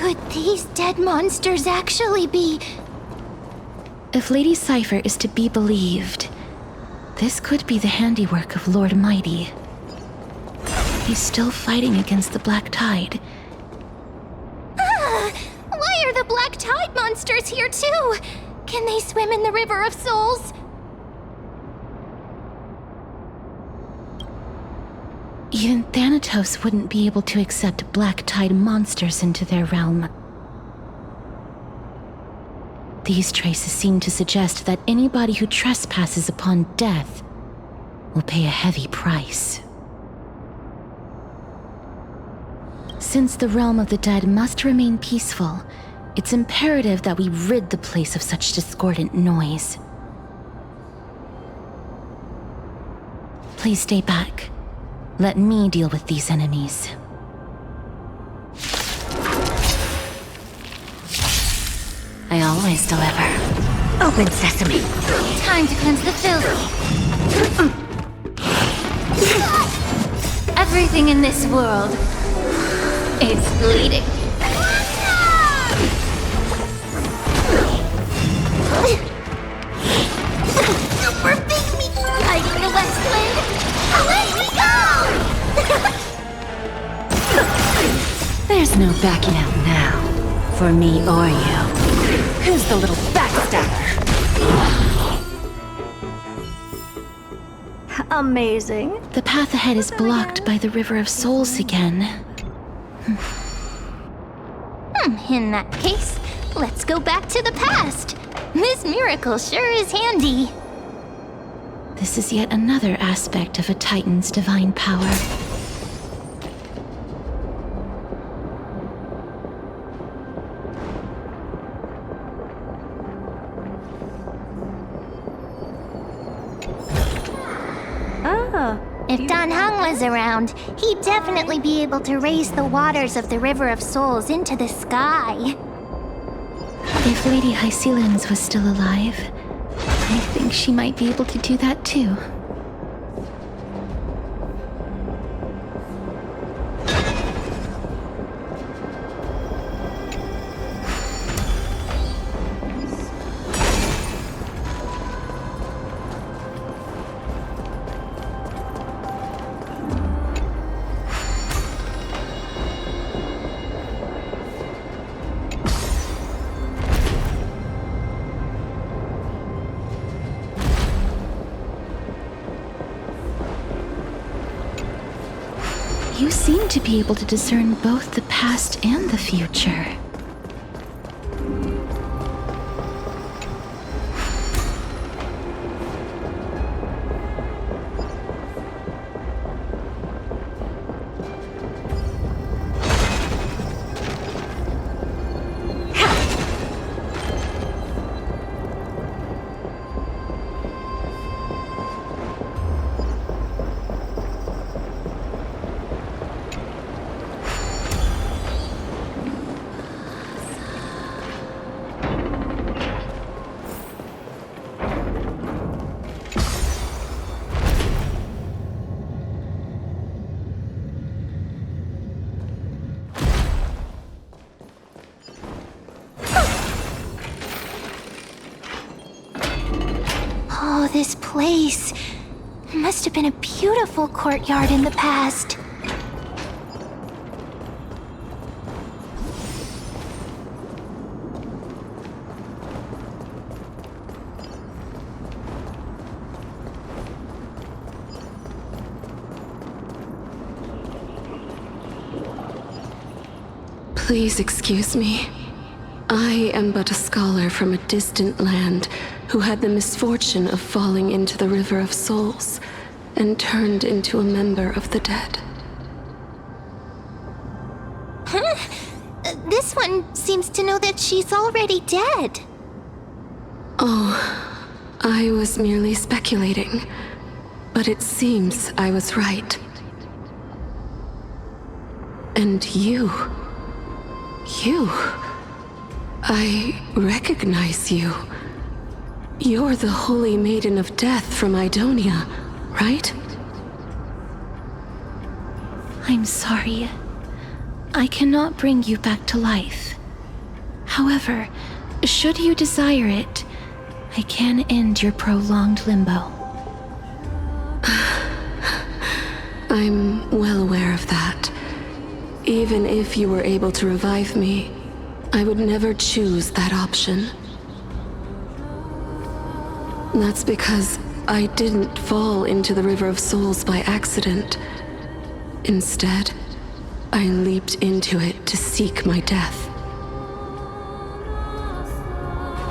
Could these dead monsters actually be... If Lady Cypher is to be believed, this could be the handiwork of Lord Mighty. He's still fighting against the Black Tide. Why are the Black Tide monsters here too? Can they swim in the River of Souls? Even Thanatos wouldn't be able to accept Black Tide monsters into their realm. These traces seem to suggest that anybody who trespasses upon death will pay a heavy price. Since the realm of the dead must remain peaceful, it's imperative that we rid the place of such discordant noise. Please stay back. Let me deal with these enemies. I always deliver. Open sesame. Time to cleanse the filth. Everything in this world is bleeding. Super big meat riding the west wind. Away we go! There's no backing out now, for me or you. Who's the little backstabber? Amazing. The path ahead is blocked by the River of Souls again. In that case, let's go back to the past. This miracle sure is handy. This is yet another aspect of a Titan's divine power. If Dan Heng was around, he'd definitely be able to raise the waters of the River of Souls into the sky. If Lady Hycelens was still alive, I think she might be able to do that too. You seem to be able to discern both the past and the future. Oh, this place must have been a beautiful courtyard in the past. Please excuse me. I am but a scholar from a distant land who had the misfortune of falling into the River of Souls and turned into a member of the dead. Huh? This one seems to know that she's already dead. Oh, I was merely speculating, but it seems I was right. And you... I recognize you. You're the Holy Maiden of Death from Idonia, right? I'm sorry. I cannot bring you back to life. However, should you desire it, I can end your prolonged limbo. I'm well aware of that. Even if you were able to revive me, I would never choose that option. That's because I didn't fall into the River of Souls by accident. Instead, I leaped into it to seek my death.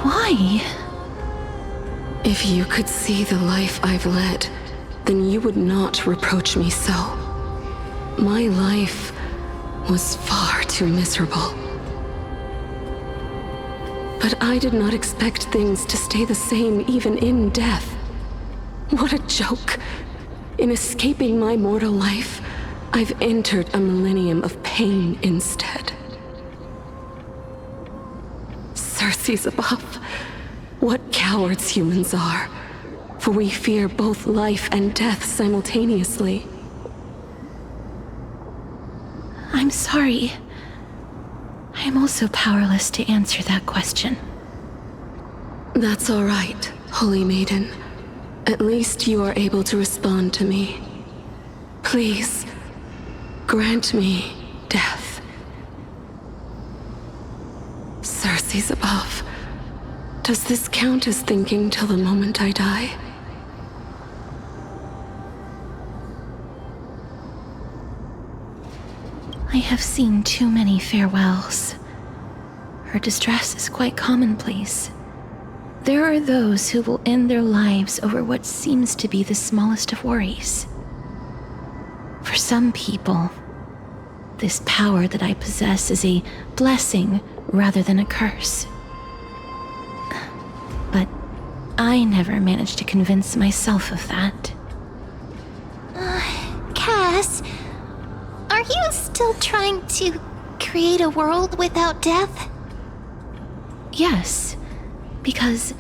Why? If you could see the life I've led, then you would not reproach me so. My life was far too miserable. But I did not expect things to stay the same even in death. What a joke. In escaping my mortal life, I've entered a millennium of pain instead. Circe's above. What cowards humans are. For we fear both life and death simultaneously. I'm sorry. I am also powerless to answer that question. That's all right, Holy Maiden. At least you are able to respond to me. Please, grant me death. Circe's above. Does this count as thinking till the moment I die? I have seen too many farewells. Her distress is quite commonplace. There are those who will end their lives over what seems to be the smallest of worries. For some people, this power that I possess is a blessing rather than a curse. But I never managed to convince myself of that. Cass, are you still trying to create a world without death? Yes, because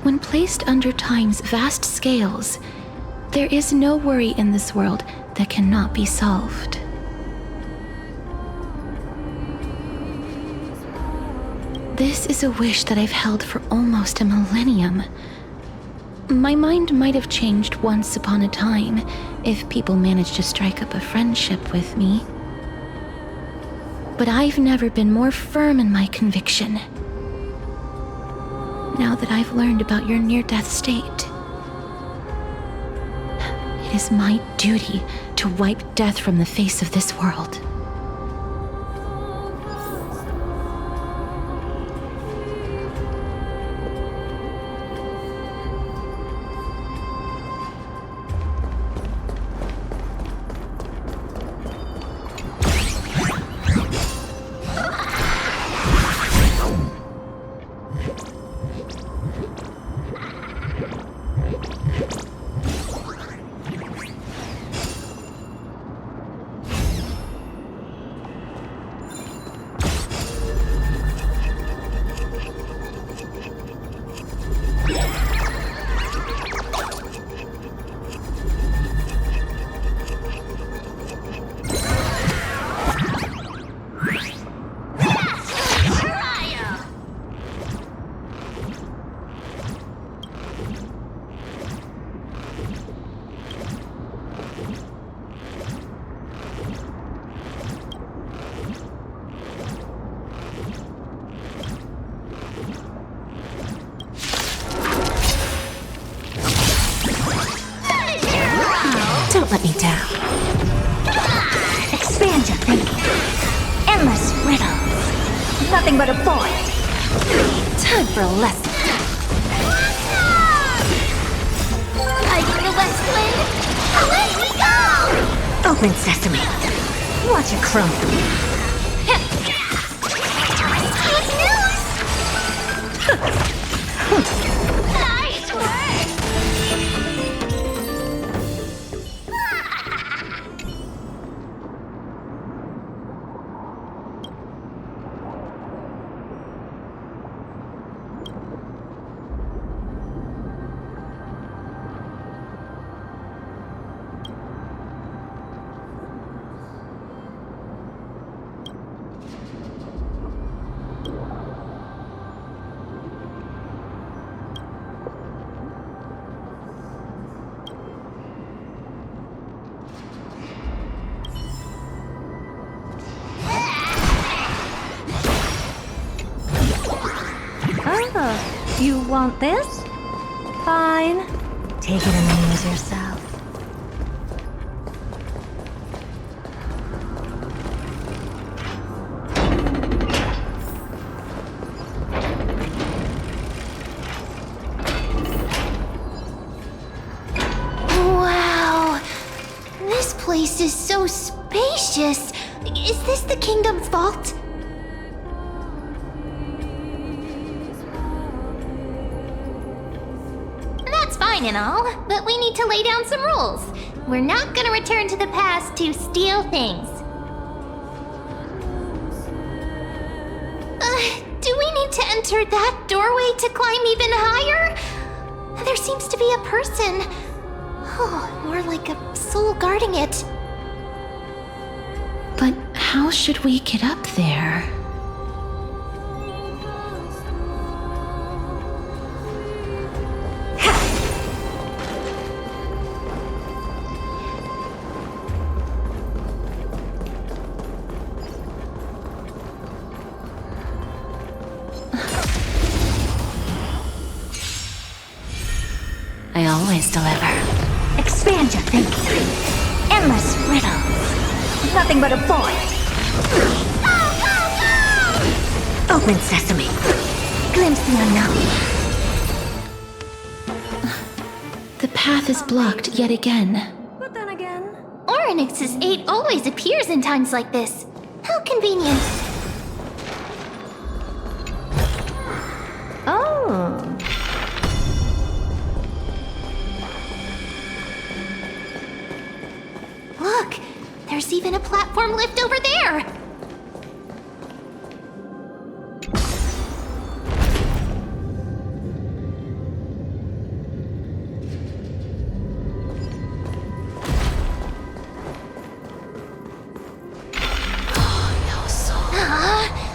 when placed under time's vast scales, there is no worry in this world that cannot be solved. This is a wish that I've held for almost a millennium. My mind might have changed once upon a time if people managed to strike up a friendship with me. But I've never been more firm in my conviction. Now that I've learned about your near-death state, it is my duty to wipe death from the face of this world. Don't let me down. Expand your thinking. Endless riddles. Nothing but a void. Time for a lesson. Fighting the west wind. Away we go! Open sesame. Watch it crumble. Good news! Nice work! You want this? Fine. Take it and amuse yourself. Wow! This place is so spacious. Is this the kingdom's vault? That's fine and all, but we need to lay down some rules. We're not gonna return to the past to steal things. Do we need to enter that doorway to climb even higher? There seems to be a person. Oh, more like a soul guarding it. But how should we get up there? I always deliver. Expand your thinking. Endless riddles. Nothing but a void. Open sesame. Glimpse the unknown. The path is blocked yet again. But then again... Oryx's 8 always appears in times like this. How convenient. Oh. Look, there's even a platform lift over there.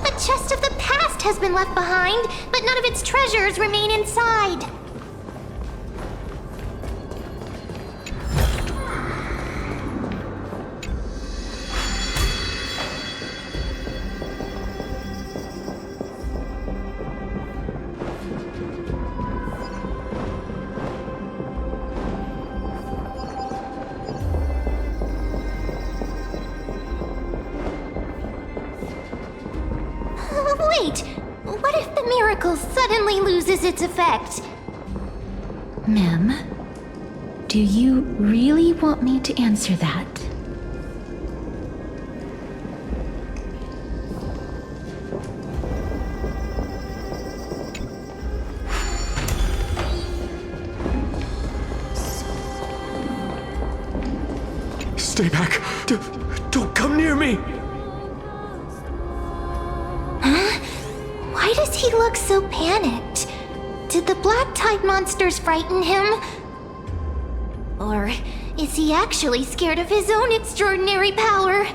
A chest of the past has been left behind, but none of its treasures remain inside. Wait, what if the miracle suddenly loses its effect? Mem, do you really want me to answer that? Stay back! Don't come near me! Why does he look so panicked? Did the black tide monsters frighten him? Or is he actually scared of his own extraordinary power?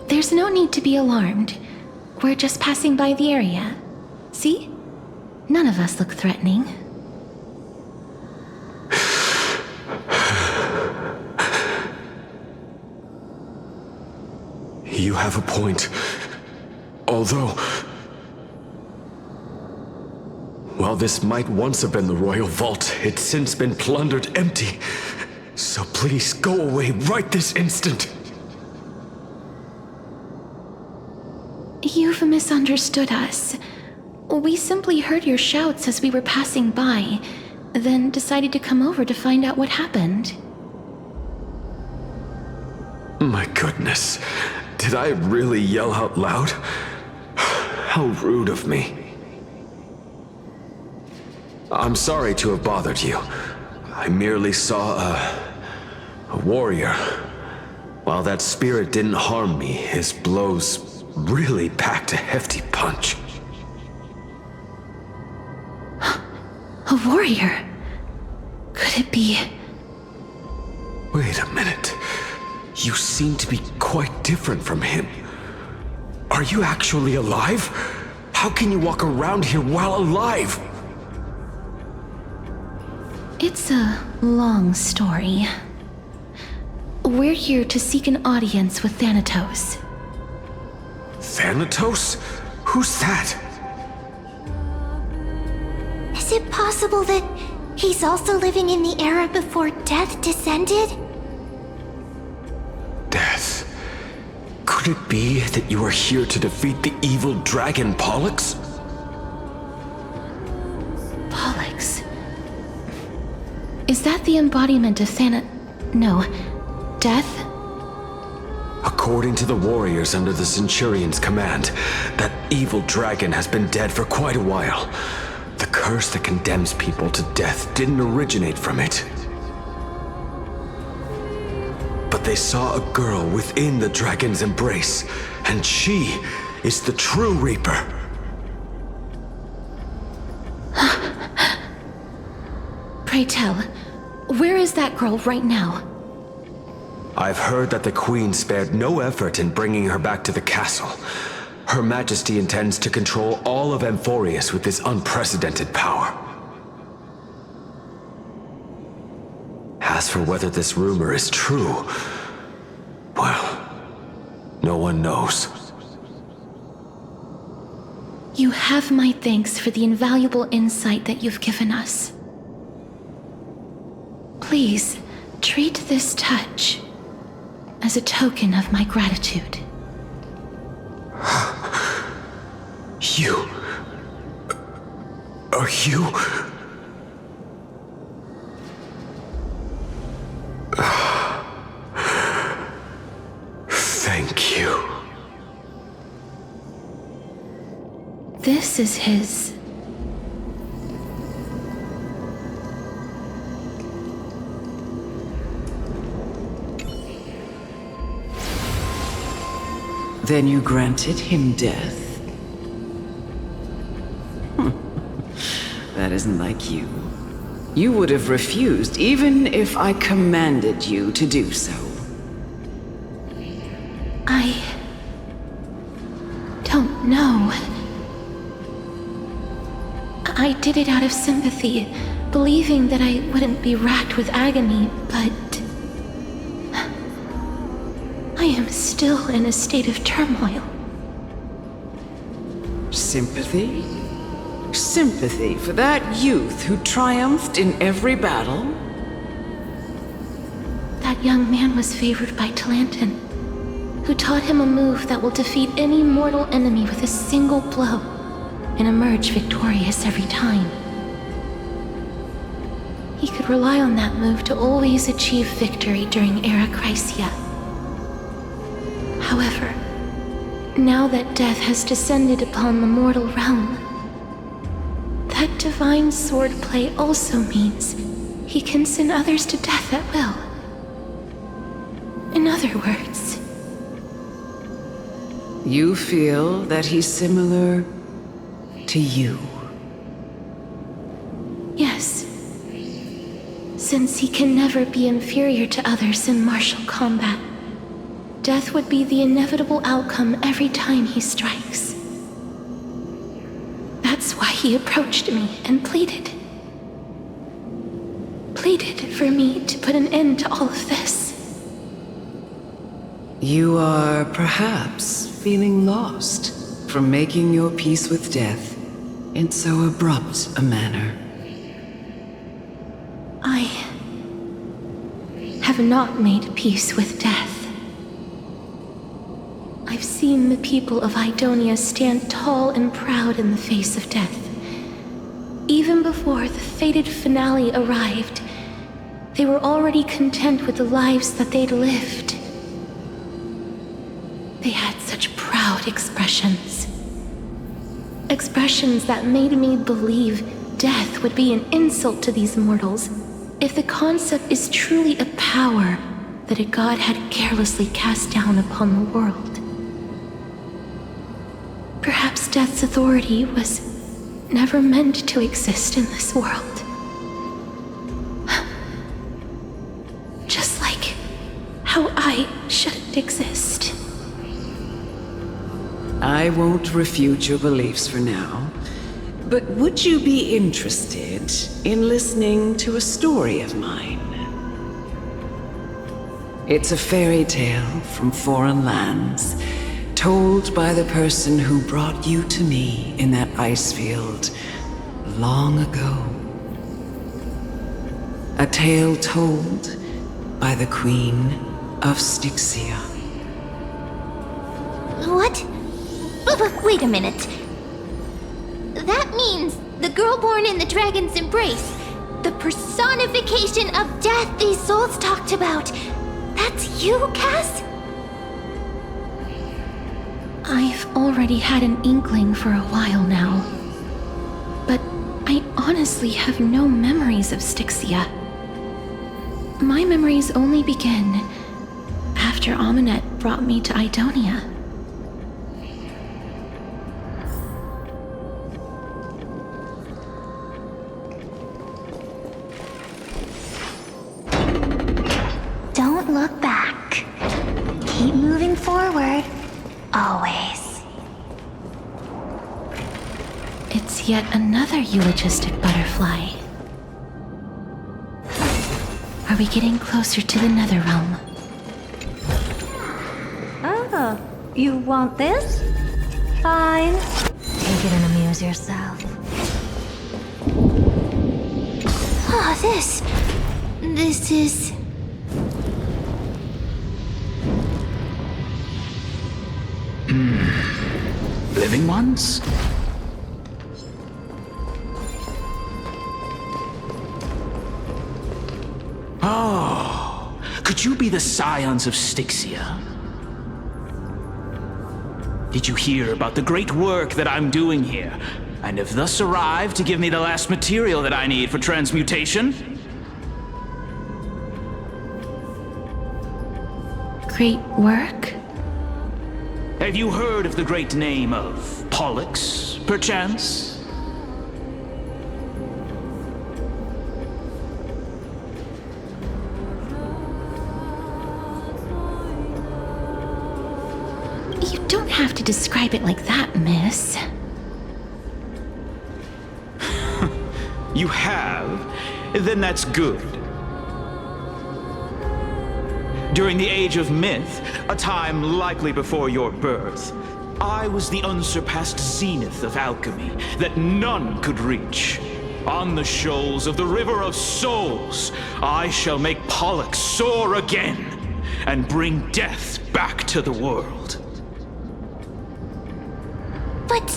There's no need to be alarmed. We're just passing by the area. See? None of us look threatening. You have a point. Although... while this might once have been the royal vault, it's since been plundered empty. So please, go away right this instant! You've misunderstood us. We simply heard your shouts as we were passing by, then decided to come over to find out what happened. My goodness. Did I really yell out loud? How rude of me. I'm sorry to have bothered you. I merely saw a warrior. While that spirit didn't harm me, his blows really packed a hefty punch. A warrior? Could it be... Wait a minute. You seem to be quite different from him. Are you actually alive? How can you walk around here while alive? It's a long story. We're here to seek an audience with Thanatos. Thanatos? Who's that? Is it possible that he's also living in the era before death descended? Death? Could it be that you are here to defeat the evil dragon Pollux? Pollux. Is that the embodiment of No. Death? According to the warriors under the Centurion's command, that evil dragon has been dead for quite a while. The curse that condemns people to death didn't originate from it. But they saw a girl within the dragon's embrace, and she is the true Reaper. Pray tell, where is that girl right now? I've heard that the Queen spared no effort in bringing her back to the castle. Her Majesty intends to control all of Amphorius with this unprecedented power. As for whether this rumor is true, well, no one knows. You have my thanks for the invaluable insight that you've given us. Please, treat this touch as a token of my gratitude. You... Are you... Thank you. This is his... Then you granted him death? That isn't like you. You would have refused even if I commanded you to do so. I don't know. I did it out of sympathy, believing that I wouldn't be racked with agony, but I am still in a state of turmoil. Sympathy? Sympathy for that youth who triumphed in every battle? That young man was favored by Talantin, who taught him a move that will defeat any mortal enemy with a single blow and emerge victorious every time. He could rely on that move to always achieve victory during Era Chrysia. However, now that death has descended upon the mortal realm, that divine swordplay also means he can send others to death at will. In other words, you feel that he's similar to you? yes. Since he can never be inferior to others in martial combat, death would be the inevitable outcome every time he strikes. That's why he approached me and pleaded for me to put an end to all of this. You are perhaps feeling lost from making your peace with death in so abrupt a manner. I have not made peace with death. I've seen the people of Idonia stand tall and proud in the face of death. Even before the fated finale arrived, they were already content with the lives that they'd lived. They had such proud expressions. Expressions that made me believe death would be an insult to these mortals if the concept is truly a power that a god had carelessly cast down upon the world. Perhaps death's authority was never meant to exist in this world. Just like how I shouldn't exist. I won't refute your beliefs for now, but would you be interested in listening to a story of mine? It's a fairy tale from foreign lands, told by the person who brought you to me in that ice field long ago. A tale told by the Queen of Styxia. What? But wait a minute. That means the girl born in the dragon's embrace, the personification of death these souls talked about. That's you, Cass? I've already had an inkling for a while now. But I honestly have no memories of Styxia. My memories only begin after Aminet brought me to Idonia. Don't look back. Keep moving forward. Always. It's yet another eulogistic butterfly. Are we getting closer to the Nether Realm? Oh, you want this? Fine. Take it and amuse yourself. Ah, this is... Living ones? Oh, could you be the scions of Styxia? Did you hear about the great work that I'm doing here, and have thus arrived to give me the last material that I need for transmutation? Great work? Have you heard of the great name of Pollux, perchance? You don't have to describe it like that, miss. You have? Then that's good. During the Age of Myth, a time likely before your birth, I was the unsurpassed zenith of alchemy that none could reach. On the shoals of the River of Souls, I shall make Pollux soar again and bring death back to the world. But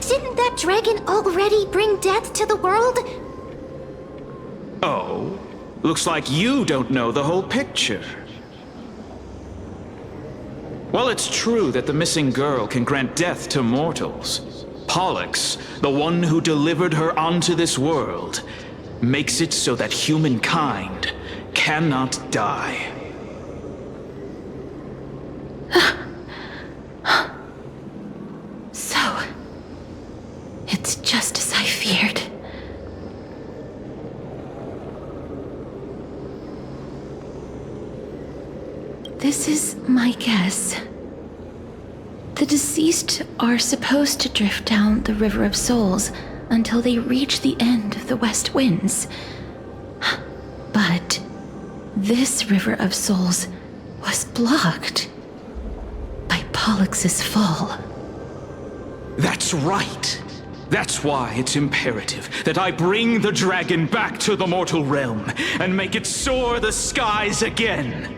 didn't that dragon already bring death to the world? Oh, looks like you don't know the whole picture. While it's true that the missing girl can grant death to mortals, Pollux, the one who delivered her onto this world, makes it so that humankind cannot die. So, it's just as I feared. This is my guess. The deceased are supposed to drift down the River of Souls until they reach the end of the West Winds. But this River of Souls was blocked by Pollux's fall. That's right. That's why it's imperative that I bring the dragon back to the mortal realm and make it soar the skies again.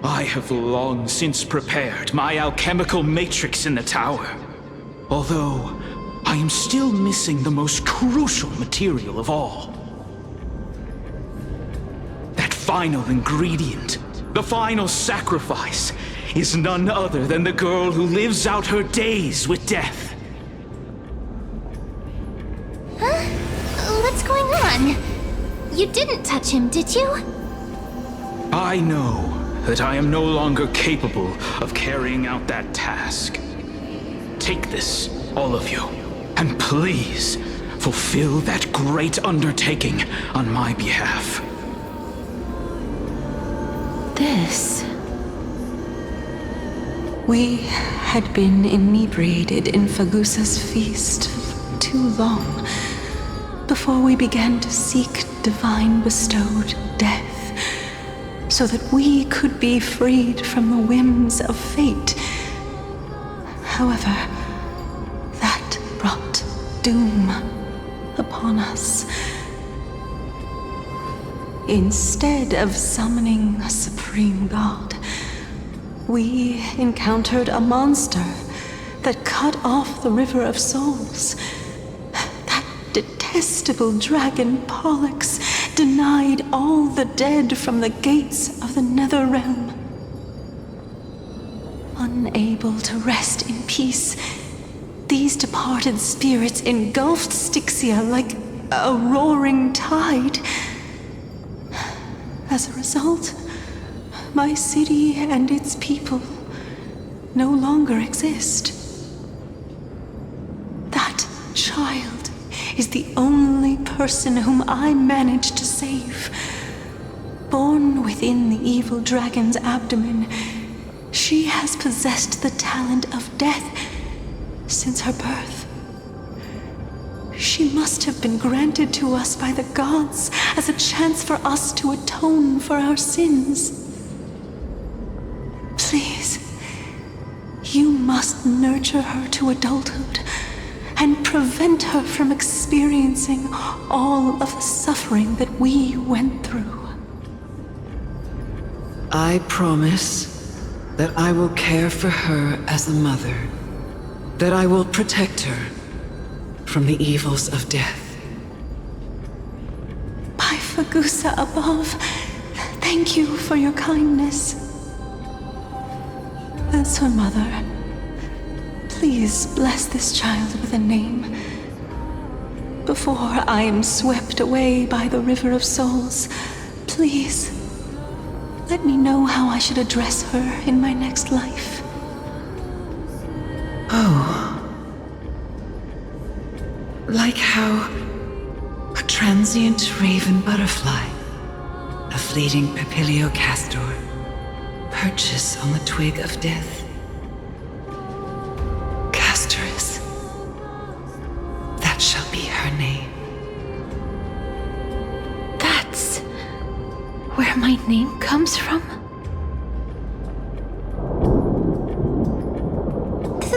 I have long since prepared my alchemical matrix in the tower, although I am still missing the most crucial material of all. That final ingredient, the final sacrifice, is none other than the girl who lives out her days with death. Huh? What's going on? You didn't touch him, did you? I know that I am no longer capable of carrying out that task. Take this, all of you, and please fulfill that great undertaking on my behalf. This... We had been inebriated in Fagusa's feast for too long before we began to seek divine bestowed death, so that we could be freed from the whims of fate However, that brought doom upon us. Instead of summoning a supreme god, we encountered a monster that cut off the River of Souls. That detestable dragon Pollux denied all the dead from the gates of the Nether Realm. Unable to rest in peace, these departed spirits engulfed Styxia like a roaring tide. As a result, my city and its people no longer exist. That child is the only person whom I managed to save. Born within the evil dragon's abdomen, she has possessed the talent of death since her birth. She must have been granted to us by the gods as a chance for us to atone for our sins. Please, you must nurture her to adulthood and prevent her from experiencing all of the suffering that we went through. I promise that I will care for her as a mother, that I will protect her from the evils of death. By Fagusa above, thank you for your kindness. As her mother, please bless this child with a name. Before I am swept away by the River of Souls, please, let me know how I should address her in my next life. Like how a transient raven butterfly, a fleeting papilio castor, perches on the twig of death. Castorus, that shall be her name. That's where my name comes from?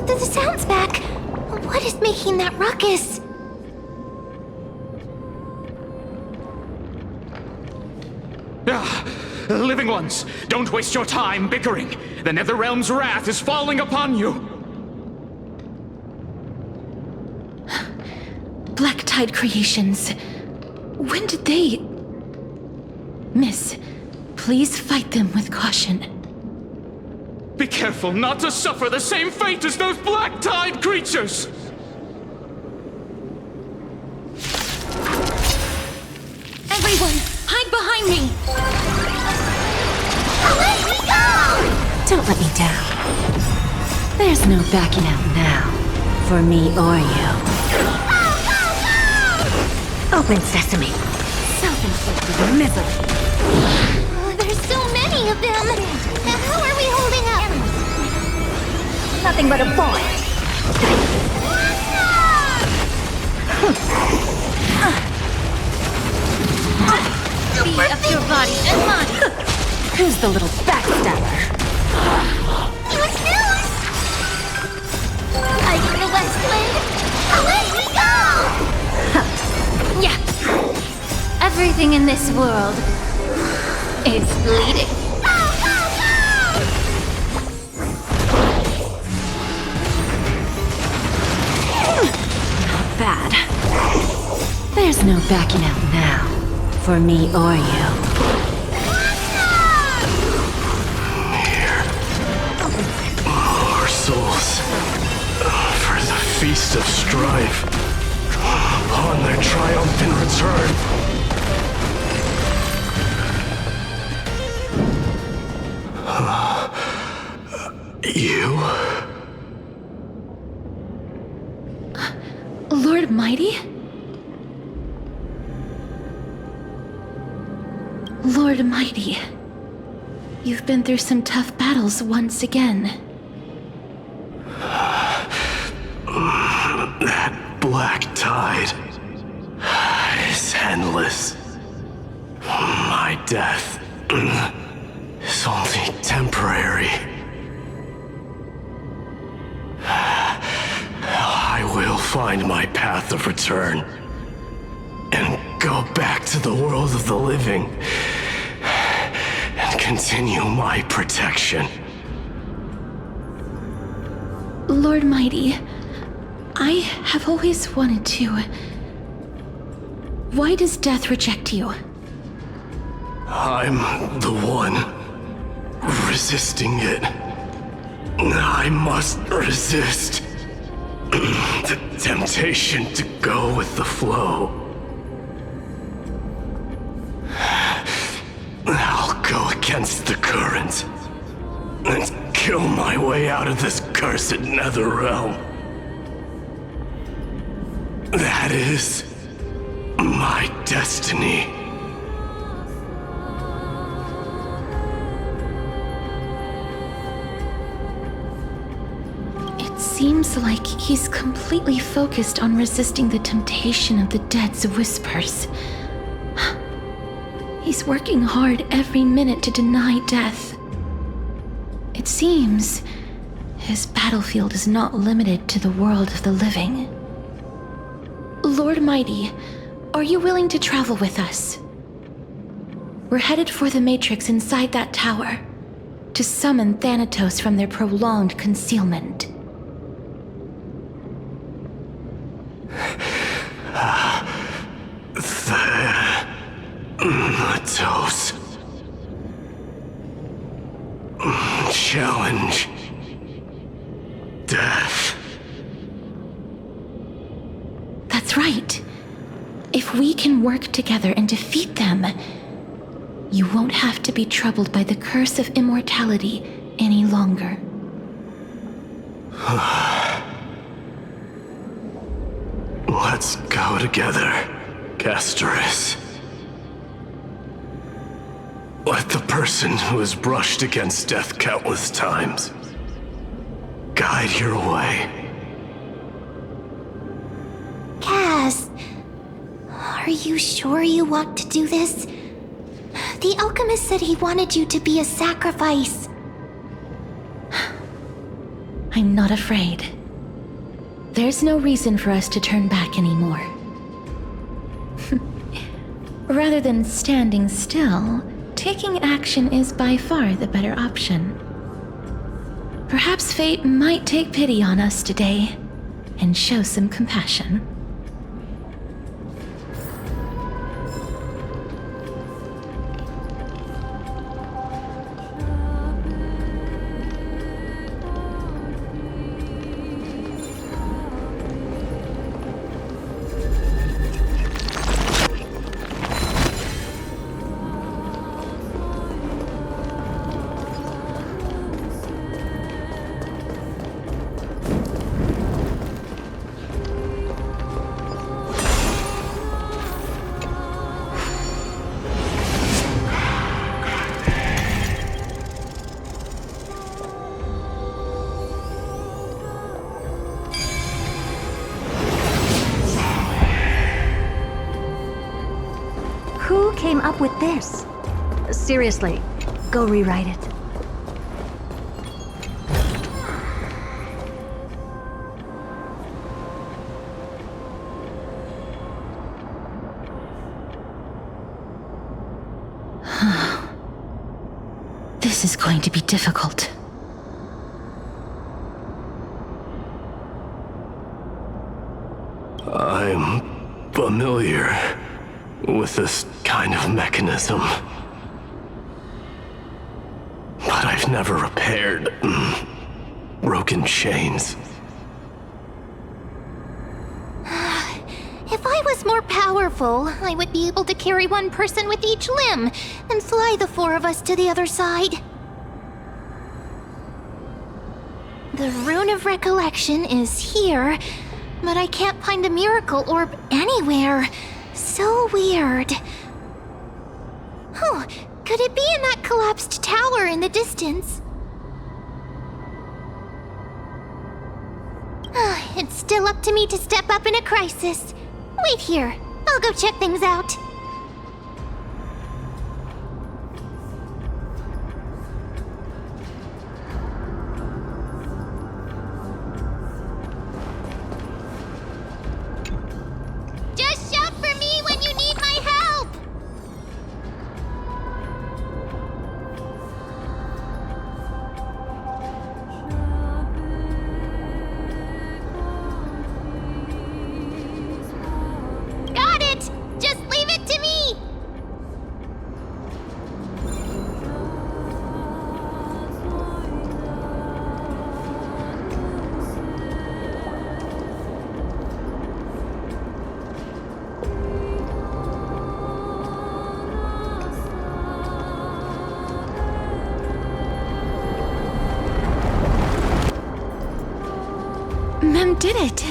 The sound's back. What is making that ruckus? Living ones, don't waste your time bickering. The Netherrealm's wrath is falling upon you. Black Tide creations. When did they... Miss, please fight them with caution. Be careful not to suffer the same fate as those Black Tide creatures! Everyone, hide behind me! Away we go! Don't let me down. There's no backing out now, for me or you. Open sesame. Self-inflicted misery. There's so many of them. How are we holding up? Nothing but a boy. Be up your body and mine! Who's the little backstabber? Light in the west wind. Away we go! Yeah! Everything in this world is bleeding. Not bad. There's no backing out now, for me or you. Our souls, for the feast of strife, on their triumphant return. You? Lord Mighty? Lord Mighty, you've been through some tough battles once again. That black tide is endless. My death is only temporary. find my path of return and go back to the world of the living and continue my protection. Lord Mighty, I have always wanted to. Why does death reject you? I'm the one resisting it. I must resist the temptation to go with the flow. I'll go against the current and kill my way out of this cursed nether realm. That is my destiny. It seems like he's completely focused on resisting the temptation of the dead's whispers. He's working hard every minute to deny death. It seems his battlefield is not limited to the world of the living. Lord Mighty, are you willing to travel with us? We're headed for the Matrix inside that tower, to summon Thanatos from their prolonged concealment. Thanatos. Challenge. Death. That's right. If we can work together and defeat them, you won't have to be troubled by the curse of immortality any longer. Let's go together, Castorus. Let the person who has brushed against death countless times guide your way. Cass, are you sure you want to do this? The alchemist said he wanted you to be a sacrifice. I'm not afraid. There's no reason for us to turn back anymore. Rather than standing still, taking action is by far the better option. Perhaps fate might take pity on us today and show some compassion. Who came up with this? Seriously, go rewrite it. This is going to be difficult. I'm familiar with this kind of mechanism. But I've never repaired broken chains. If I was more powerful, I would be able to carry one person with each limb and fly the four of us to the other side. The Rune of Recollection is here, but I can't find the miracle orb anywhere. So weird. Oh, could it be in that collapsed tower in the distance? It's still up to me to step up in a crisis. Wait here. I'll go check things out. Mem did it.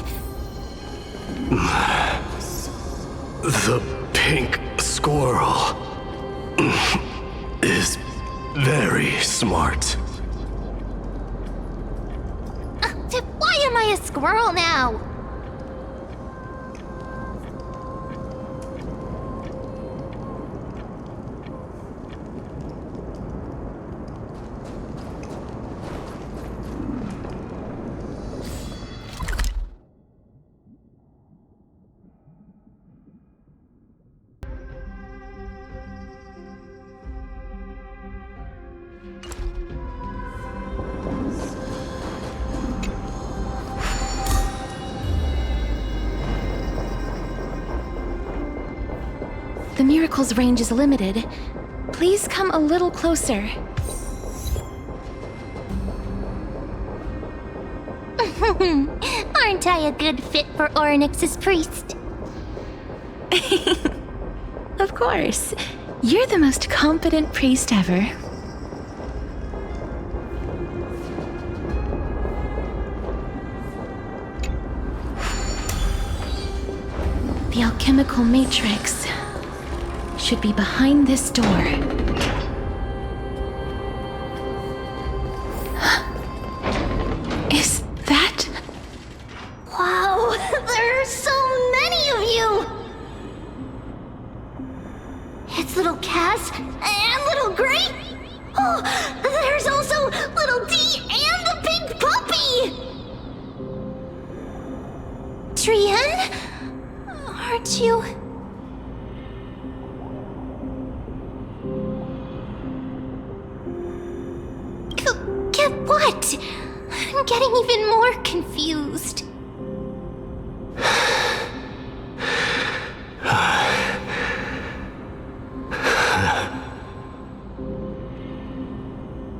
The pink squirrel is very smart. Why am I a squirrel now? The miracle's range is limited. Please come a little closer. Aren't I a good fit for Orynyx's priest? Of course. You're the most competent priest ever. The alchemical matrix should be behind this door. Is that... Wow, there are so many of you! It's little Cass and little Gray. Oh, there's also little D and the pink puppy! Trian? Aren't you... Get what? I'm getting even more confused.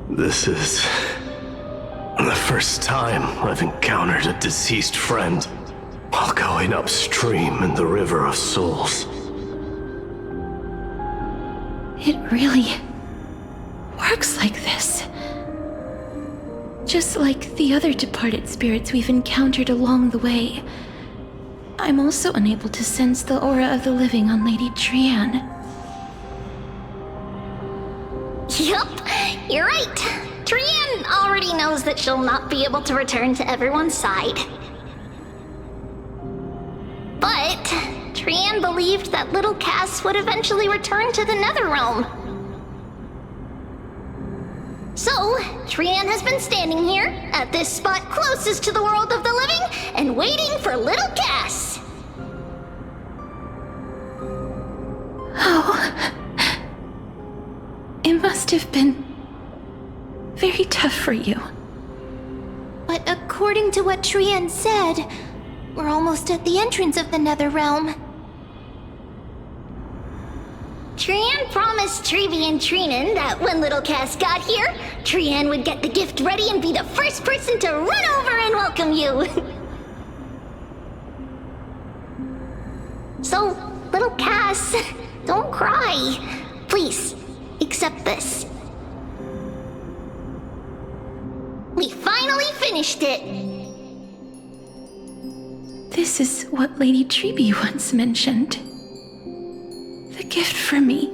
This is the first time I've encountered a deceased friend while going upstream in the River of Souls. It really works like this. Just like the other departed spirits we've encountered along the way, I'm also unable to sense the aura of the living on Lady Trian. Yup, you're right. Trian already knows that she'll not be able to return to everyone's side. But Trian believed that little Cass would eventually return to the Netherrealm. So, Trian has been standing here, at this spot closest to the world of the living, and waiting for little Cass. Oh. It must have been very tough for you. But according to what Trian said, we're almost at the entrance of the Netherrealm. Trian promised Trevi and Trinan that when little Cass got here, Trian would get the gift ready and be the first person to run over and welcome you. So, little Cass, don't cry. Please, accept this. We finally finished it. This is what Lady Trevi once mentioned. The gift for me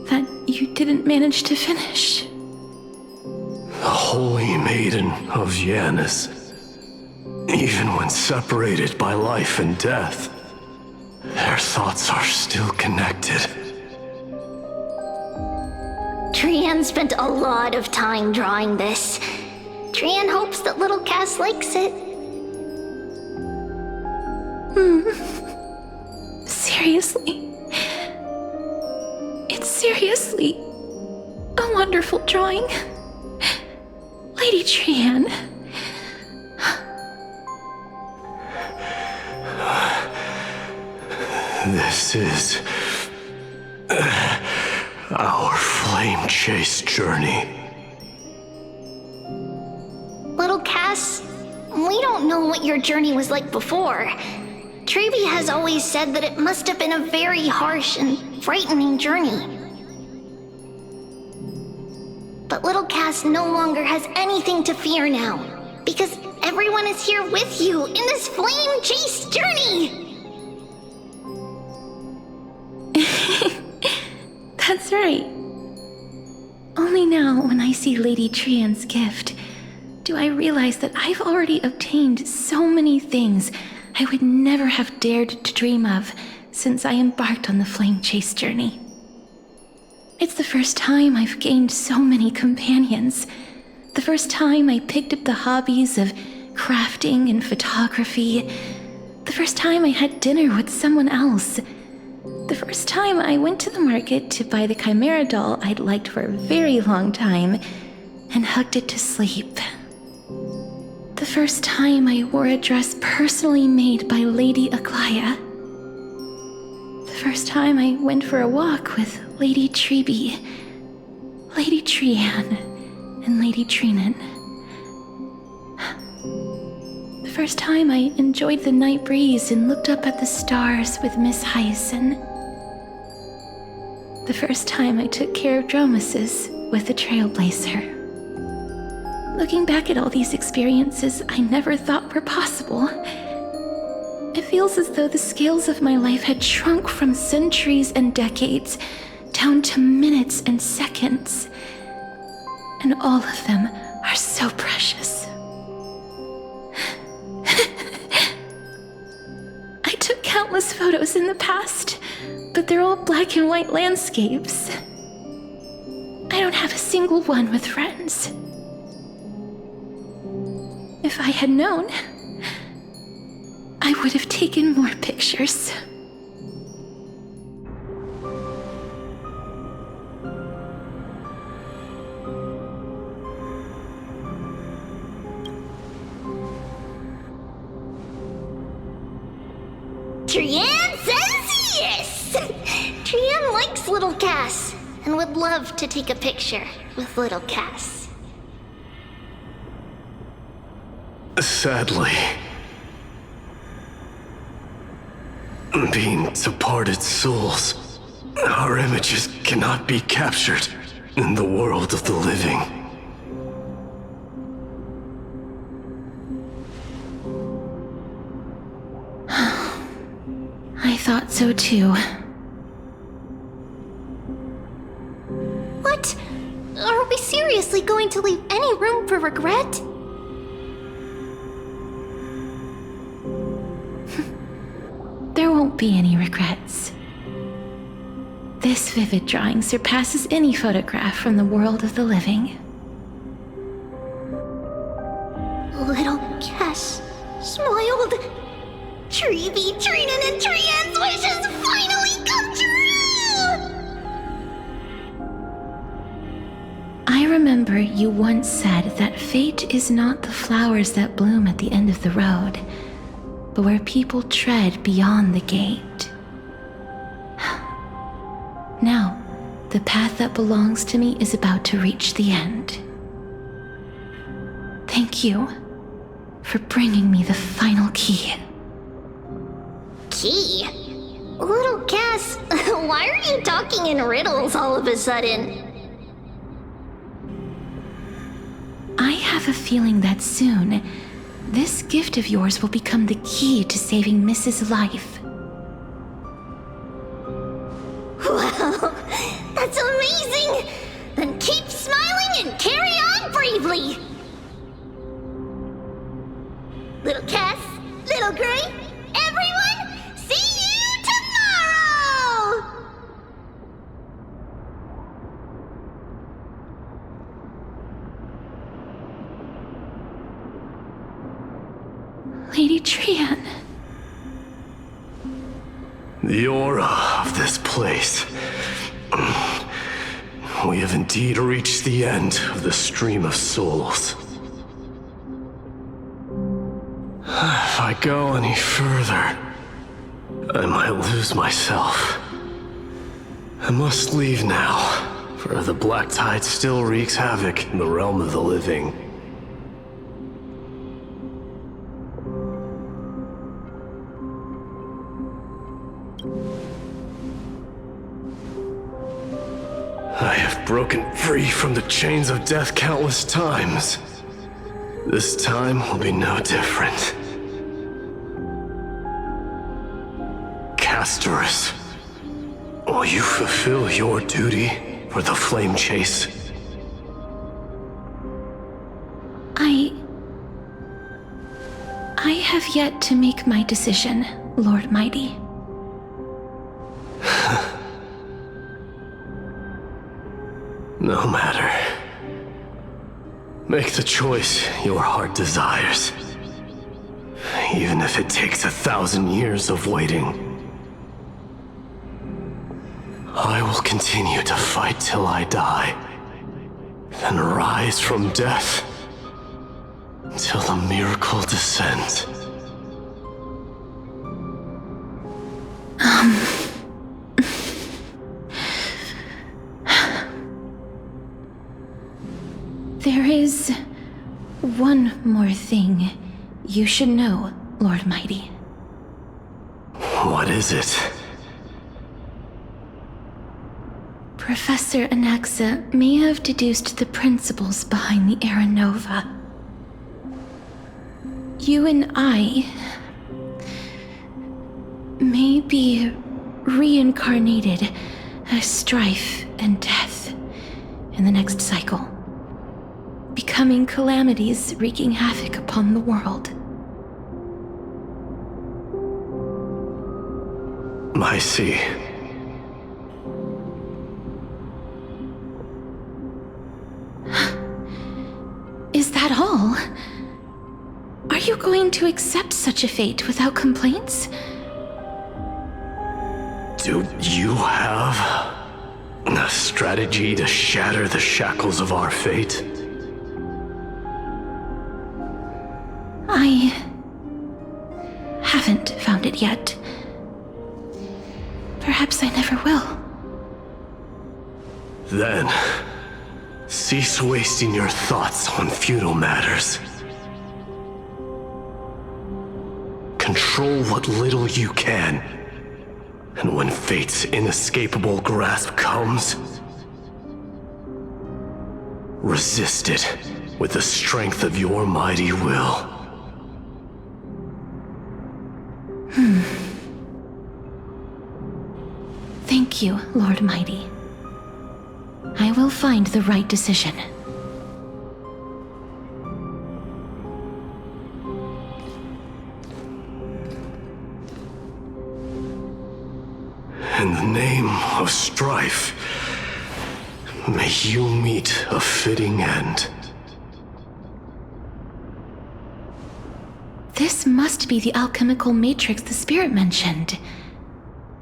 that you didn't manage to finish. The Holy Maiden of Yanis. Even when separated by life and death, their thoughts are still connected. Trian spent a lot of time drawing this. Trian hopes that little Cass likes it. Seriously? It's seriously a wonderful drawing. Lady Trian. This is our flame chase journey. Little Cass, we don't know what your journey was like before. Trevi has always said that it must have been a very harsh and frightening journey. But little Cass no longer has anything to fear now, because everyone is here with you in this flame chase journey! That's right. Only now, when I see Lady Trian's gift, do I realize that I've already obtained so many things I would never have dared to dream of since I embarked on the flame chase journey. It's the first time I've gained so many companions. The first time I picked up the hobbies of crafting and photography. The first time I had dinner with someone else. The first time I went to the market to buy the Chimera doll I'd liked for a very long time and hugged it to sleep. The first time I wore a dress personally made by Lady Aglaya. The first time I went for a walk with Lady Treeby, Lady Trian, and Lady Trinan. The first time I enjoyed the night breeze and looked up at the stars with Miss Hyacin. The first time I took care of Dromesis with the Trailblazer. Looking back at all these experiences I never thought were possible, it feels as though the scales of my life had shrunk from centuries and decades down to minutes and seconds. And all of them are so precious. I took countless photos in the past, but they're all black and white landscapes. I don't have a single one with friends. If I had known, I would have taken more pictures. Trian says yes! Trian likes little Cass and would love to take a picture with little Cass. Sadly, being departed souls, our images cannot be captured in the world of the living. I thought so too. What? Are we seriously going to leave any room for regret? There won't be any regrets. This vivid drawing surpasses any photograph from the world of the living. Little Cass smiled. Treeby, Trinan, and Trian's wishes finally come true! I remember you once said that fate is not the flowers that bloom at the end of the road, but where people tread beyond the gate. Now, the path that belongs to me is about to reach the end. Thank you for bringing me the final key. Key? Little Cass, why are you talking in riddles all of a sudden? I have a feeling that soon, this gift of yours will become the key to saving Mrs. Life. Wow, that's amazing! Then keep smiling and carry on bravely! Little Cass, Little Gray, everyone, see you tomorrow! Lady Trian. The aura of this place. We have indeed reached the end of the stream of souls. If I go any further, I might lose myself. I must leave now, for the black tide still wreaks havoc in the realm of the living. I have broken free from the chains of death countless times. This time will be no different. Castorus, will you fulfill your duty for the flame chase? I have yet to make my decision, Lord Mighty. No matter. Make the choice your heart desires. Even if it takes 1,000 years of waiting. I will continue to fight till I die. Then rise from death till the miracle descends. There is one more thing you should know, Lord Mighty. What is it? Professor Anaxa may have deduced the principles behind the Era Nova. You and I may be reincarnated as strife and death in the next cycle, becoming calamities wreaking havoc upon the world. I see. Is that all? Are you going to accept such a fate without complaints? Do you have a strategy to shatter the shackles of our fate? I haven't found it yet. Perhaps I never will. Then, cease wasting your thoughts on futile matters. Control what little you can. And when fate's inescapable grasp comes, resist it with the strength of your mighty will. Thank you, Lord Mighty. I will find the right decision. In the name of strife, may you meet a fitting end. This must be the alchemical matrix the spirit mentioned.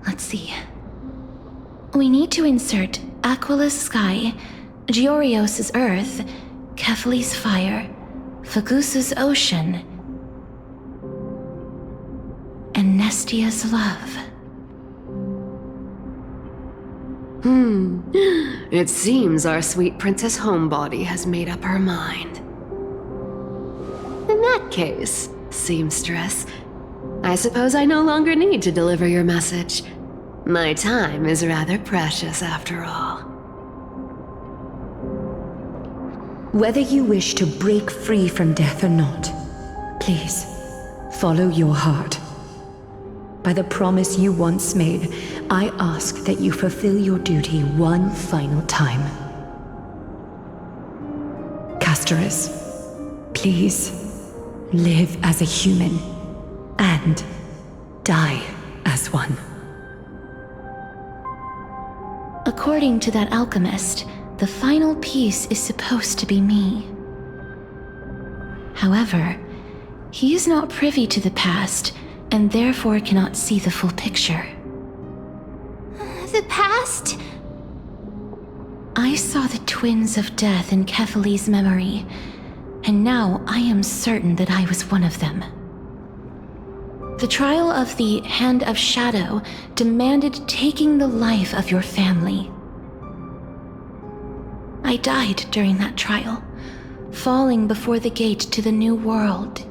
Let's see. We need to insert Aquila's sky, Giorios' earth, Kefali's fire, Fagusa's ocean, and Nestia's love. It seems our sweet Princess Homebody has made up her mind. In that case, seamstress, I suppose I no longer need to deliver your message. My time is rather precious after all. Whether you wish to break free from death or not, please, follow your heart. By the promise you once made, I ask that you fulfill your duty one final time. Castorus, please, live as a human, and die as one. According to that alchemist, the final piece is supposed to be me. However, he is not privy to the past, and therefore cannot see the full picture. The past? I saw the twins of death in Kefali's memory, and now I am certain that I was one of them. The trial of the Hand of Shadow demanded taking the life of your family. I died during that trial, falling before the gate to the new world.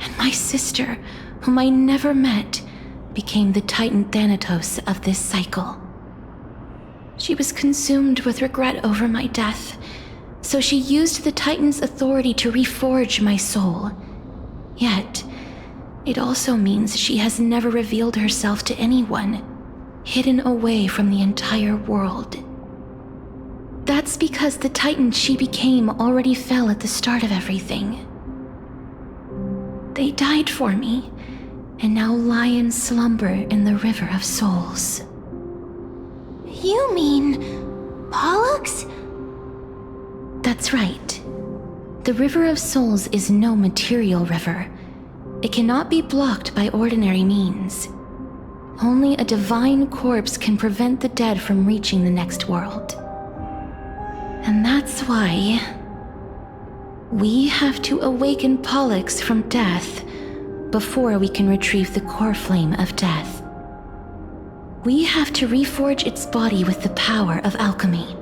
And my sister, whom I never met, became the Titan Thanatos of this cycle. She was consumed with regret over my death, So she used the Titan's authority to reforge my soul. Yet, it also means she has never revealed herself to anyone, hidden away from the entire world. That's because the Titan she became already fell at the start of everything. They died for me, and now lie in slumber in the River of Souls. You mean Pollux? That's right. The River of Souls is no material river. It cannot be blocked by ordinary means. Only a divine corpse can prevent the dead from reaching the next world. And that's why we have to awaken Pollux from death before we can retrieve the core flame of death. We have to reforge its body with the power of alchemy.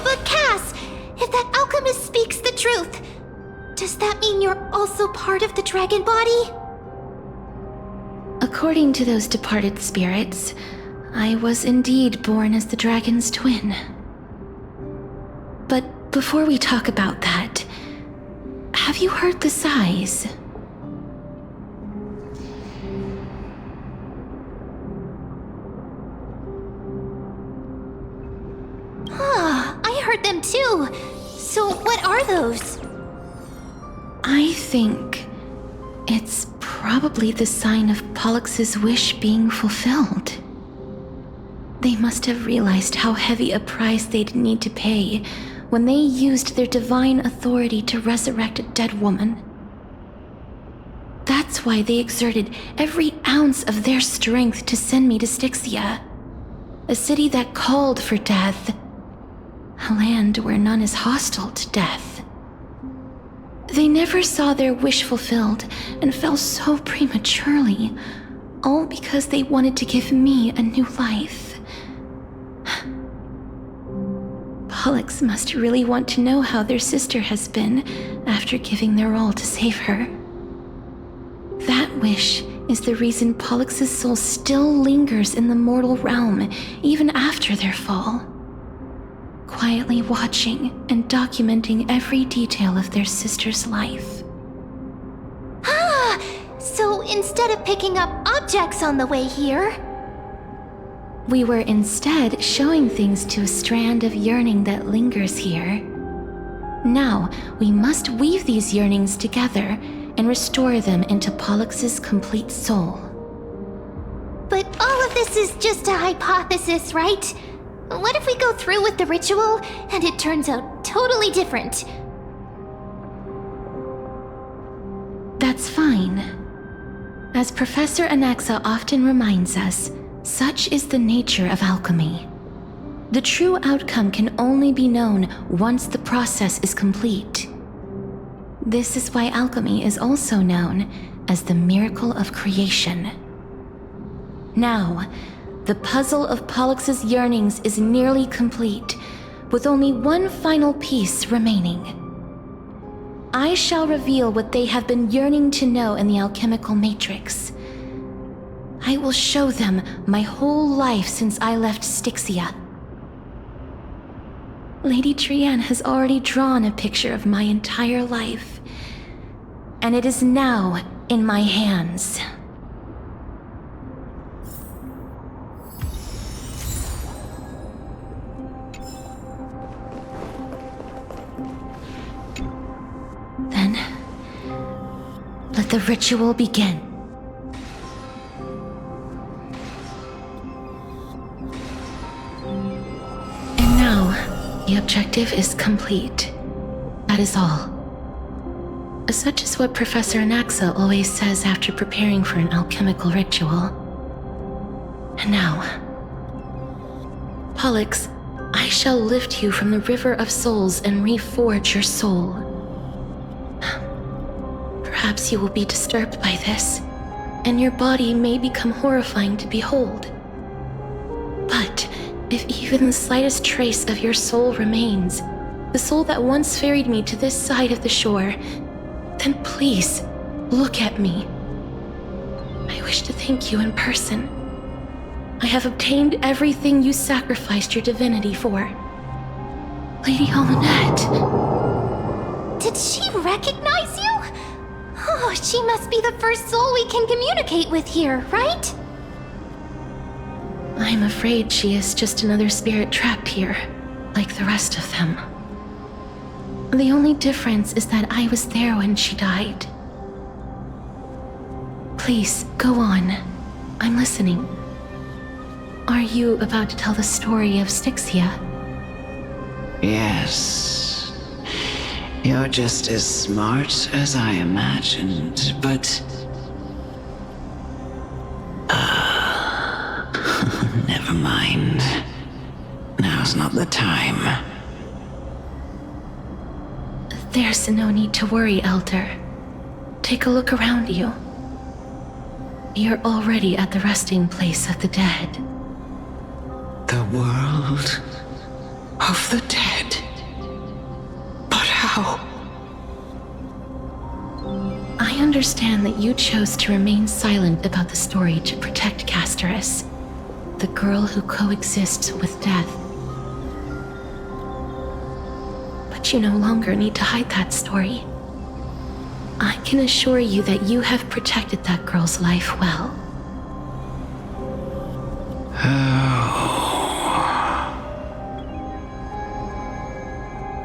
But Cass, if that alchemist speaks the truth, does that mean you're also part of the dragon body? According to those departed spirits, I was indeed born as the dragon's twin. But before we talk about that, have you heard the sighs? I heard them too. So what are those? I think it's probably the sign of Pollux's wish being fulfilled. They must have realized how heavy a price they'd need to pay when they used their divine authority to resurrect a dead woman. That's why they exerted every ounce of their strength to send me to Styxia, a city that called for death, a land where none is hostile to death. They never saw their wish fulfilled and fell so prematurely, all because they wanted to give me a new life. Pollux must really want to know how their sister has been after giving their all to save her. That wish is the reason Pollux's soul still lingers in the mortal realm even after their fall, quietly watching and documenting every detail of their sister's life. So instead of picking up objects on the way here, we were instead showing things to a strand of yearning that lingers here. Now, we must weave these yearnings together and restore them into Pollux's complete soul. but all of this is just a hypothesis, right? What if we go through with the ritual and it turns out totally different? That's fine. As Professor Anaxa often reminds us, such is the nature of alchemy. The true outcome can only be known once the process is complete. This is why alchemy is also known as the miracle of creation. Now, the puzzle of Pollux's yearnings is nearly complete, with only one final piece remaining. I shall reveal what they have been yearning to know in the alchemical matrix. I will show them my whole life since I left Styxia. Lady Trianne has already drawn a picture of my entire life, and it is now in my hands. Then, let the ritual begin. And now, the objective is complete. That is all. Such is what Professor Anaxa always says after preparing for an alchemical ritual. And now, Pollux, I shall lift you from the River of Souls and reforge your soul. Perhaps you will be disturbed by this, and your body may become horrifying to behold. But if even the slightest trace of your soul remains, the soul that once ferried me to this side of the shore, then please, look at me. I wish to thank you in person. I have obtained everything you sacrificed your divinity for. Lady Almanette. Did she recognize you? Oh, she must be the first soul we can communicate with here, right? I'm afraid she is just another spirit trapped here, like the rest of them. The only difference is that I was there when she died. Please, go on. I'm listening. Are you about to tell the story of Styxia? Yes. You're just as smart as I imagined, but... never mind. Now's not the time. There's no need to worry, Elder. Take a look around you. You're already at the resting place of the dead. The world of the dead. But how? I understand that you chose to remain silent about the story to protect Casterus, the girl who coexists with death. But you no longer need to hide that story. I can assure you that you have protected that girl's life well.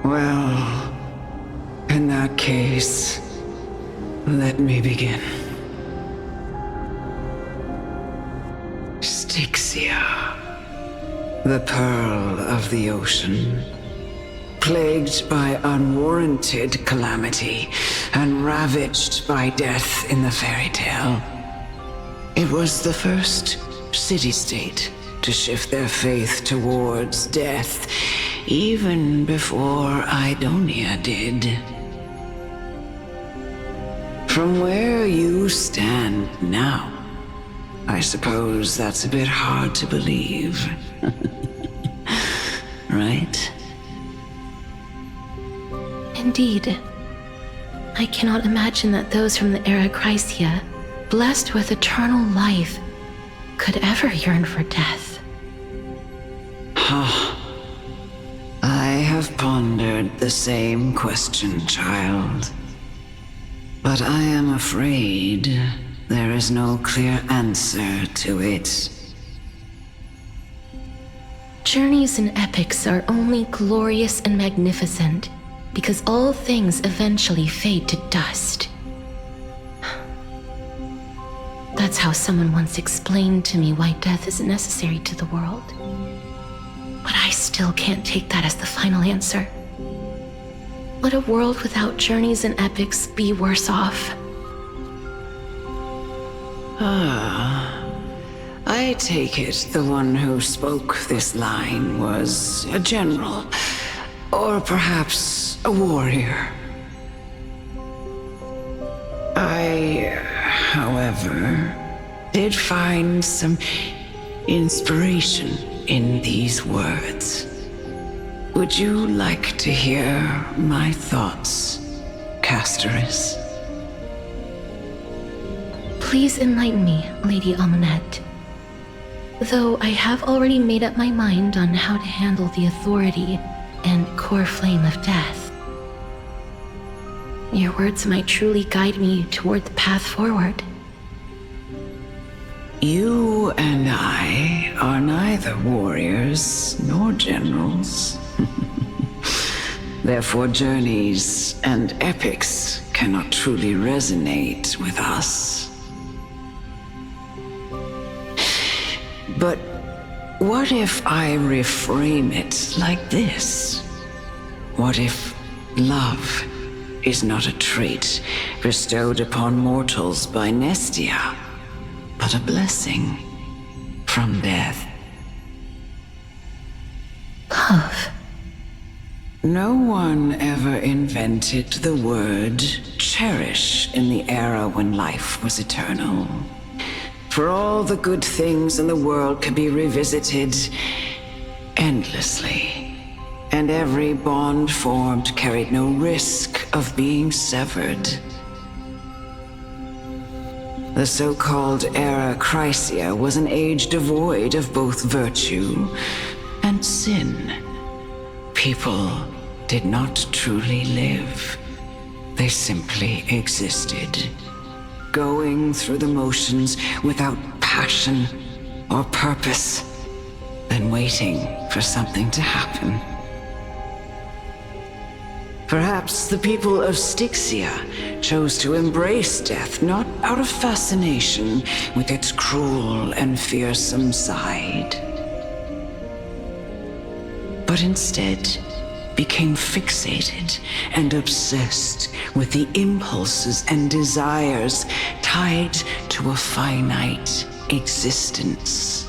Well, in that case, let me begin. Styxia, the pearl of the ocean, plagued by unwarranted calamity and ravaged by death in the fairy tale. It was the first city-state to shift their faith towards death, even before Idonia did. From where you stand now, I suppose that's a bit hard to believe. Right? Indeed. I cannot imagine that those from the Era Chrysia, blessed with eternal life, could ever yearn for death. I have pondered the same question, child. But I am afraid there is no clear answer to it. Journeys and epics are only glorious and magnificent because all things eventually fade to dust. That's how someone once explained to me why death is necessary to the world. But I still can't take that as the final answer. Would a world without journeys and epics be worse off? I take it the one who spoke this line was a general, or perhaps a warrior. I, however, did find some inspiration in these words. Would you like to hear my thoughts, Casterus? Please enlighten me, Lady Almanette. Though I have already made up my mind on how to handle the authority and core flame of death. Your words might truly guide me toward the path forward. You and I are neither warriors nor generals. Therefore, journeys and epics cannot truly resonate with us. But what if I reframe it like this? What if love is not a trait bestowed upon mortals by Nestia, but a blessing from death? Love. No one ever invented the word cherish in the era when life was eternal. For all the good things in the world could be revisited endlessly, and every bond formed carried no risk of being severed. The so-called Era Chrysia was an age devoid of both virtue and sin, people did not truly live. They simply existed, going through the motions without passion or purpose, then waiting for something to happen. Perhaps the people of Styxia chose to embrace death not out of fascination with its cruel and fearsome side, but instead became fixated and obsessed with the impulses and desires tied to a finite existence.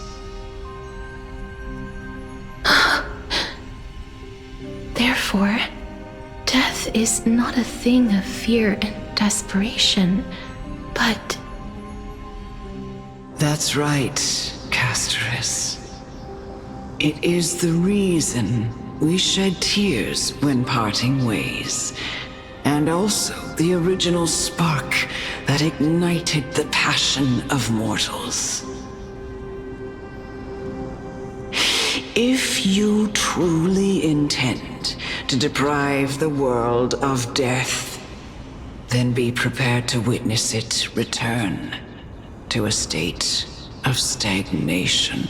Therefore, death is not a thing of fear and desperation, but... That's right, Casterus. It is the reason we shed tears when parting ways, and also the original spark that ignited the passion of mortals. If you truly intend to deprive the world of death, then be prepared to witness it return to a state of stagnation.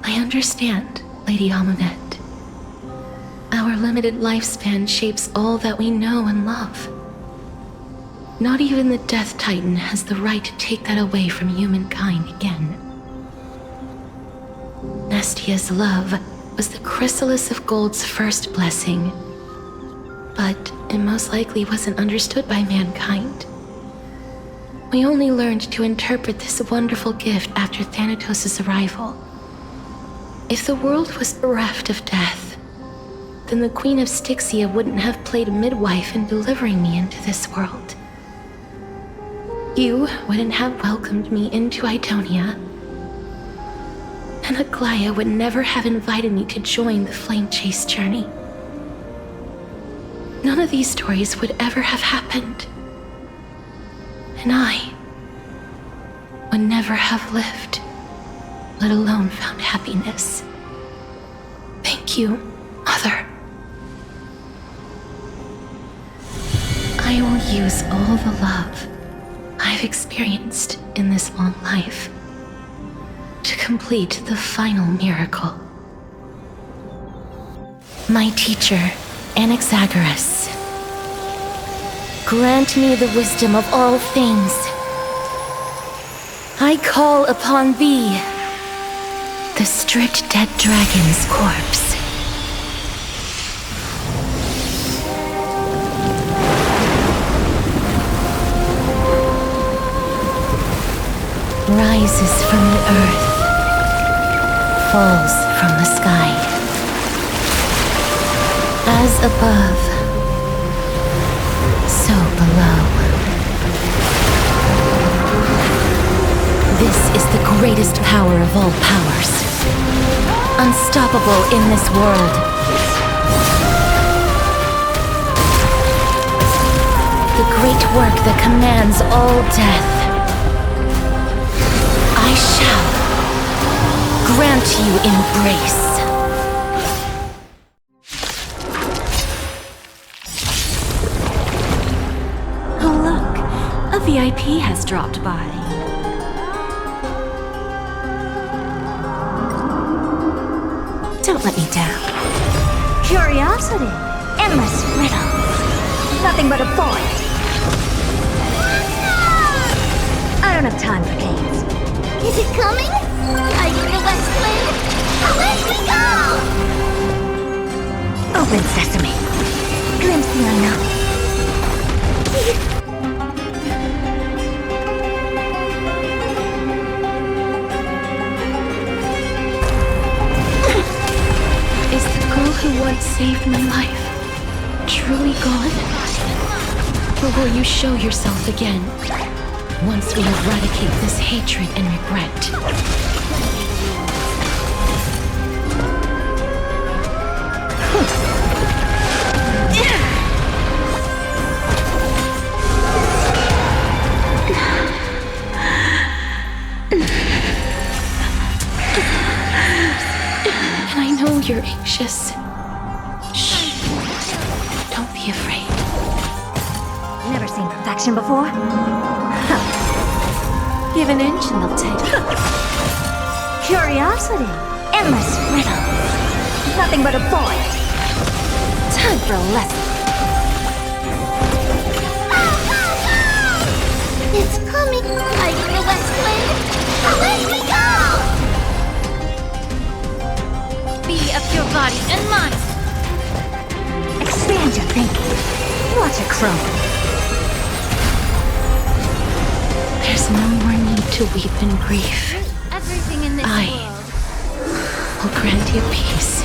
I understand, Lady Amunet. Our limited lifespan shapes all that we know and love. Not even the Death Titan has the right to take that away from humankind again. Nestia's love was the chrysalis of Gold's first blessing, but it most likely wasn't understood by mankind. We only learned to interpret this wonderful gift after Thanatos' arrival. If the world was bereft of death, then the Queen of Styxia wouldn't have played a midwife in delivering me into this world. You wouldn't have welcomed me into Idonia, and Aglaia would never have invited me to join the Flame Chase journey. None of these stories would ever have happened, and I would never have lived, let alone found happiness. Thank you, Mother. I will use all the love I've experienced in this long life to complete the final miracle. My teacher, Anaxagoras, grant me the wisdom of all things. I call upon thee, the stripped dead dragon's corpse. Rises from the earth, falls from the sky. As above, so below. This is the greatest power of all powers, unstoppable in this world. The great work that commands all death. I shall grant you embrace. Oh look, a VIP has dropped by. Don't let me down. Curiosity, endless riddles, nothing but a void. I don't have time for games. Is it coming? Are you the West Wind? Away we go! Open sesame. Glimpse the unknown. Is the girl who once saved my life truly gone? Or will you show yourself again, once we eradicate this hatred and regret? anxious? Shh. Don't be afraid. Never seen perfection before? Give an inch and they'll take. Curiosity. Endless riddle. Nothing but a void. Time for a lesson. It's coming! Hiding the West Wind! Away we go! Be of your body and mind! Expand your thinking. Watch it grow. There's no more need to weep in grief. Everything in this world. Will grant you peace.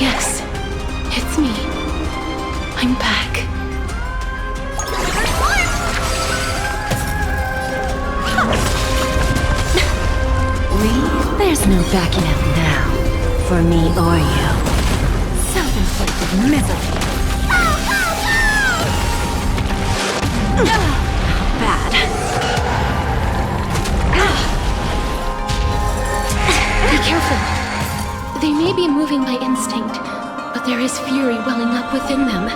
Yes, it's me. I'm back. There's no backing out now. For me or you. Self-inflicted misery. Bad. Be careful. They may be moving by instinct, but there is fury welling up within them.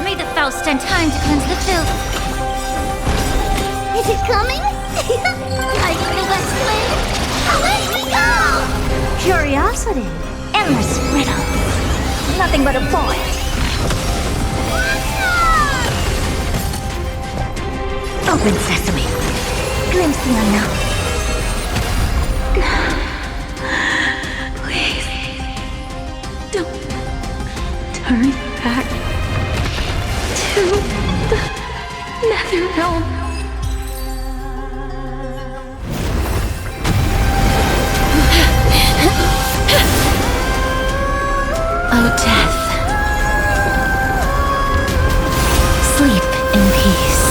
May the Faust stand time to cleanse the filth. Is it coming? Hiding the West Wind! Away we go! Curiosity. Endless riddle. Nothing but a void. Open sesame. Glimpse the unknown. Please. Don't turn back to the Nether Realm. Oh, death. Sleep in peace.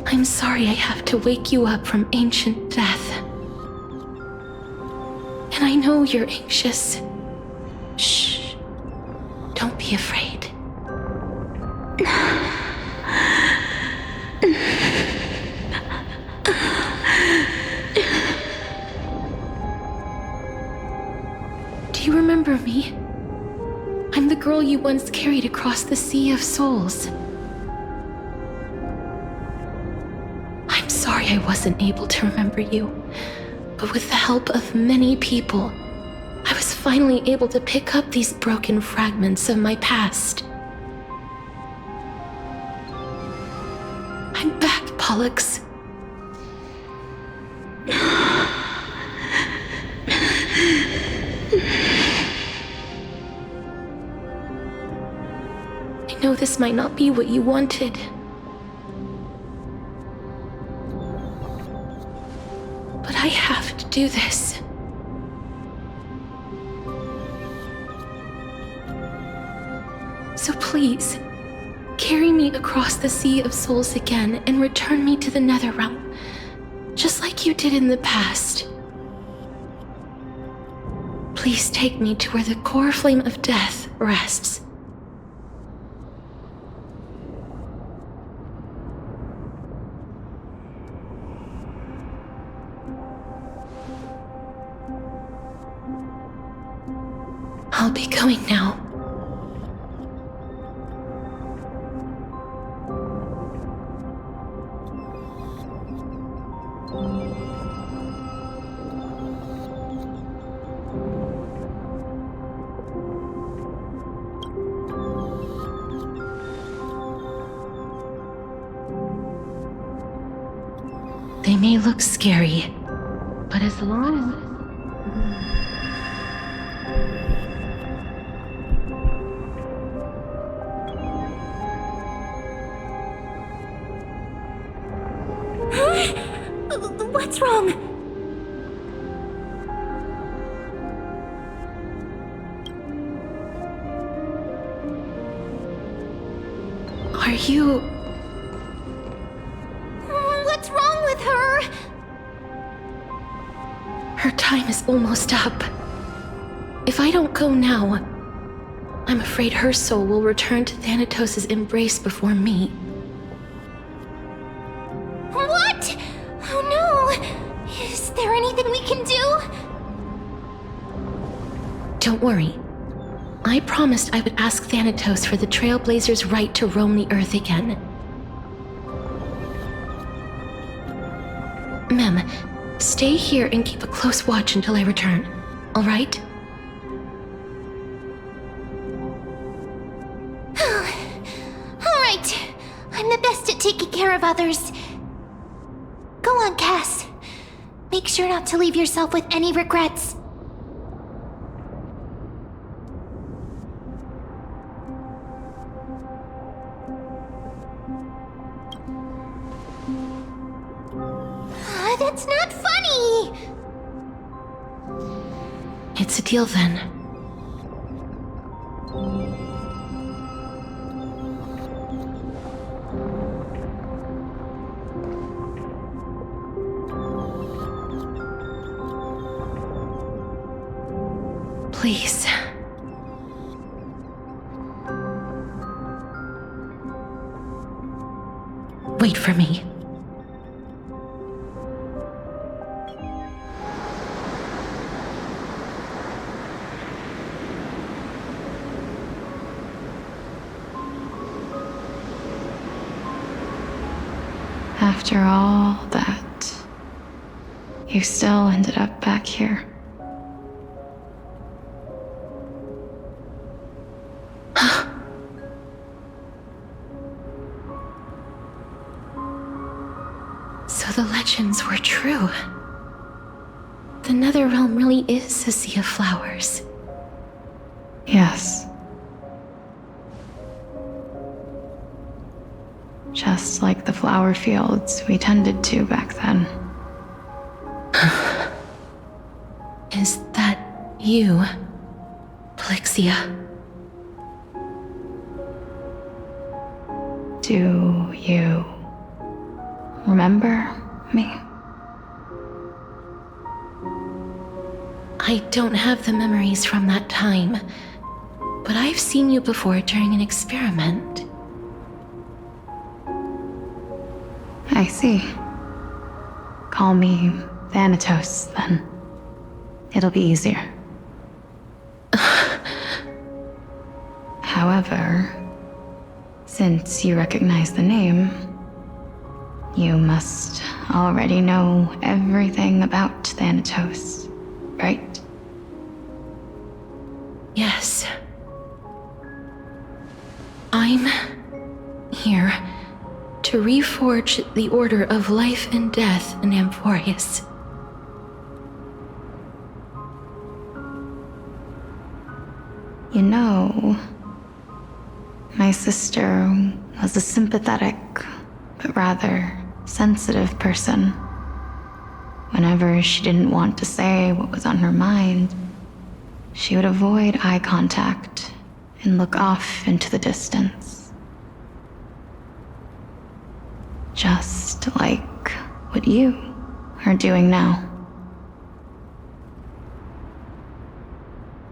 I'm sorry I have to wake you up from ancient death. And I know you're anxious. Shh. Don't be afraid. Do you remember me? I'm the girl you once carried across the Sea of Souls. I'm sorry I wasn't able to remember you, but with the help of many people, I was finally able to pick up these broken fragments of my past. I'm back, Pollux. I know this might not be what you wanted. But I have to do this. So please, carry me across the Sea of Souls again and return me to the Netherrealm, just like you did in the past. Please take me to where the core flame of death rests. I'll be going now. They may look scary, but as long as... What's wrong? Are you... What's wrong with her? Her time is almost up. If I don't go now, I'm afraid her soul will return to Thanatos' embrace before me. What? Oh no! Is there anything we can do? Don't worry. I promised I would ask Thanatos for the Trailblazers' right to roam the Earth again. Mem, stay here and keep a close watch until I return, all right? All right. I'm the best at taking care of others. Go on, Cass. Make sure not to leave yourself with any regrets. That's not funny! It's a deal then. Please. Wait for me. After all that, you still ended up back here. So the legends were true. The Netherrealm really is a sea of flowers. Yes. Just like the flower fields we tended to back then. Is that you, Plixia? Do you remember me? I don't have the memories from that time, but I've seen you before during an experiment. I see. Call me Thanatos, then. It'll be easier. However, since you recognize the name, you must already know everything about Thanatos, right? Yes. I'm here to reforge the order of life and death in Amphorius. You know, my sister was a sympathetic, but rather sensitive person. Whenever she didn't want to say what was on her mind, she would avoid eye contact and look off into the distance. Just like what you are doing now.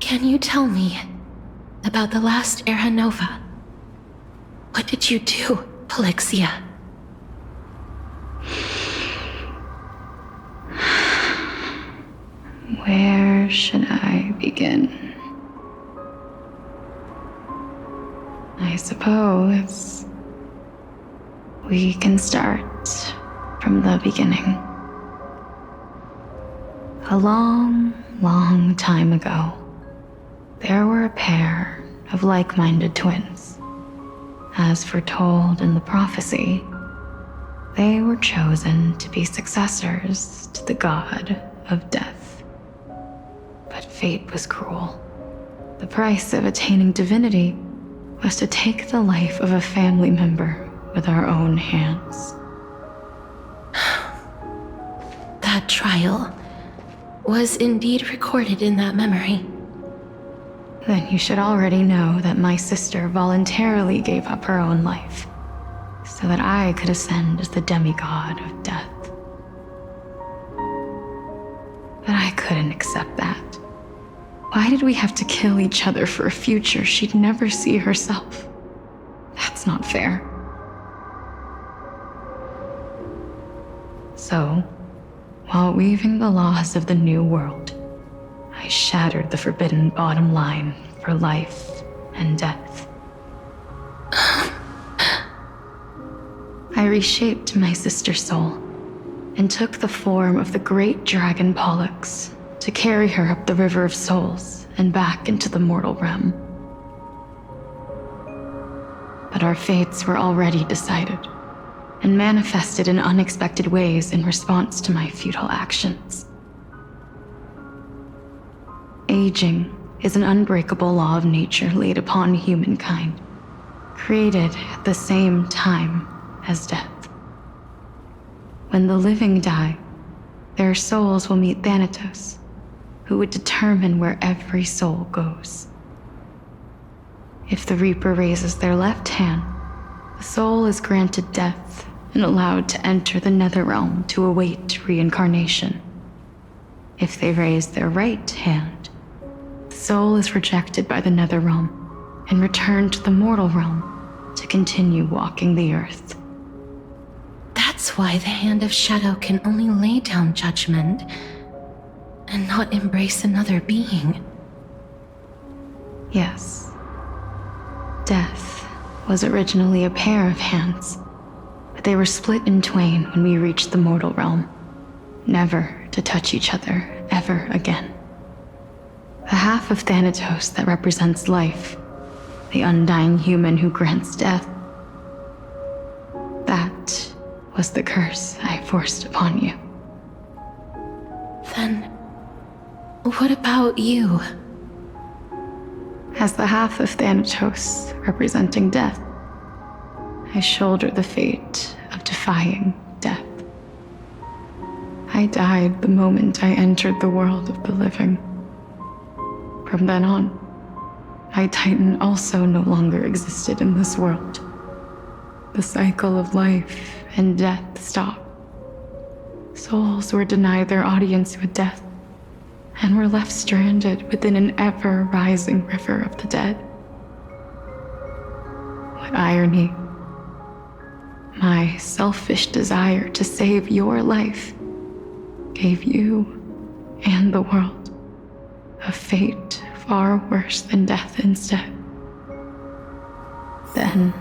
Can you tell me about the last Era Nova? What did you do, Plixia? Where should I begin? I suppose we can start from the beginning. A long, long time ago, there were a pair of like-minded twins. As foretold in the prophecy, they were chosen to be successors to the god of death. But fate was cruel. The price of attaining divinity was to take the life of a family member with our own hands. That trial was indeed recorded in that memory. Then you should already know that my sister voluntarily gave up her own life, so that I could ascend as the demigod of death. But I couldn't accept that. Why did we have to kill each other for a future she'd never see herself? That's not fair. So, while weaving the laws of the new world, I shattered the forbidden bottom line for life and death. I reshaped my sister's soul and took the form of the great dragon Pollux to carry her up the River of Souls and back into the mortal realm. But our fates were already decided and manifested in unexpected ways in response to my futile actions. Aging is an unbreakable law of nature laid upon humankind, created at the same time as death. When the living die, their souls will meet Thanatos, who would determine where every soul goes. If the Reaper raises their left hand, the soul is granted death and allowed to enter the Netherrealm to await reincarnation. If they raise their right hand, the soul is rejected by the Netherrealm and returned to the mortal realm to continue walking the earth. That's why the Hand of Shadow can only lay down judgment and not embrace another being. Yes. Death was originally a pair of hands, but they were split in twain when we reached the mortal realm, never to touch each other ever again. The half of Thanatos that represents life, the undying human who grants death, that was the curse I forced upon you. Then, what about you? As the half of Thanatos representing death, I shoulder the fate of defying death. I died the moment I entered the world of the living. From then on, my Titan also no longer existed in this world. The cycle of life and death stopped. Souls were denied their audience with death and were left stranded within an ever-rising river of the dead. What irony. My selfish desire to save your life gave you and the world a fate far worse than death instead. Then,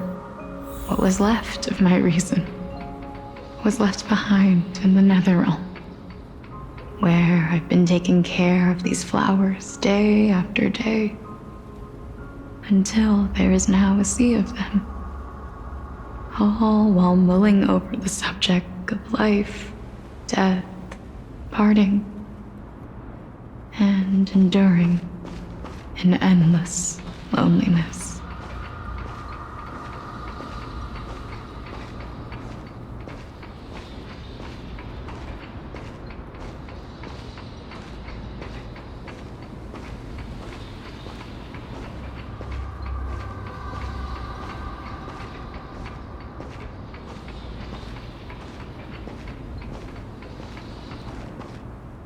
what was left of my reason was left behind in the Netherrealm, where I've been taking care of these flowers day after day, until there is now a sea of them, all while mulling over the subject of life, death, parting, and enduring in endless loneliness.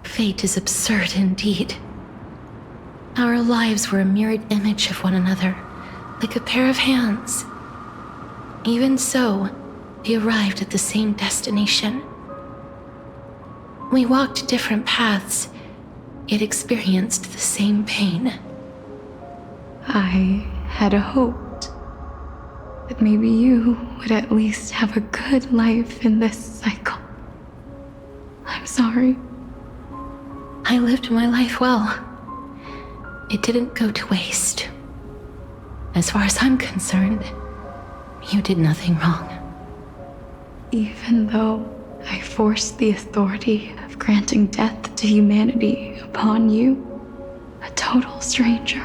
Fate is absurd indeed. Our lives were a mirrored image of one another, like a pair of hands. Even so, we arrived at the same destination. We walked different paths, yet experienced the same pain. I had hoped that maybe you would at least have a good life in this cycle. I'm sorry. I lived my life well. It didn't go to waste. As far as I'm concerned, you did nothing wrong. Even though I forced the authority of granting death to humanity upon you, a total stranger.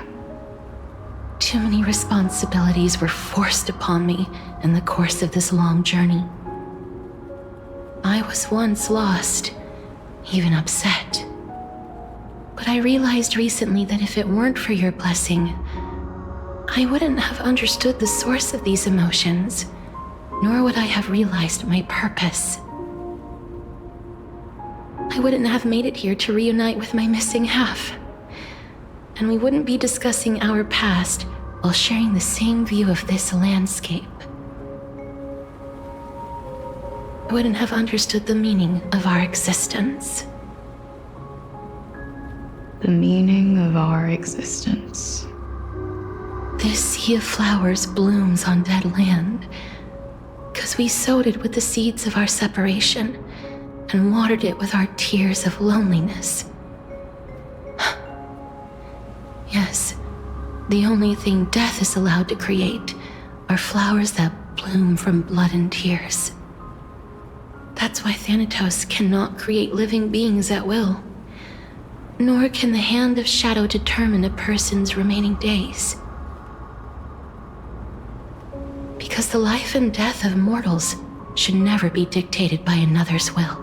Too many responsibilities were forced upon me in the course of this long journey. I was once lost, even upset. But I realized recently that if it weren't for your blessing, I wouldn't have understood the source of these emotions, nor would I have realized my purpose. I wouldn't have made it here to reunite with my missing half. And we wouldn't be discussing our past while sharing the same view of this landscape. I wouldn't have understood the meaning of our existence. The meaning of our existence. This sea of flowers blooms on dead land, 'cause we sowed it with the seeds of our separation and watered it with our tears of loneliness. Yes, the only thing death is allowed to create are flowers that bloom from blood and tears. That's why Thanatos cannot create living beings at will, nor can the hand of shadow determine a person's remaining days. Because the life and death of mortals should never be dictated by another's will.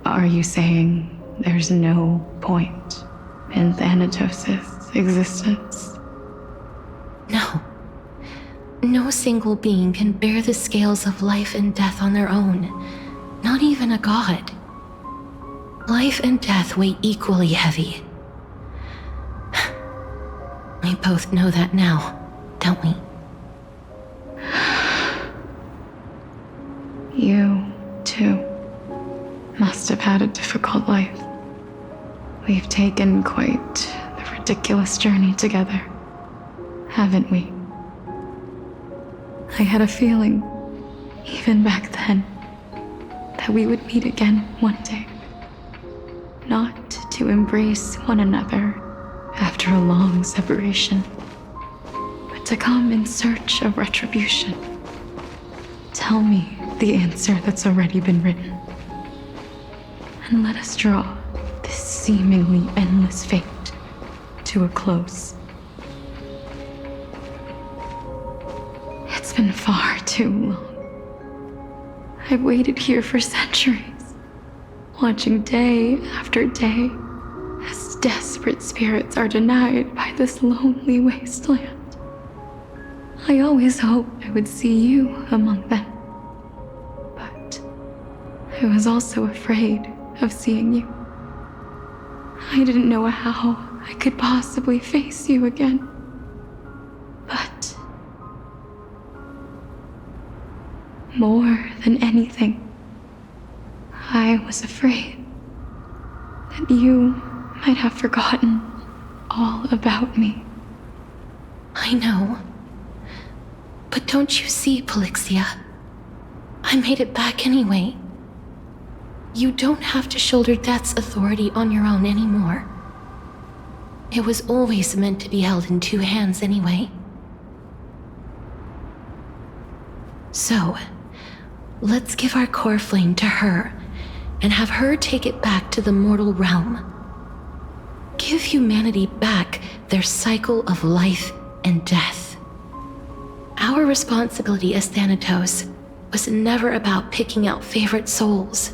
Are you saying there's no point in Thanatos' existence? No. No single being can bear the scales of life and death on their own, not even a god. Life and death weigh equally heavy. We both know that now, don't we? You, too, must have had a difficult life. We've taken quite the ridiculous journey together, haven't we? I had a feeling, even back then, that we would meet again one day. Not to embrace one another after a long separation, but to come in search of retribution. Tell me the answer that's already been written, and let us draw this seemingly endless fate to a close. It's been far too long. I've waited here for centuries, watching day after day as desperate spirits are denied by this lonely wasteland. I always hoped I would see you among them, but I was also afraid of seeing you. I didn't know how I could possibly face you again, but more than anything, I was afraid that you might have forgotten all about me. I know. But don't you see, Polixia? I made it back anyway. You don't have to shoulder death's authority on your own anymore. It was always meant to be held in two hands anyway. So, let's give our core flame to her and have her take it back to the mortal realm. Give humanity back their cycle of life and death. Our responsibility as Thanatos was never about picking out favorite souls.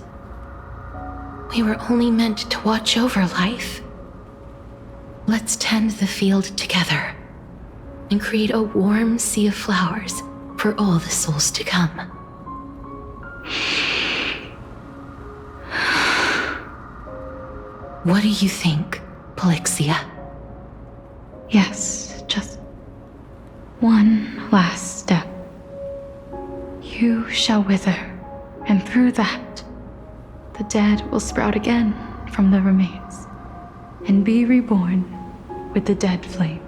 We were only meant to watch over life. Let's tend the field together and create a warm sea of flowers for all the souls to come. What do you think, Polixia? Yes, just one last step. You shall wither, and through that, the dead will sprout again from the remains, and be reborn with the dead flame.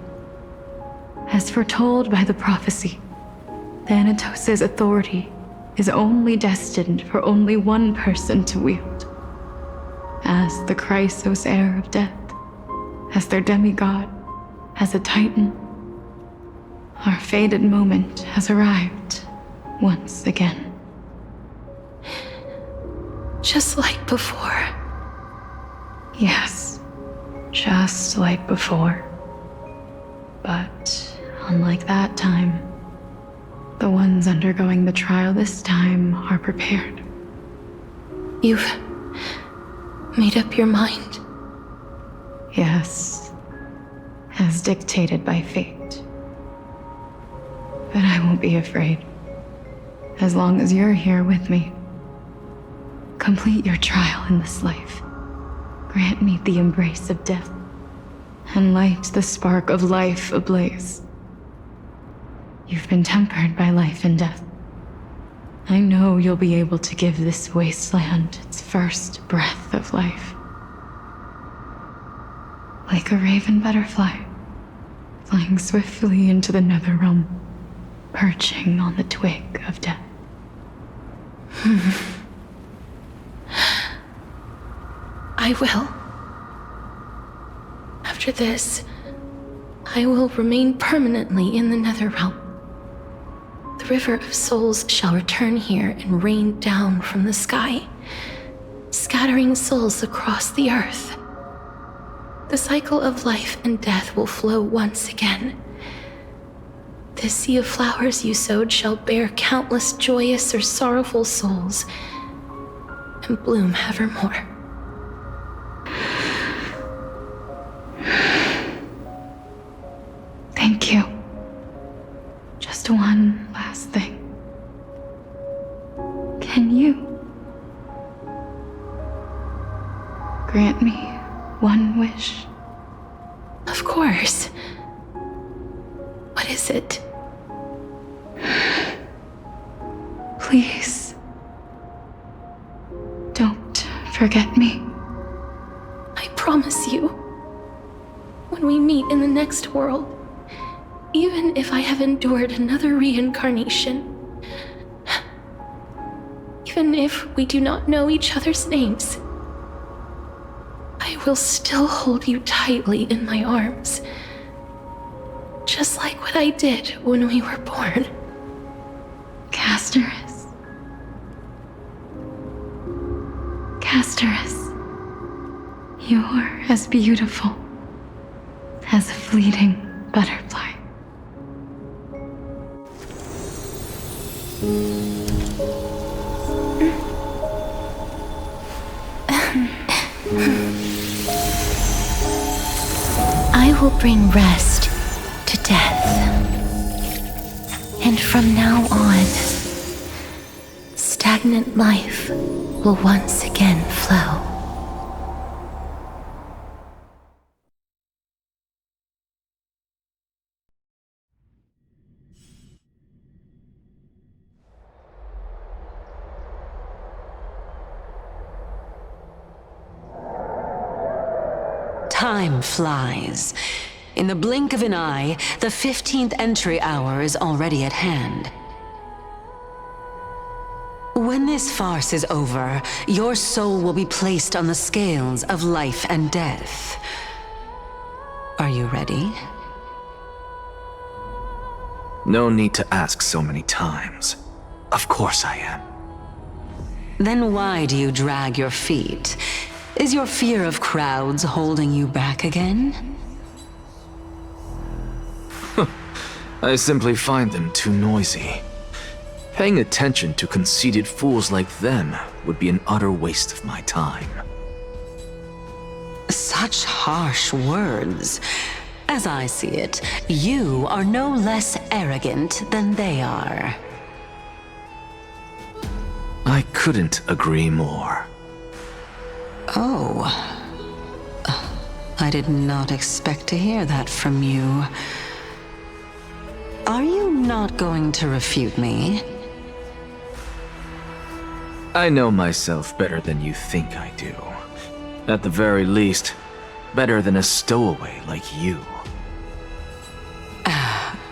As foretold by the prophecy, Thanatos' authority is only destined for only one person to wield. As the Chrysos heir of death, as their demigod, as a titan, our fated moment has arrived once again. Just like before. Yes, just like before. But unlike that time, the ones undergoing the trial this time are prepared. You've made up your mind? Yes, as dictated by fate. But I won't be afraid, as long as you're here with me. Complete your trial in this life. Grant me the embrace of death, and light the spark of life ablaze. You've been tempered by life and death. I know you'll be able to give this wasteland its first breath of life. Like a raven butterfly, flying swiftly into the netherrealm, perching on the twig of death. I will. After this, I will remain permanently in the Netherrealm. The River of Souls shall return here and rain down from the sky, scattering souls across the earth. The cycle of life and death will flow once again. This sea of flowers you sowed shall bear countless joyous or sorrowful souls, and bloom evermore. Thank you. Just one last thing. Can you grant me one wish? Of course. What is it? Please, don't forget me. I promise you, when we meet in the next world, even if I have endured another reincarnation, even if we do not know each other's names, I will still hold you tightly in my arms, just like what I did when we were born. Casterus. Casterus. You're as beautiful as a fleeting butterfly. I will bring rest to death. And from now on, stagnant life will once again flow. Time flies. In the blink of an eye, the 15th entry hour is already at hand. When this farce is over, your soul will be placed on the scales of life and death. Are you ready? No need to ask so many times. Of course I am. Then why do you drag your feet? Is your fear of crowds holding you back again? I simply find them too noisy. Paying attention to conceited fools like them would be an utter waste of my time. Such harsh words. As I see it, you are no less arrogant than they are. I couldn't agree more. Oh. I did not expect to hear that from you. Are you not going to refute me? I know myself better than you think I do. At the very least, better than a stowaway like you.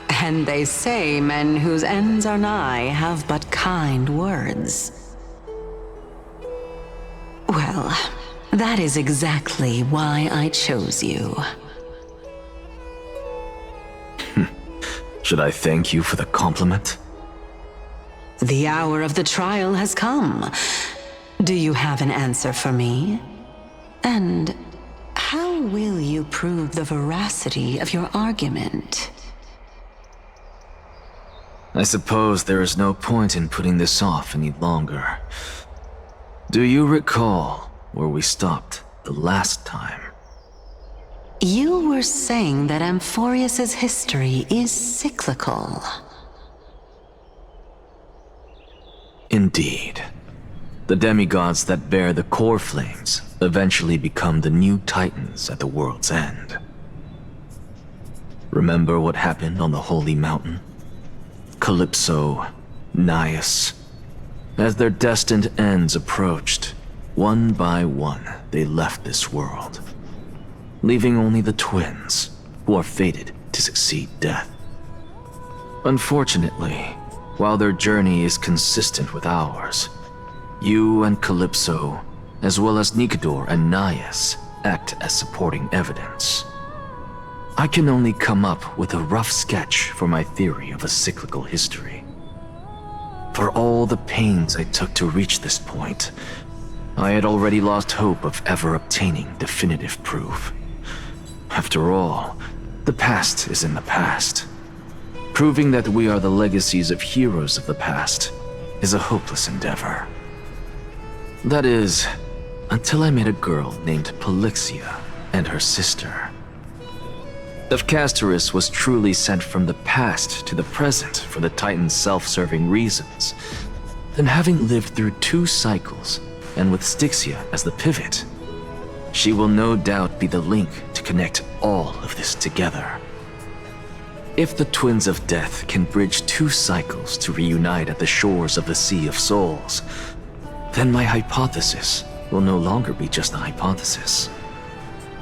And they say men whose ends are nigh have but kind words. Well, that is exactly why I chose you. Should I thank you for the compliment? The hour of the trial has come. Do you have an answer for me? And how will you prove the veracity of your argument? I suppose there is no point in putting this off any longer. Do you recall where we stopped the last time? You were saying that Amphorius's history is cyclical. Indeed. The demigods that bear the core flames eventually become the new titans at the world's end. Remember what happened on the Holy Mountain? Calypso, Naias. As their destined ends approached, one by one they left this world, leaving only the twins, who are fated to succeed death. Unfortunately, while their journey is consistent with ours, you and Calypso, as well as Nikador and Naias, act as supporting evidence. I can only come up with a rough sketch for my theory of a cyclical history. For all the pains I took to reach this point, I had already lost hope of ever obtaining definitive proof. After all, the past is in the past. Proving that we are the legacies of heroes of the past is a hopeless endeavor. That is, until I met a girl named Polixia and her sister. If Castoris was truly sent from the past to the present for the Titan's self-serving reasons, then having lived through 2 cycles, and with Styxia as the pivot, she will no doubt be the link to connect all of this together. If the Twins of Death can bridge 2 cycles to reunite at the shores of the Sea of Souls, then my hypothesis will no longer be just a hypothesis.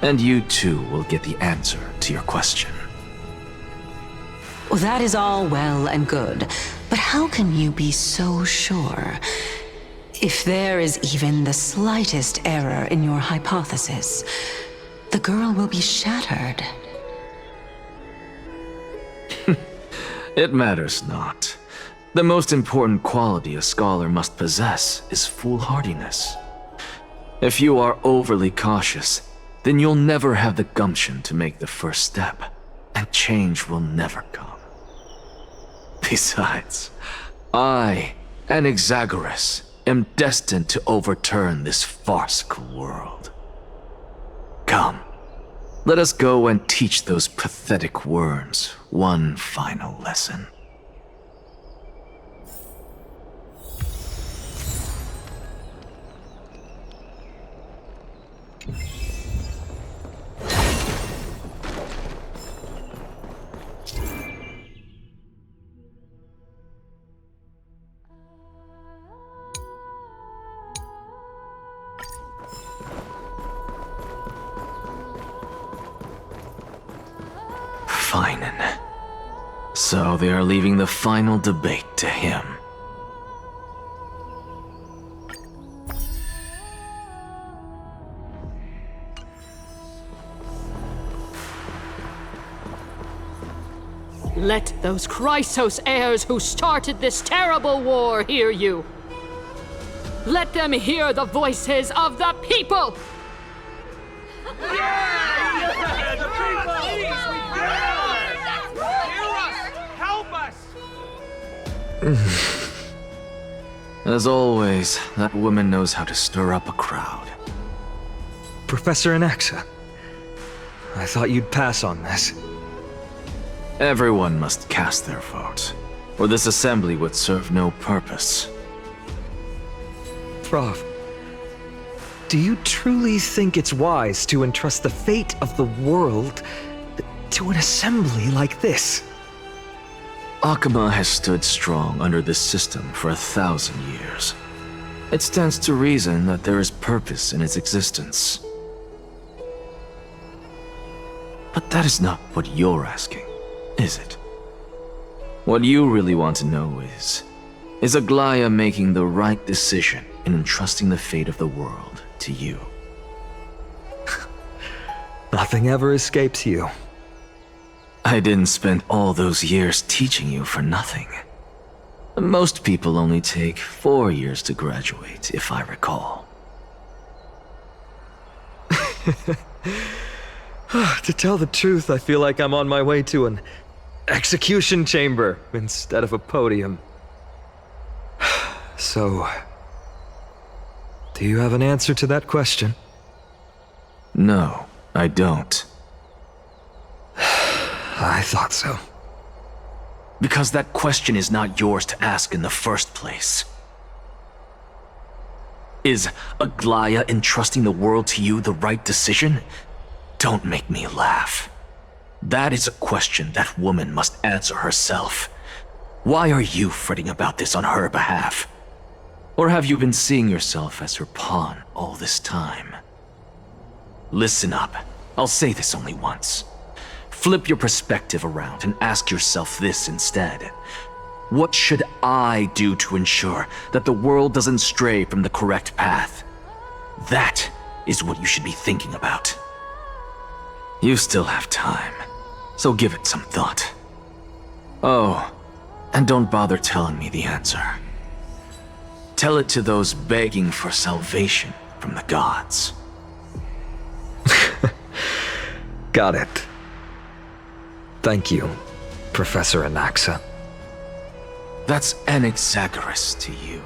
And you too will get the answer to your question. Well, that is all well and good, but how can you be so sure? If there is even the slightest error in your hypothesis, the girl will be shattered. It matters not. The most important quality a scholar must possess is foolhardiness. If you are overly cautious, then you'll never have the gumption to make the first step, and change will never come. Besides, I, Anaxagoras, am destined to overturn this farcical world. Come, let us go and teach those pathetic worms one final lesson. Finen. So they are leaving the final debate to him. Let those Chrysos heirs who started this terrible war hear you. Let them hear the voices of the people! As always, that woman knows how to stir up a crowd. Professor Anaxa, I thought you'd pass on this. Everyone must cast their vote, or this assembly would serve no purpose. Prof, do you truly think it's wise to entrust the fate of the world to an assembly like this? Akama has stood strong under this system for 1,000 years. It stands to reason that there is purpose in its existence. But that is not what you're asking, is it? What you really want to know is Aglaya making the right decision in entrusting the fate of the world to you? Nothing ever escapes you. I didn't spend all those years teaching you for nothing. Most people only take 4 years to graduate, if I recall. To tell the truth, I feel like I'm on my way to an execution chamber instead of a podium. So, do you have an answer to that question? No, I don't. I thought so. Because that question is not yours to ask in the first place. Is Aglaya entrusting the world to you the right decision? Don't make me laugh. That is a question that woman must answer herself. Why are you fretting about this on her behalf? Or have you been seeing yourself as her pawn all this time? Listen up. I'll say this only once. Flip your perspective around and ask yourself this instead. What should I do to ensure that the world doesn't stray from the correct path? That is what you should be thinking about. You still have time, so give it some thought. Oh, and don't bother telling me the answer. Tell it to those begging for salvation from the gods. Got it. Thank you, Professor Anaxa. That's Anaxagoras to you.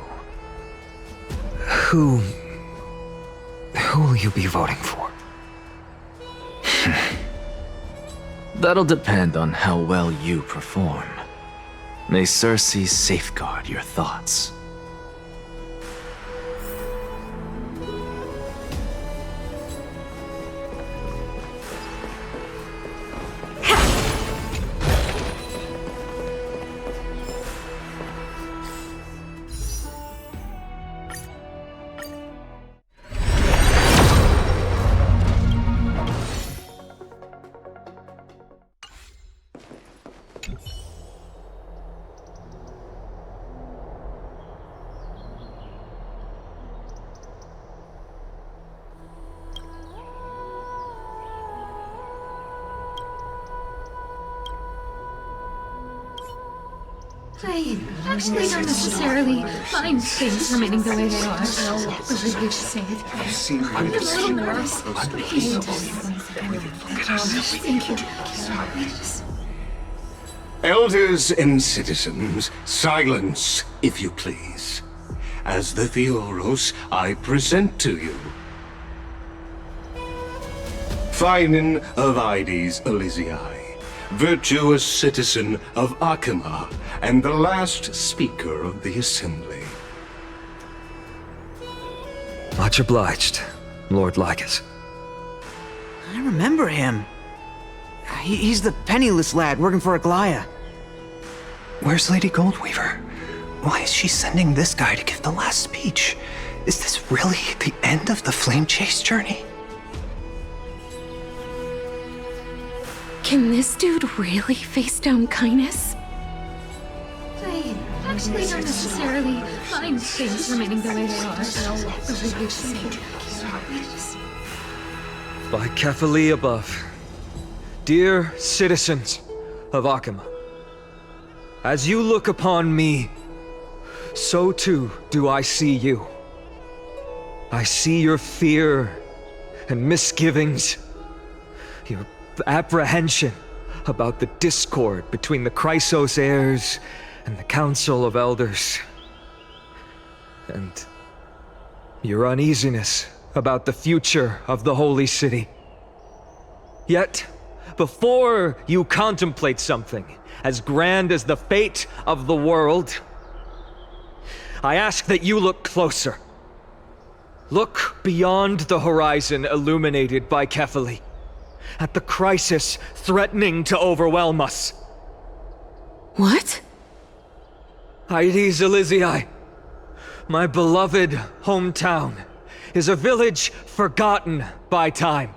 Who will you be voting for? That'll depend on how well you perform. May Circe safeguard your thoughts. I actually don't necessarily mind things remaining the way they are. But would you say it? I'm a little nervous. Thank you. Elders and citizens, silence, if you please. As the Theoros, I present to you Phinin of Ides Elysiae, virtuous citizen of Akima, and the last speaker of the assembly. Much obliged, Lord Lycus. I remember him. He's the penniless lad working for Aglaya. Where's Lady Goldweaver? Why is she sending this guy to give the last speech? Is this really the end of the Flame Chase journey? Can this dude really face down kindness? I actually don't necessarily mind things remaining the way they are. But would you say it? By Kefali above, dear citizens of Akima, as you look upon me, so too do I see you. I see your fear and misgivings, your apprehension about the discord between the Chrysos heirs and the Council of Elders, and your uneasiness about the future of the Holy City. Yet, before you contemplate something as grand as the fate of the world, I ask that you look closer. Look beyond the horizon illuminated by Kefali, at the crisis threatening to overwhelm us. What? Ides Elysiae, my beloved hometown, is a village forgotten by time.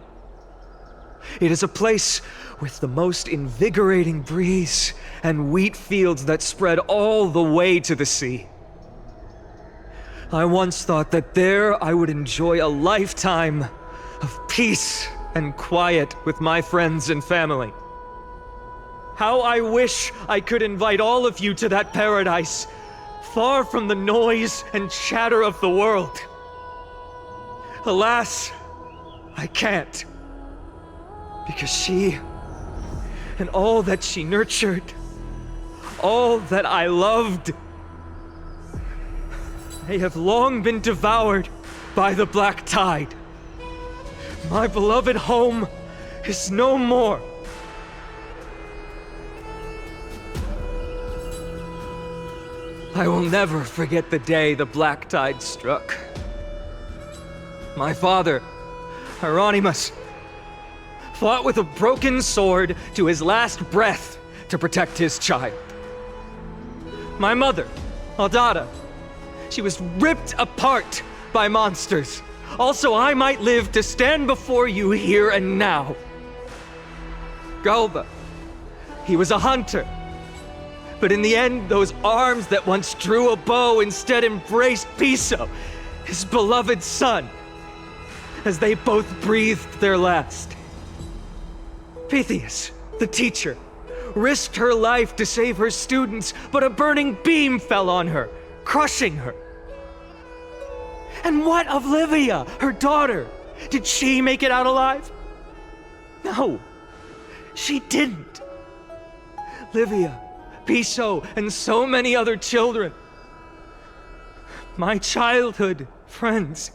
It is a place with the most invigorating breeze and wheat fields that spread all the way to the sea. I once thought that there I would enjoy a lifetime of peace and quiet with my friends and family. How I wish I could invite all of you to that paradise, far from the noise and chatter of the world. Alas, I can't. Because she, and all that she nurtured, all that I loved, they have long been devoured by the black tide. My beloved home is no more. I will never forget the day the black tide struck. My father, Hieronymus, fought with a broken sword to his last breath to protect his child. My mother, Aldada, she was ripped apart by monsters. Also, I might live to stand before you here and now. Galba, he was a hunter. But in the end, those arms that once drew a bow instead embraced Piso, his beloved son, as they both breathed their last. Pythias, the teacher, risked her life to save her students, but a burning beam fell on her, crushing her. And what of Livia, her daughter? Did she make it out alive? No, she didn't. Livia, Piso, and so many other children. My childhood friends.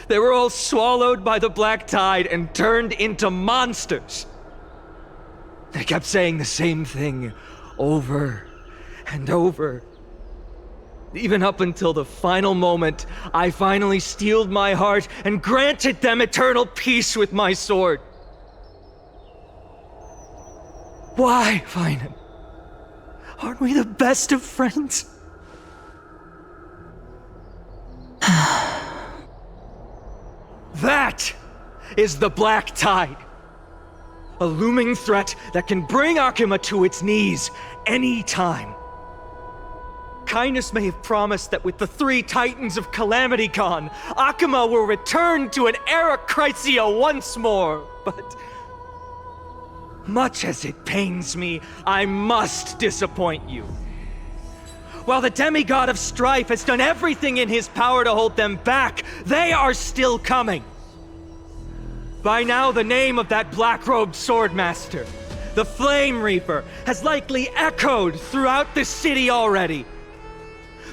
They were all swallowed by the black tide and turned into monsters. They kept saying the same thing over and over. Even up until the final moment, I finally steeled my heart and granted them eternal peace with my sword. Why, Finan? Aren't we the best of friends? That is the Black Tide. A looming threat that can bring Akuma to its knees any time. Kindness may have promised that with the 3 Titans of Calamity gone, Akuma will return to an era Chrysia once more, but much as it pains me, I must disappoint you. While the demigod of strife has done everything in his power to hold them back, they are still coming. By now, the name of that black-robed swordmaster, the Flame Reaper, has likely echoed throughout the city already.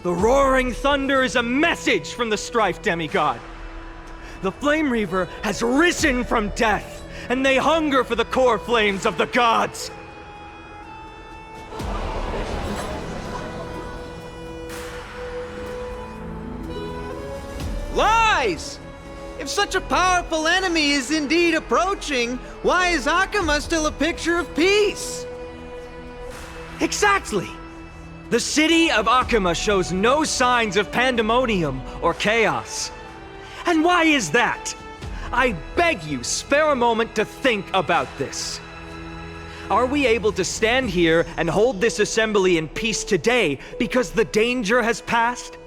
The roaring thunder is a message from the strife demigod. The Flame Reaper has risen from death, and they hunger for the core flames of the gods. Lies! If such a powerful enemy is indeed approaching, why is Akuma still a picture of peace? Exactly! The city of Akuma shows no signs of pandemonium or chaos. And why is that? I beg you, spare a moment to think about this. Are we able to stand here and hold this assembly in peace today because the danger has passed?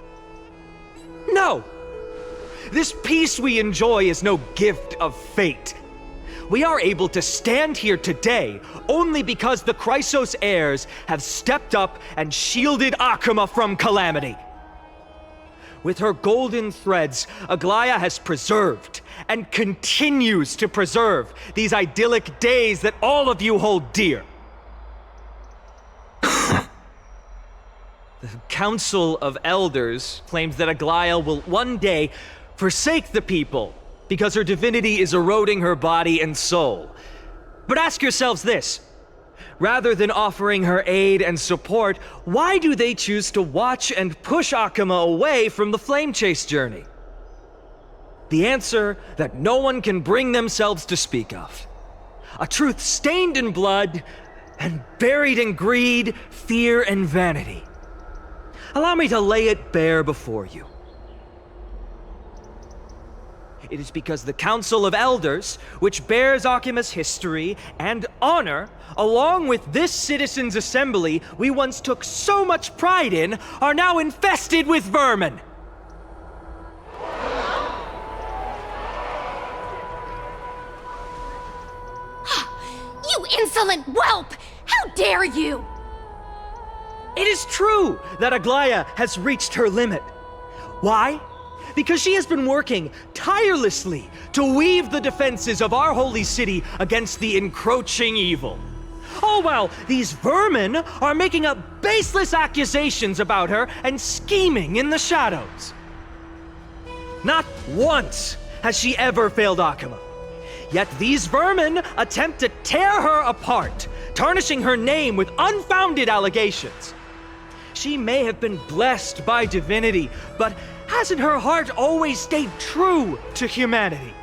No! This peace we enjoy is no gift of fate. We are able to stand here today only because the Chrysos heirs have stepped up and shielded Akuma from calamity. With her golden threads, Aglaya has preserved and continues to preserve these idyllic days that all of you hold dear. The Council of Elders claims that Aglaya will one day forsake the people because her divinity is eroding her body and soul. But ask yourselves this. Rather than offering her aid and support, why do they choose to watch and push Akuma away from the Flame Chase journey? The answer that no one can bring themselves to speak of. A truth stained in blood and buried in greed, fear, and vanity. Allow me to lay it bare before you. It is because the Council of Elders, which bears Akuma's history and honor, along with this citizens' assembly we once took so much pride in, are now infested with vermin. You insolent whelp! How dare you! It is true that Aglaya has reached her limit. Why? Because she has been working tirelessly to weave the defenses of our holy city against the encroaching evil. All while these vermin are making up baseless accusations about her and scheming in the shadows. Not once has she ever failed Akuma. Yet these vermin attempt to tear her apart, tarnishing her name with unfounded allegations. She may have been blessed by divinity, but Hasn't her heart always stayed true to humanity?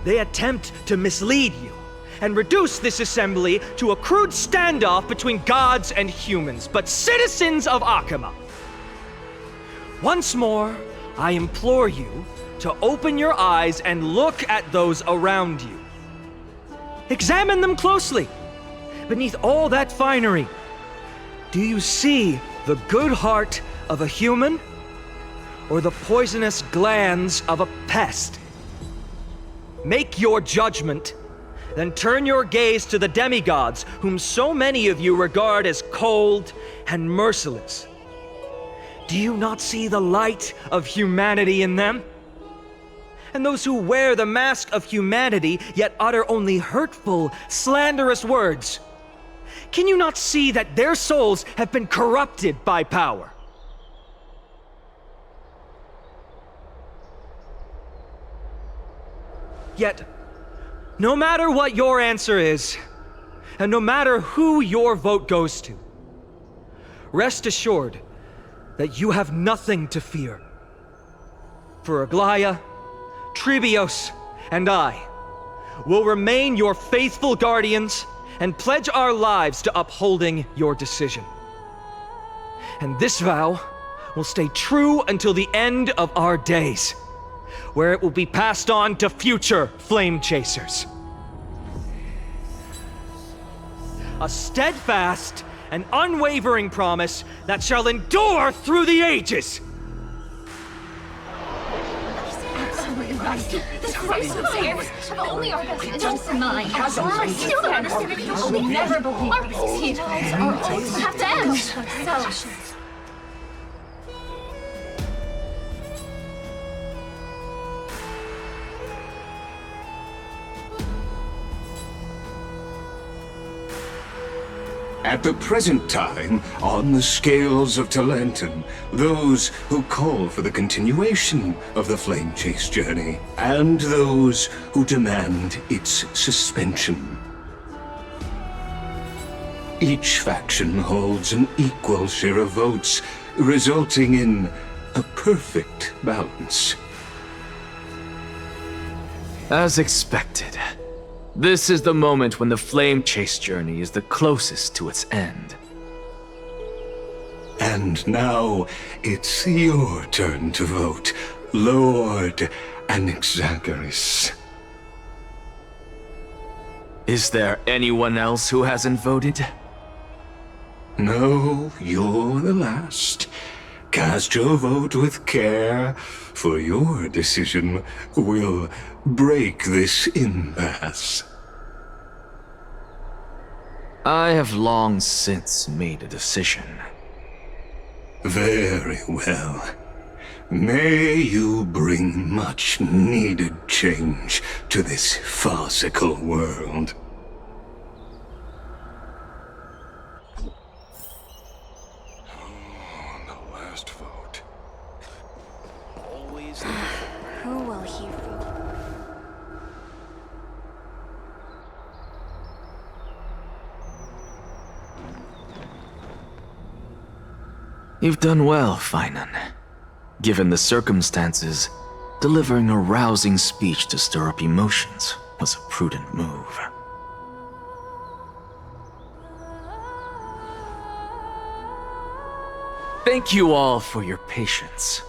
They attempt to mislead you and reduce this assembly to a crude standoff between gods and humans, but citizens of Akama. Once more, I implore you to open your eyes and look at those around you. Examine them closely. Beneath all that finery, do you see the good heart of a human or the poisonous glands of a pest? Make your judgment, then turn your gaze to the demigods whom so many of you regard as cold and merciless. Do you not see the light of humanity in them? And those who wear the mask of humanity yet utter only hurtful, slanderous words. Can you not see that their souls have been corrupted by power? Yet, no matter what your answer is, and no matter who your vote goes to, rest assured that you have nothing to fear. For Aglaya, Tribios, and I will remain your faithful guardians and pledge our lives to upholding your decision. And this vow will stay true until the end of our days, where it will be passed on to future flame chasers. A steadfast and unwavering promise that shall endure through the ages. The Trailblaze have only our best interests in mind. I still don't understand how we never believe our peace times are always have to end. So, at the present time, on the scales of Talenton, those who call for the continuation of the Flame Chase journey, and those who demand its suspension. Each faction holds an equal share of votes, resulting in a perfect balance. As expected. This is the moment when the Flame Chase journey is the closest to its end. And now, it's your turn to vote, Lord Anaxagoras. Is there anyone else who hasn't voted? No, you're the last. Cast your vote with care, for your decision will break this impasse. I have long since made a decision. Very well. May you bring much needed change to this farcical world. the last vote. Always. Who will he vote? You've done well, Finan. Given the circumstances, delivering a rousing speech to stir up emotions was a prudent move. Thank you all for your patience.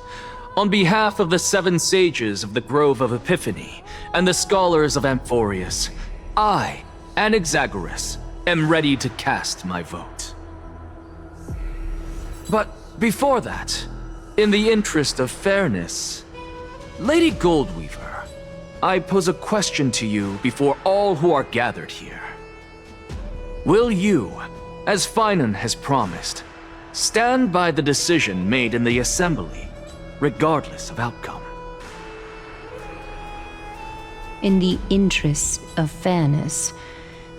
On behalf of the 7 sages of the Grove of Epiphany and the scholars of Amphorius, I, Anaxagoras, am ready to cast my vote. But before that, in the interest of fairness, Lady Goldweaver, I pose a question to you before all who are gathered here. Will you, as Finan has promised, stand by the decision made in the Assembly, regardless of outcome? In the interest of fairness,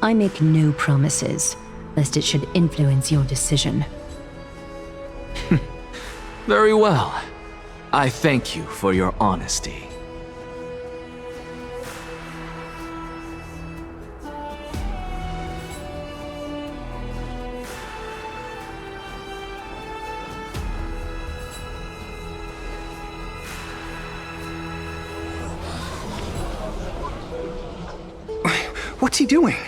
I make no promises, lest it should influence your decision. Very well. I thank you for your honesty. What's he doing?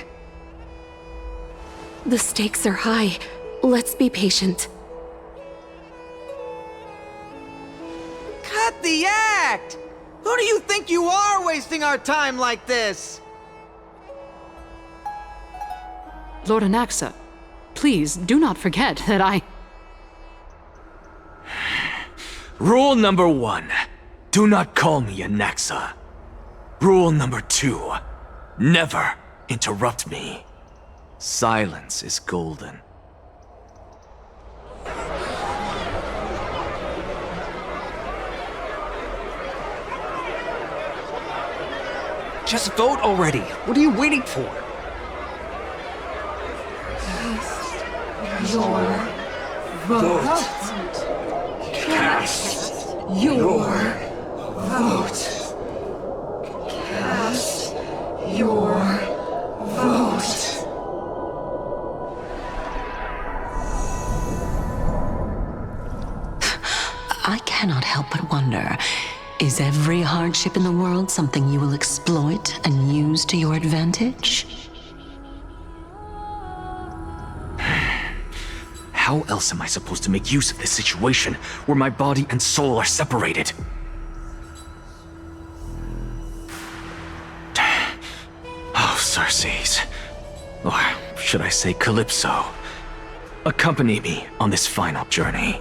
The stakes are high. Let's be patient. Cut the act! Who do you think you are wasting our time like this? Lord Anaxa, please do not forget that I... Rule number 1. Do not call me Anaxa. Rule number 2. Never interrupt me. Silence is golden. Just vote already. What are you waiting for? Your vote. Cast your vote. Cast your vote. I cannot help but wonder, is every hardship in the world something you will exploit and use to your advantage? How else am I supposed to make use of this situation where my body and soul are separated? Oh, Circes. Or should I say Calypso? Accompany me on this final journey.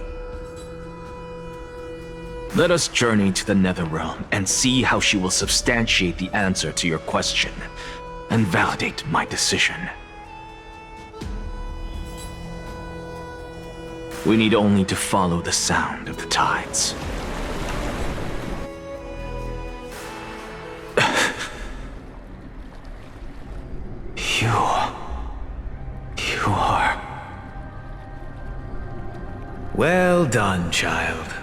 Let us journey to the Netherrealm and see how she will substantiate the answer to your question and validate my decision. We need only to follow the sound of the tides. You are... Well done, child.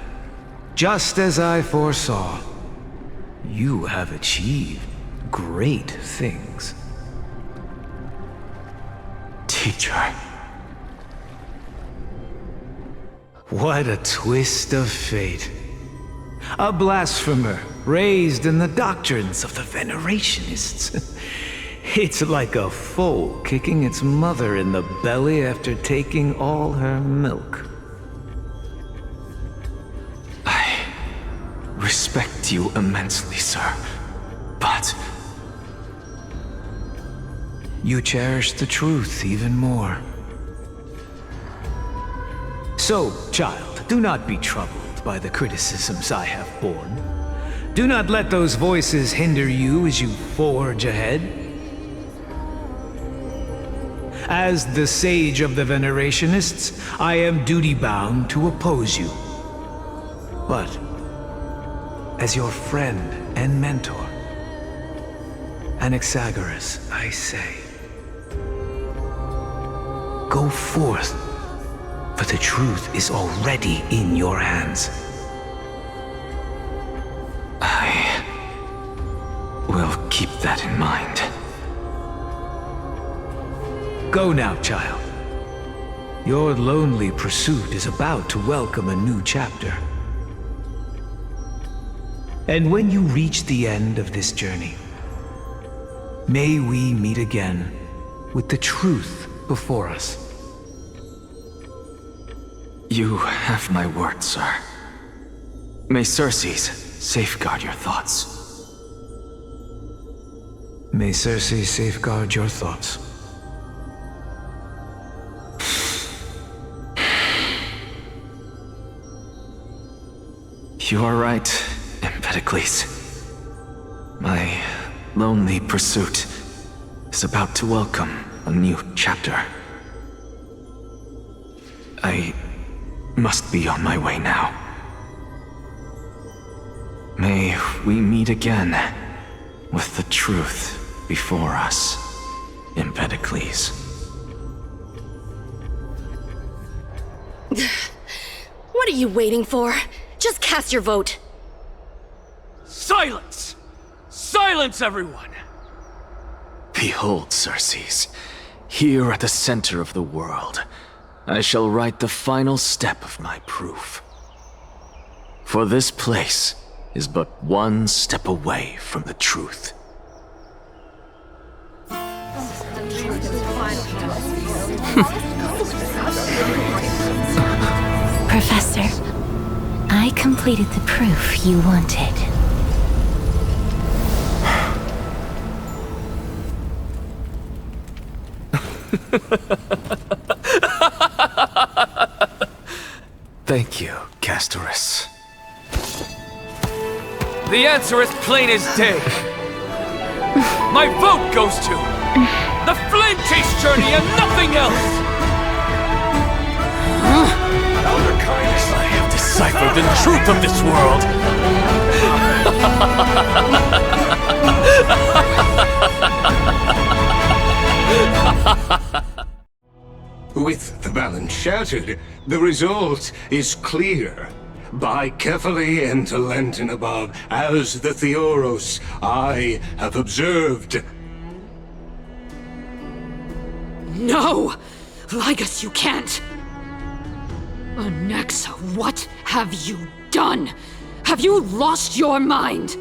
Just as I foresaw, you have achieved great things. Teacher. What a twist of fate. A blasphemer raised in the doctrines of the Venerationists. It's like a foal kicking its mother in the belly after taking all her milk. I respect you immensely, sir, but... You cherish the truth even more. So, child, do not be troubled by the criticisms I have borne. Do not let those voices hinder you as you forge ahead. As the sage of the Venerationists, I am duty-bound to oppose you. But, as your friend and mentor, Anaxagoras, I say, go forth, for the truth is already in your hands. I will keep that in mind. Go now, child. Your lonely pursuit is about to welcome a new chapter. And when you reach the end of this journey, may we meet again with the truth before us. You have my word, sir. May Circes safeguard your thoughts. May Circes safeguard your thoughts. You are right, Empedocles. My lonely pursuit is about to welcome a new chapter. I must be on my way now. May we meet again with the truth before us, Empedocles. What are you waiting for? Just cast your vote. Silence! Silence, everyone! Behold, Circes, here at the center of the world, I shall write the final step of my proof. For this place is but one step away from the truth. Professor, I completed the proof you wanted. Thank you, Castorus. The answer is plain as day. My vote goes to the Flame Chase Journey and nothing else! I have deciphered the truth of this world! With the balance shattered, the result is clear. By carefully enter Lenten above, as the Theoros I have observed. No! Lygus, you can't! Onyxa, what have you done? Have you lost your mind?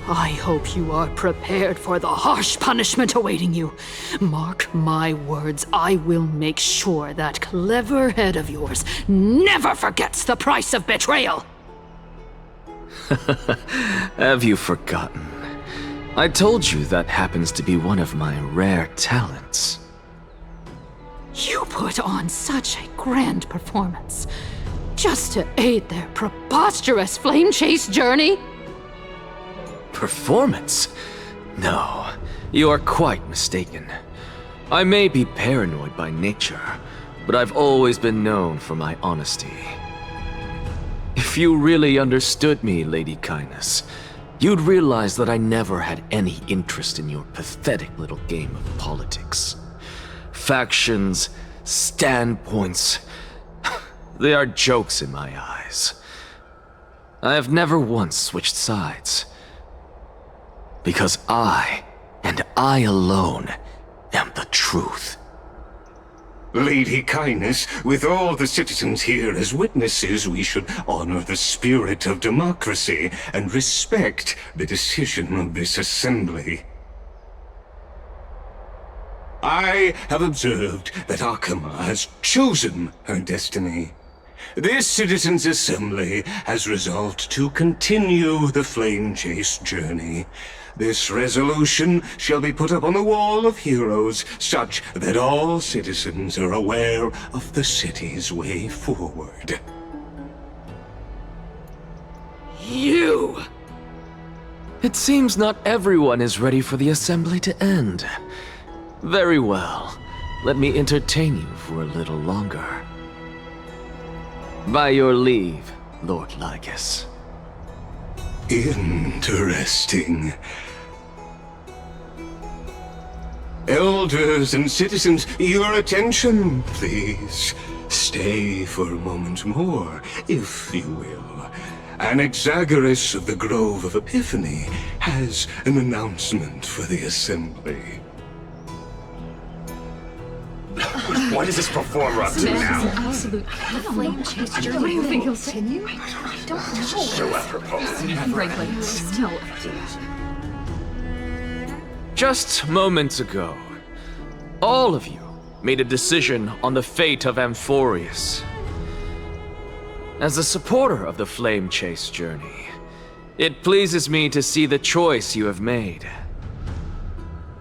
I hope you are prepared for the harsh punishment awaiting you. Mark my words, I will make sure that clever head of yours never forgets the price of betrayal! Have you forgotten? I told you that happens to be one of my rare talents. You put on such a grand performance, just to aid their preposterous flame chase journey? Performance? No, you are quite mistaken. I may be paranoid by nature, but I've always been known for my honesty. If you really understood me, Lady Kindness, you'd realize that I never had any interest in your pathetic little game of politics. Factions, standpoints, they are jokes in my eyes. I have never once switched sides. Because I, and I alone, am the truth. Lady Kindness, with all the citizens here as witnesses, we should honor the spirit of democracy and respect the decision of this assembly. I have observed that Akama has chosen her destiny. This citizens' assembly has resolved to continue the flame chase journey. This resolution shall be put up on the wall of heroes, such that all citizens are aware of the city's way forward. You! It seems not everyone is ready for the assembly to end. Very well. Let me entertain you for a little longer. By your leave, Lord Lygus. Interesting. Elders and citizens, your attention, please. Stay for a moment more, if you will. Anaxagoras of the Grove of Epiphany has an announcement for the assembly. What is this performer up to now? Absolute flame chase journey. What do you think he'll continue? I don't know. So apropos. Frankly, still. Just moments ago, all of you made a decision on the fate of Amphorius. As a supporter of the Flame Chase journey, it pleases me to see the choice you have made.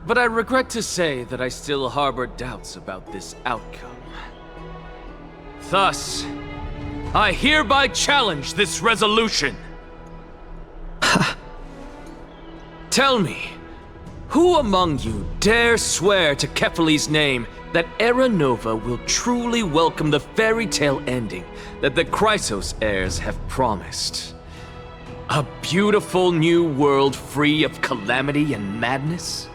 But I regret to say that I still harbor doubts about this outcome. Thus, I hereby challenge this resolution. Tell me, who among you dare swear to Kephales's name that Era Nova will truly welcome the fairy tale ending that the Chrysos heirs have promised? A beautiful new world free of calamity and madness?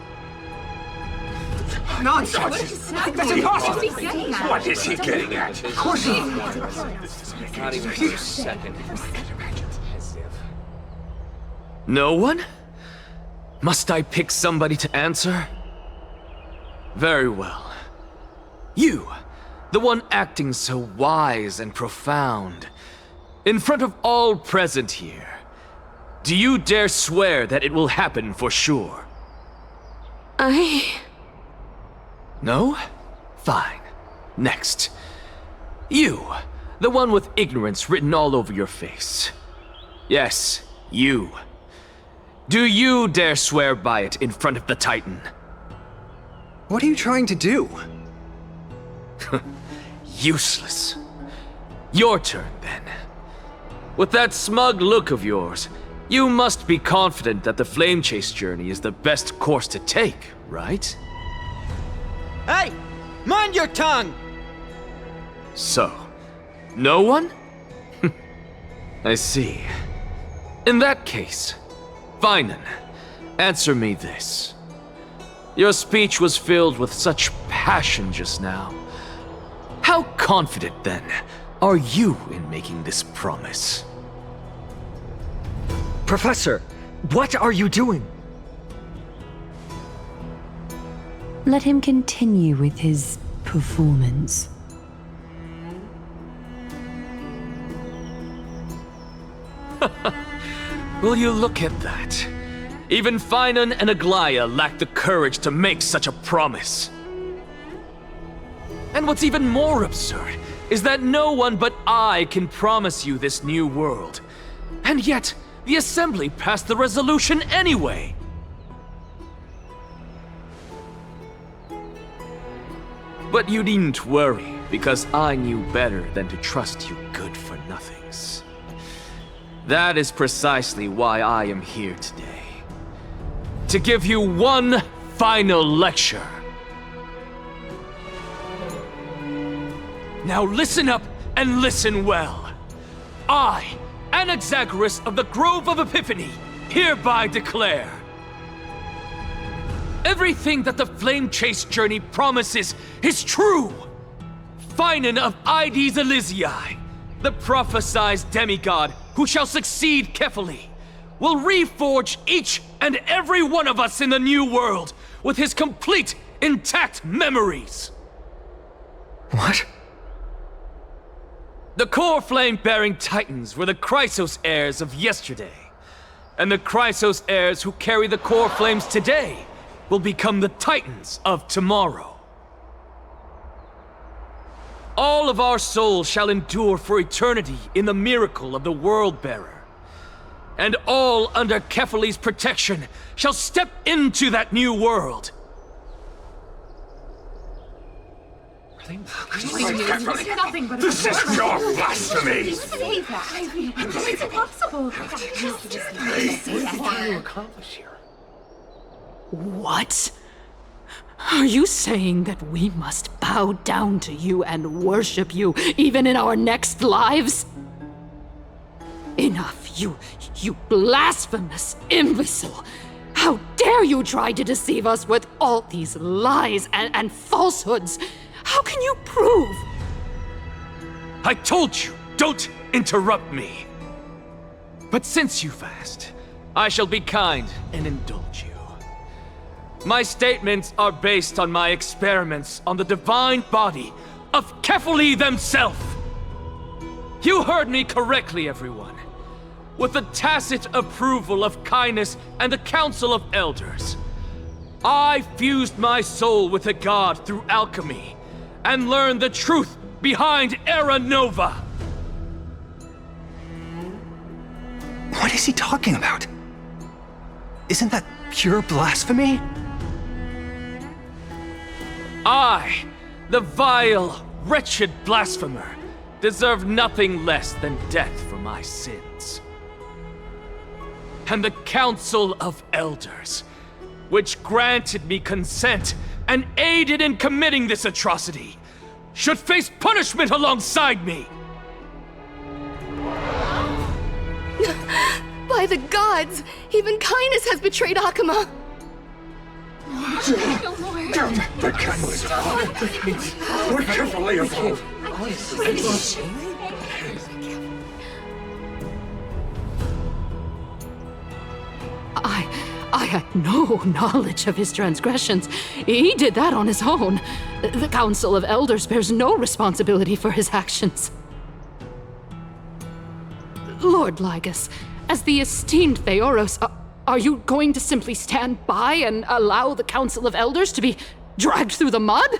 Nonsense! That's impossible! What is he getting at? Of course he... Not even for a second. No one? Must I pick somebody to answer? Very well. You, the one acting so wise and profound, in front of all present here, do you dare swear that it will happen for sure? I... No? Fine. Next. You, the one with ignorance written all over your face. Yes, you. Do you dare swear by it in front of the Titan? What are you trying to do? Useless. Your turn, then. With that smug look of yours, you must be confident that the Flame Chase journey is the best course to take, right? Hey! Mind your tongue! So, no one? I see. In that case, Finan, answer me this. Your speech was filled with such passion just now. How confident, then, are you in making this promise? Professor, what are you doing? Let him continue with his performance. Will you look at that? Even Finan and Aglaya lack the courage to make such a promise. And what's even more absurd is that no one but I can promise you this new world. And yet, the Assembly passed the resolution anyway. But you needn't worry, because I knew better than to trust you good-for-nothings. That is precisely why I am here today. To give you one final lecture. Now listen up and listen well. I, Anaxagoras of the Grove of Epiphany, hereby declare everything that the Flame Chase journey promises is true. Finan of Ides Elysiae, the prophesied demigod who shall succeed Kefali, will reforge each and every one of us in the new world with his complete, intact memories. What? The core flame-bearing titans were the Chrysos heirs of yesterday, and the Chrysos heirs who carry the core flames today will become the titans of tomorrow. All of our souls shall endure for eternity in the miracle of the World-Bearer. And all under Kefali's protection shall step into that new world. This is pure blasphemy! It's impossible. What? Are you saying that we must bow down to you and worship you even in our next lives? Enough, you blasphemous imbecile! How dare you try to deceive us with all these lies and falsehoods? How can you prove? I told you, don't interrupt me. But since you've asked, I shall be kind and indulge you. My statements are based on my experiments on the divine body of Kefali themselves. You heard me correctly, everyone. With the tacit approval of Kindness and the Council of Elders, I fused my soul with a god through alchemy and learned the truth behind Era Nova. What is he talking about? Isn't that pure blasphemy? I, the vile, wretched blasphemer, deserve nothing less than death for my sins. And the Council of Elders, which granted me consent and aided in committing this atrocity, should face punishment alongside me! By the gods! Even Kindness has betrayed Akama! The catalyst. We're carefully involved. I had no knowledge of his transgressions. He did that on his own. The Council of Elders bears no responsibility for his actions. Lord Lygus, as the esteemed Theoros, are you going to simply stand by and allow the Council of Elders to be dragged through the mud?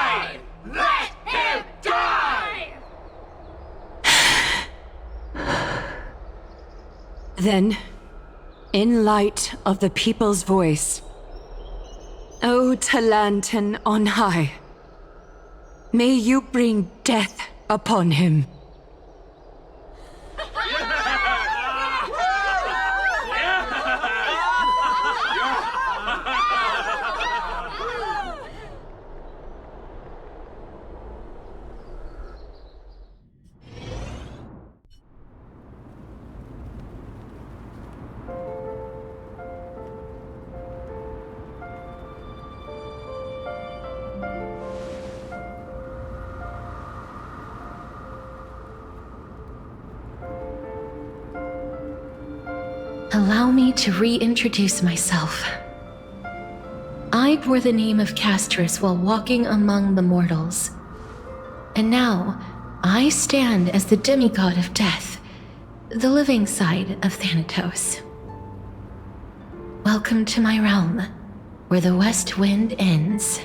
Then, in light of the people's voice, O Talantan on high, may you bring death upon him. Allow me to reintroduce myself. I bore the name of Castris while walking among the mortals. And now, I stand as the demigod of death, the living side of Thanatos. Welcome to my realm, where the west wind ends.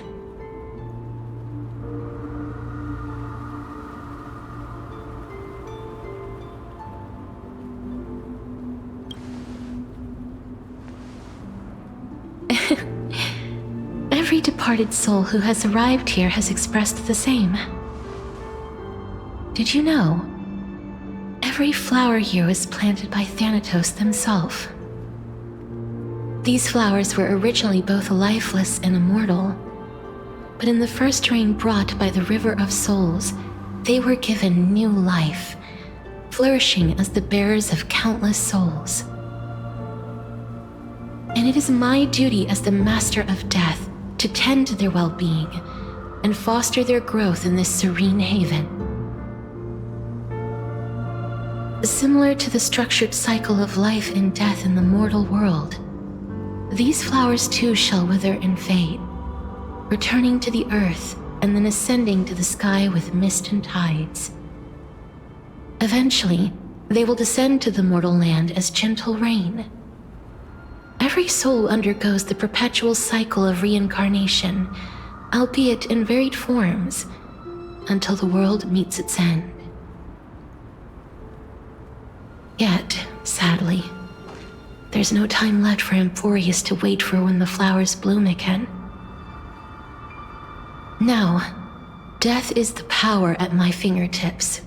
Every departed soul who has arrived here has expressed the same. Did you know? Every flower here was planted by Thanatos themselves. These flowers were originally both lifeless and immortal, but in the first rain brought by the River of Souls, they were given new life, flourishing as the bearers of countless souls. And it is my duty as the Master of Death to tend to their well-being and foster their growth in this serene haven. Similar to the structured cycle of life and death in the mortal world, these flowers too shall wither and fade, returning to the earth and then ascending to the sky with mist and tides. Eventually, they will descend to the mortal land as gentle rain. Every soul undergoes the perpetual cycle of reincarnation, albeit in varied forms, until the world meets its end. Yet, sadly, there's no time left for Emphorius to wait for when the flowers bloom again. Now, death is the power at my fingertips.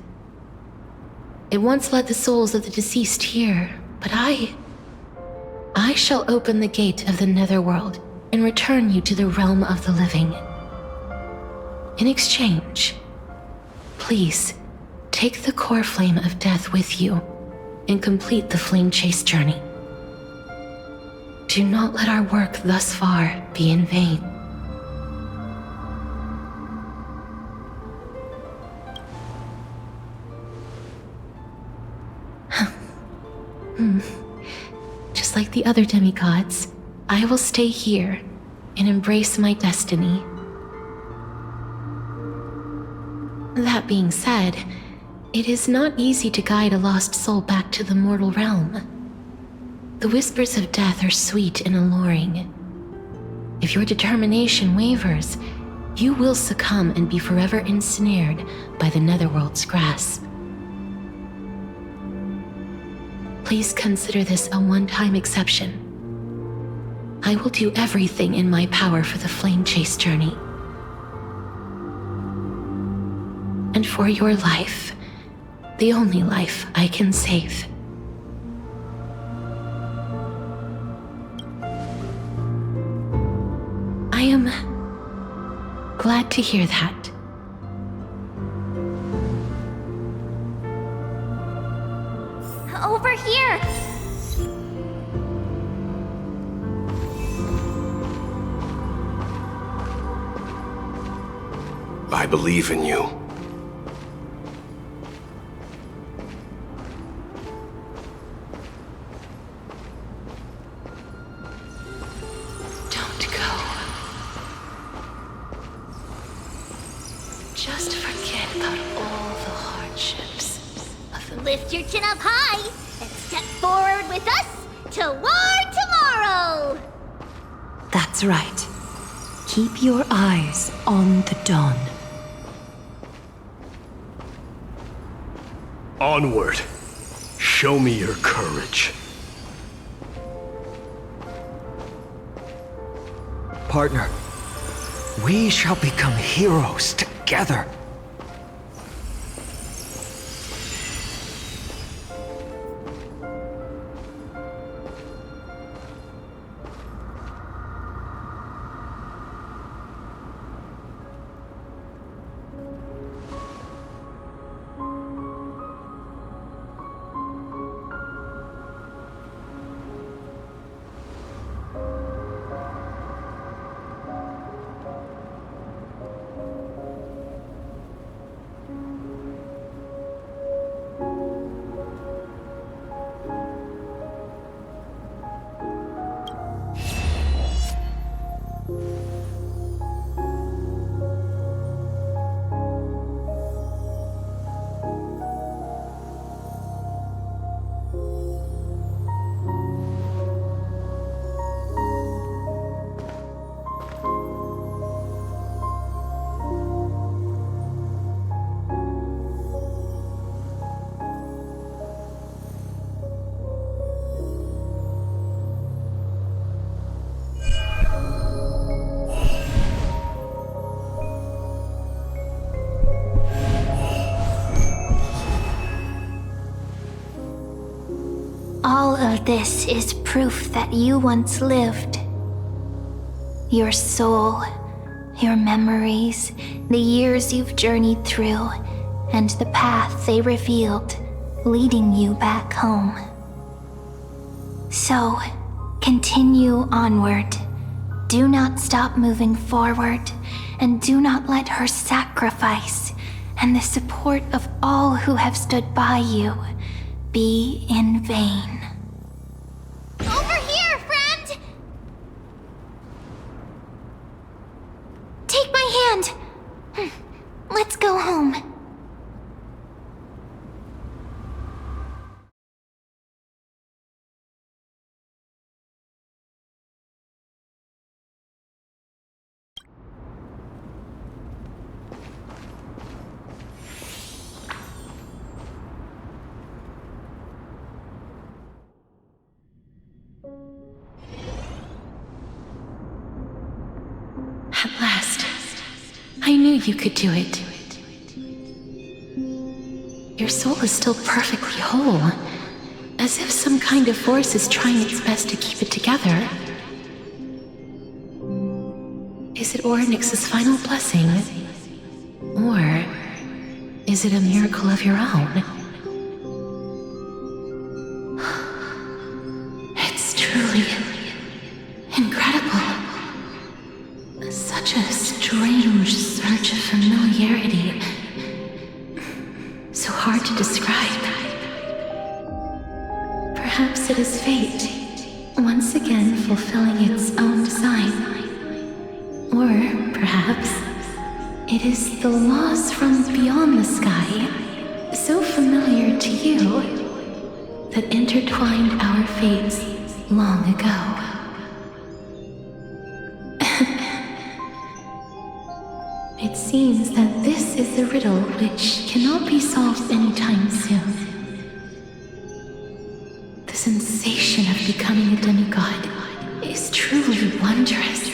It once led the souls of the deceased here, but I shall open the gate of the netherworld and return you to the realm of the living. In exchange, please take the core flame of death with you and complete the flame chase journey. Do not let our work thus far be in vain. Just like the other demigods, I will stay here and embrace my destiny. That being said, it is not easy to guide a lost soul back to the mortal realm. The whispers of death are sweet and alluring. If your determination wavers, you will succumb and be forever ensnared by the netherworld's grasp. Please consider this a one-time exception. I will do everything in my power for the flame chase journey. And for your life, the only life I can save. I am glad to hear that. Over here! I believe in you. Don't go. Just forget about all the hardships of the... Lift your chin up high and step forward with us toward tomorrow! That's right. Keep your eyes on the dawn. Onward. Show me your courage. partner. We shall become heroes together. All of this is proof that you once lived. Your soul, your memories, the years you've journeyed through, and the path they revealed, leading you back home. So, continue onward. Do not stop moving forward, and do not let her sacrifice and the support of all who have stood by you be in vain. Over here, friend! Take my hand. Let's go home. At last, I knew you could do it. Your soul is still perfectly whole, as if some kind of force is trying its best to keep it together. Is it Ornyx's final blessing? Or is it a miracle of your own? It's truly incredible. Such a strange surge of familiarity. So hard to describe. Perhaps it is fate, once again fulfilling its own design. Or perhaps it is the laws from beyond the sky, so familiar to you, that intertwined our fates long ago. It seems that this is a riddle which cannot be solved anytime soon. The sensation of becoming a demigod is truly wondrous.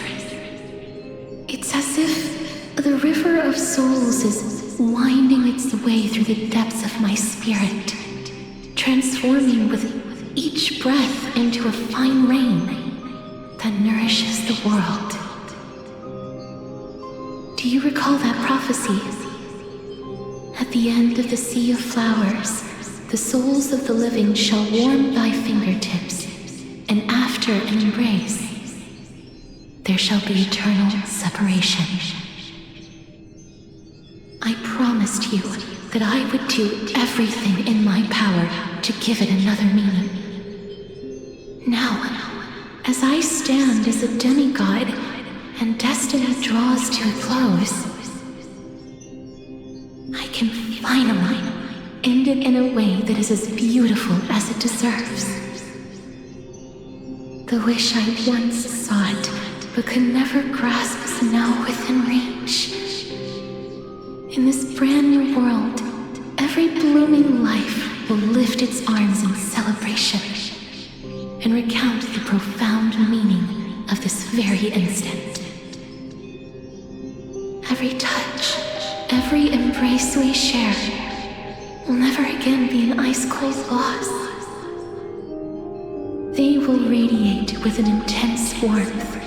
It's as if the river of souls is winding its way through the depths of my spirit, transforming with each breath into a fine rain that nourishes the world. Do you recall that prophecy? At the end of the sea of flowers, the souls of the living shall warm thy fingertips, and after an embrace, there shall be eternal separation. I promised you that I would do everything in my power to give it another meaning. Now, as I stand as a demigod, and destiny draws to a close, I can finally end it in a way that is as beautiful as it deserves. The wish I once sought, but could never grasp, is now within reach. In this brand new world, every blooming life will lift its arms in celebration and recount the profound meaning of this very instant. Every touch, every embrace we share will never again be an ice-cold loss. They will radiate with an intense warmth,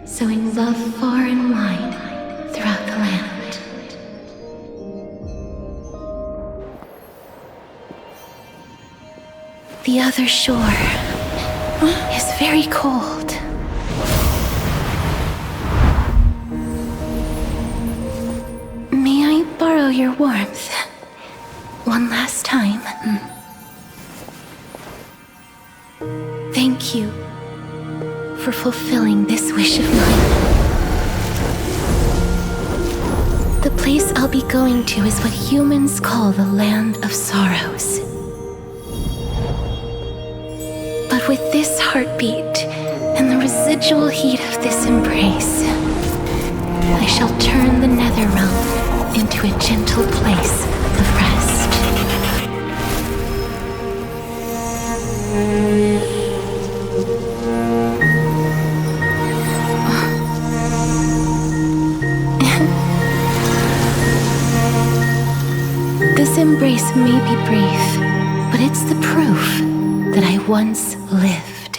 sowing love far and wide throughout the land. The other shore is very cold. May I borrow your warmth one last time? Thank you for fulfilling this wish of mine. The place I'll be going to is what humans call the Land of Sorrows. But with this heartbeat and the residual heat of this embrace, I shall turn the Netherrealm into a gentle place of rest. This embrace may be brief, but it's the proof that I once lived.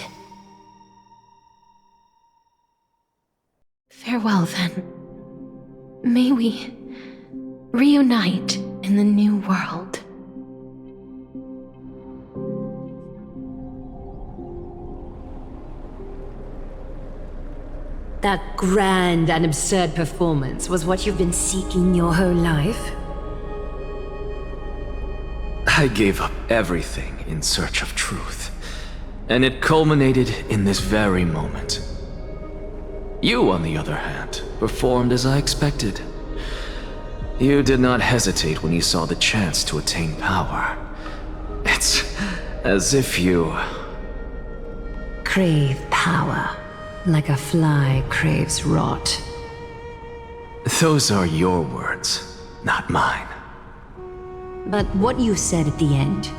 Farewell, then. May we reunite in the new world. That grand and absurd performance was what you've been seeking your whole life? I gave up everything in search of truth, and it culminated in this very moment. You, on the other hand, performed as I expected. You did not hesitate when you saw the chance to attain power. It's as if you... Crave power, like a fly craves rot. Those are your words, not mine. But what you said at the end,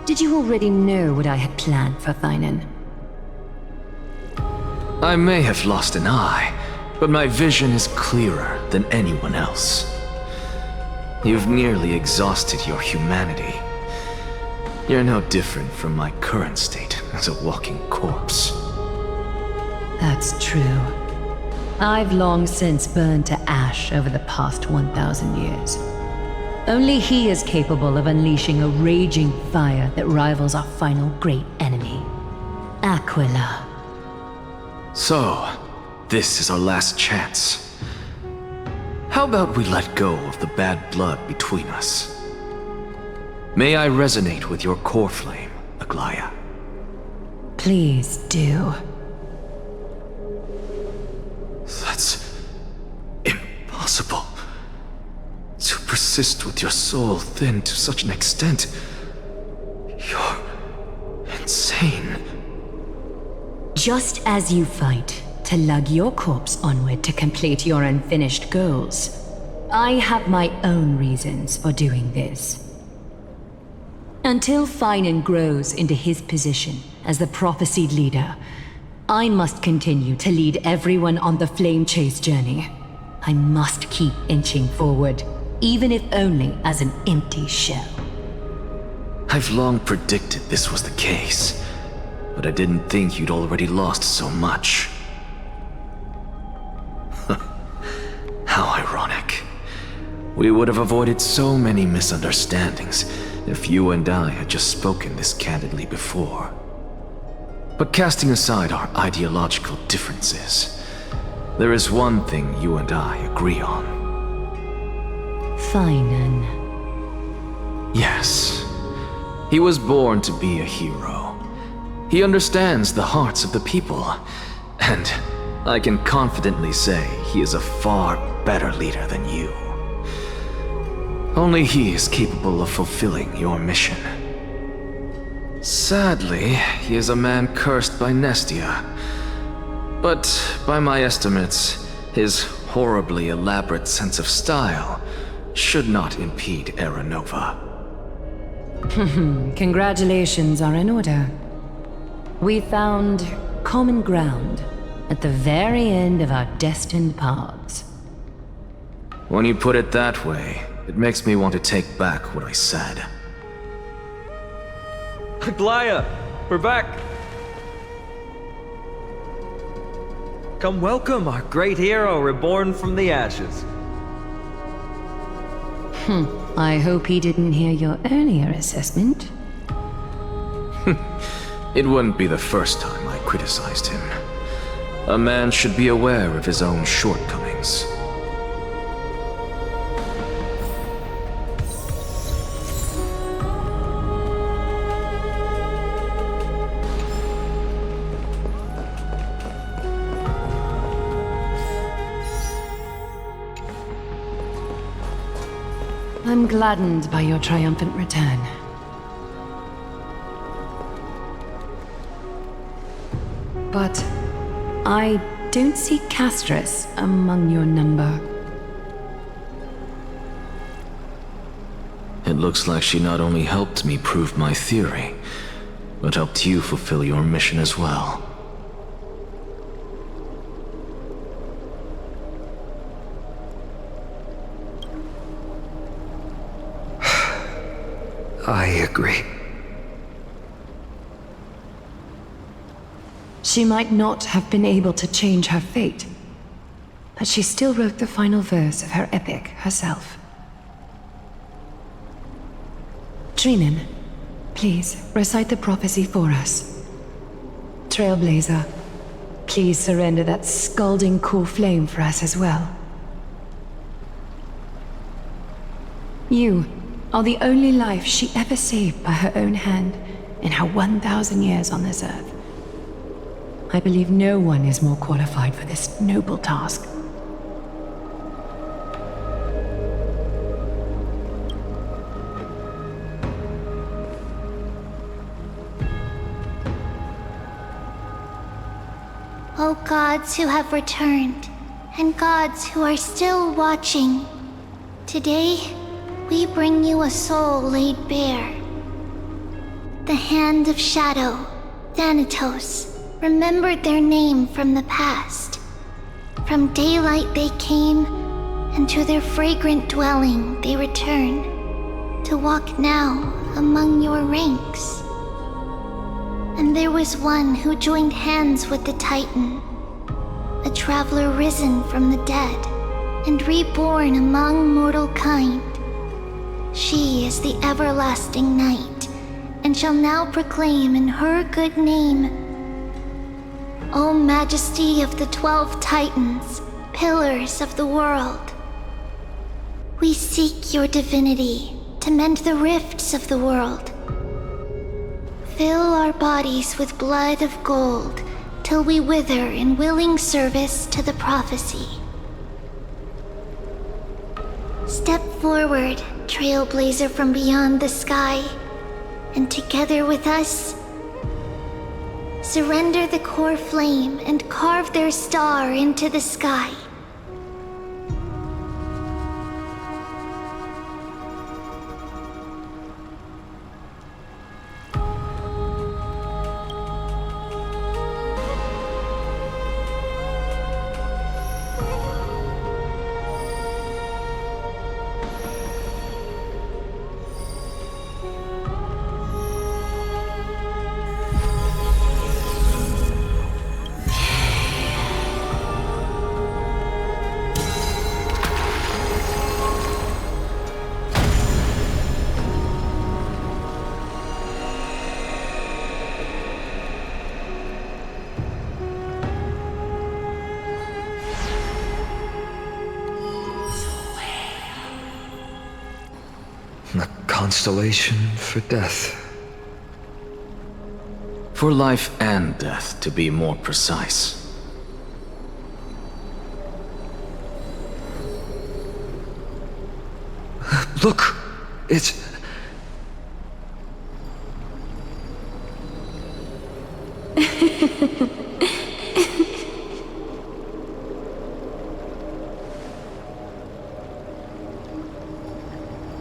did you already know what I had planned for Thainan? I may have lost an eye, but my vision is clearer than anyone else. You've nearly exhausted your humanity. You're no different from my current state as a walking corpse. That's true. I've long since burned to ash over the past 1,000 years. Only he is capable of unleashing a raging fire that rivals our final great enemy, Aquila. So, this is our last chance. How about we let go of the bad blood between us? May I resonate with your core flame, Aglaya? Please do. That's impossible. To persist with your soul thinned to such an extent. You're insane. Just as you fight to lug your corpse onward to complete your unfinished goals, I have my own reasons for doing this. Until Thainan grows into his position as the prophesied leader, I must continue to lead everyone on the flame chase journey. I must keep inching forward, even if only as an empty shell. I've long predicted this was the case, but I didn't think you'd already lost so much. How ironic. We would have avoided so many misunderstandings if you and I had just spoken this candidly before. But casting aside our ideological differences, there is one thing you and I agree on. Thainan. Yes. He was born to be a hero. He understands the hearts of the people, and I can confidently say he is a far better leader than you. Only he is capable of fulfilling your mission. Sadly, he is a man cursed by Nestia. But by my estimates, his horribly elaborate sense of style should not impede Era Nova. Congratulations are in order. We found common ground at the very end of our destined paths. When you put it that way, it makes me want to take back what I said. Glaya, we're back! Come welcome our great hero reborn from the ashes. I hope he didn't hear your earlier assessment. It wouldn't be the first time I criticized him. A man should be aware of his own shortcomings. I'm gladdened by your triumphant return. But I don't see Castris among your number. It looks like she not only helped me prove my theory, but helped you fulfill your mission as well. I agree. She might not have been able to change her fate, but she still wrote the final verse of her epic herself. Trinan, please recite the prophecy for us. Trailblazer, please surrender that scalding cool flame for us as well. You are the only life she ever saved by her own hand in her 1,000 years on this earth. I believe no one is more qualified for this noble task. O gods who have returned, and gods who are still watching, today we bring you a soul laid bare. The Hand of Shadow, Thanatos, remembered their name from the past. From daylight they came, and to their fragrant dwelling they return, to walk now among your ranks. And there was one who joined hands with the Titan, a traveler risen from the dead, and reborn among mortal kind. She is the everlasting night, and shall now proclaim in her good name, O Majesty of the 12 Titans, pillars of the world. We seek your divinity to mend the rifts of the world. Fill our bodies with blood of gold till we wither in willing service to the prophecy. Step forward, Trailblazer from beyond the sky, and together with us, surrender the core flame and carve their star into the sky. A constellation for death. For life and death, to be more precise. Look! It's...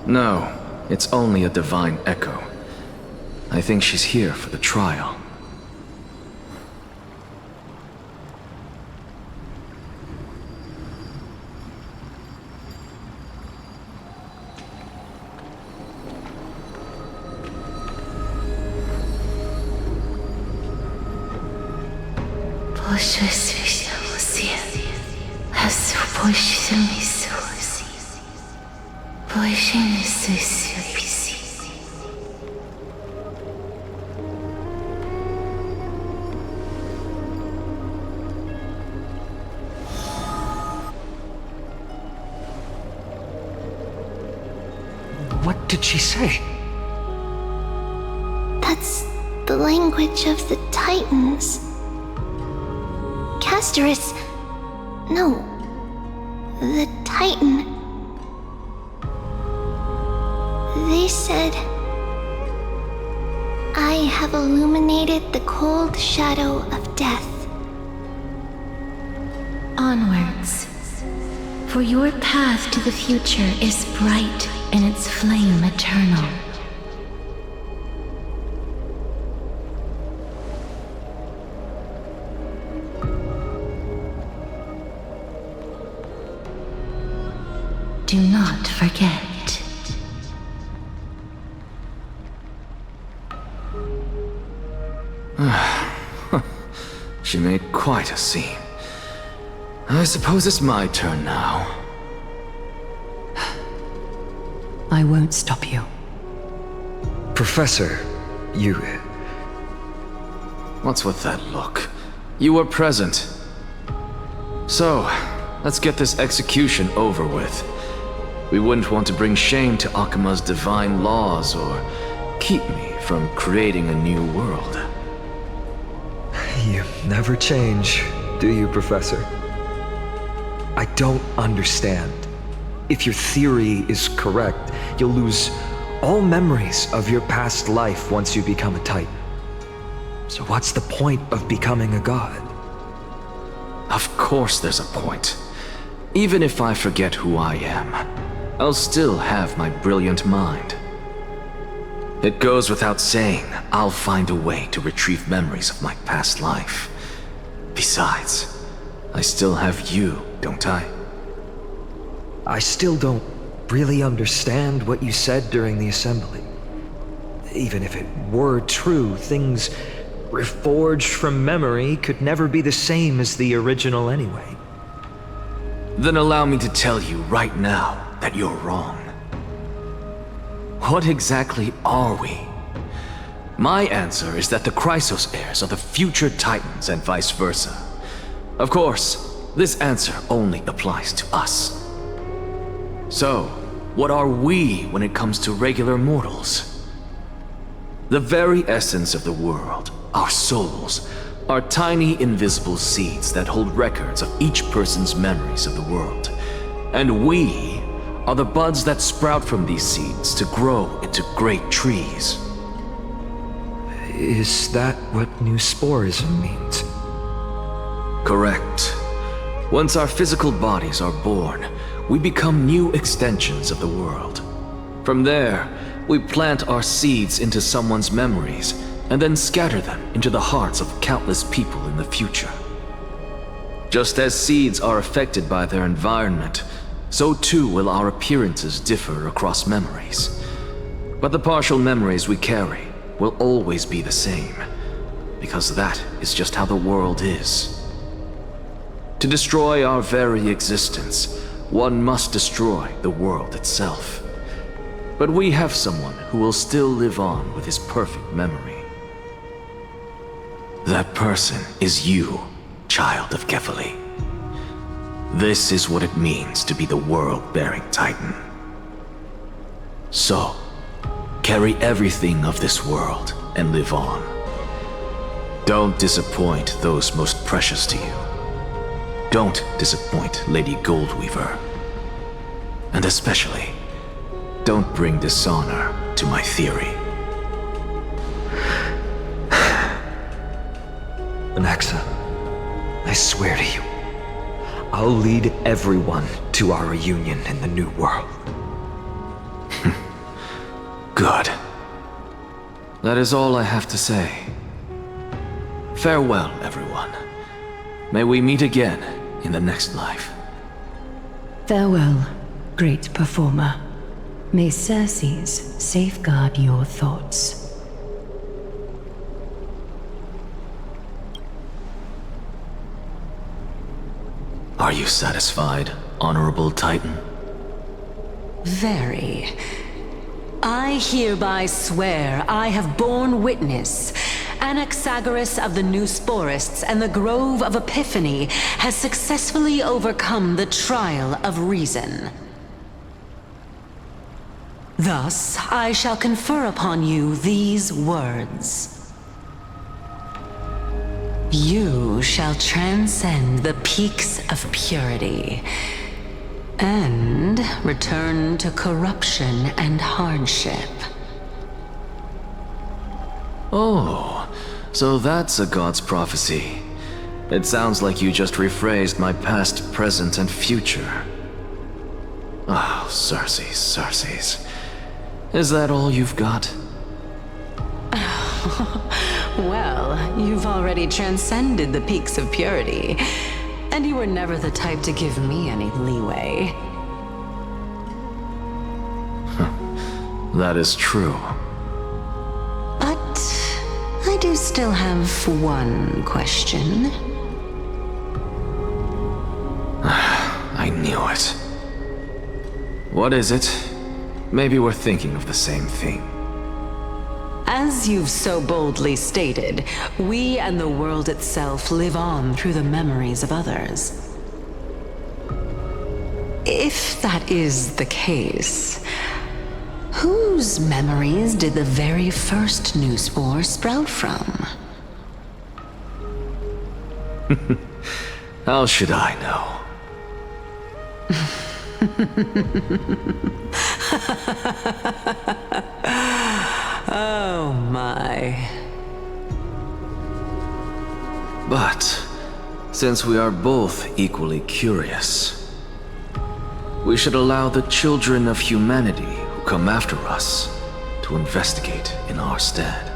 No, it's only a divine echo. I think she's here for the trial. What did she say? That's the language of the Titans. Castorus... No. The Titan. They said... I have illuminated the cold shadow of death. Onwards. For your path to the future is bright and its flame eternal. Do not forget. She made quite a scene. I suppose it's my turn now. I won't stop you. Professor, you... What's with that look? You were present. So, let's get this execution over with. We wouldn't want to bring shame to Akima's divine laws or keep me from creating a new world. You never change, do you, Professor? I don't understand. If your theory is correct, you'll lose all memories of your past life once you become a Titan. So what's the point of becoming a god? Of course there's a point. Even if I forget who I am, I'll still have my brilliant mind. It goes without saying, I'll find a way to retrieve memories of my past life. Besides, I still have you, don't I? I still don't really understand what you said during the assembly. Even if it were true, things reforged from memory could never be the same as the original anyway. Then allow me to tell you right now that you're wrong. What exactly are we? My answer is that the Chrysos heirs are the future Titans and vice versa. Of course, this answer only applies to us. So, what are we when it comes to regular mortals? The very essence of the world, our souls, are tiny invisible seeds that hold records of each person's memories of the world. And we are the buds that sprout from these seeds to grow into great trees. Is that what new sporism means? Correct. Once our physical bodies are born, we become new extensions of the world. From there, we plant our seeds into someone's memories and then scatter them into the hearts of countless people in the future. Just as seeds are affected by their environment, so too will our appearances differ across memories. But the partial memories we carry will always be the same, because that is just how the world is. To destroy our very existence, one must destroy the world itself. But we have someone who will still live on with his perfect memory. That person is you, child of Kefali. This is what it means to be the world-bearing Titan. So, carry everything of this world and live on. Don't disappoint those most precious to you. Don't disappoint Lady Goldweaver. And especially, don't bring dishonor to my theory. Anaxa, I swear to you, I'll lead everyone to our reunion in the new world. Good. That is all I have to say. Farewell, everyone. May we meet again in the next life. Farewell, great performer. May Circes safeguard your thoughts. Are you satisfied, Honorable Titan? Very. I hereby swear I have borne witness. Anaxagoras of the Noose Forests and the Grove of Epiphany has successfully overcome the trial of reason. Thus, I shall confer upon you these words. You shall transcend the peaks of purity and return to corruption and hardship. Oh, so that's a god's prophecy. It sounds like you just rephrased my past, present, and future. Oh, Circes. Is that all you've got? Well, you've already transcended the peaks of purity, and you were never the type to give me any leeway. That is true. But I do still have one question. I knew it. What is it? Maybe we're thinking of the same thing. As you've so boldly stated, we and the world itself live on through the memories of others. If that is the case, whose memories did the very first new spore sprout from? How should I know? Oh my. But, since we are both equally curious, we should allow the children of humanity who come after us to investigate in our stead.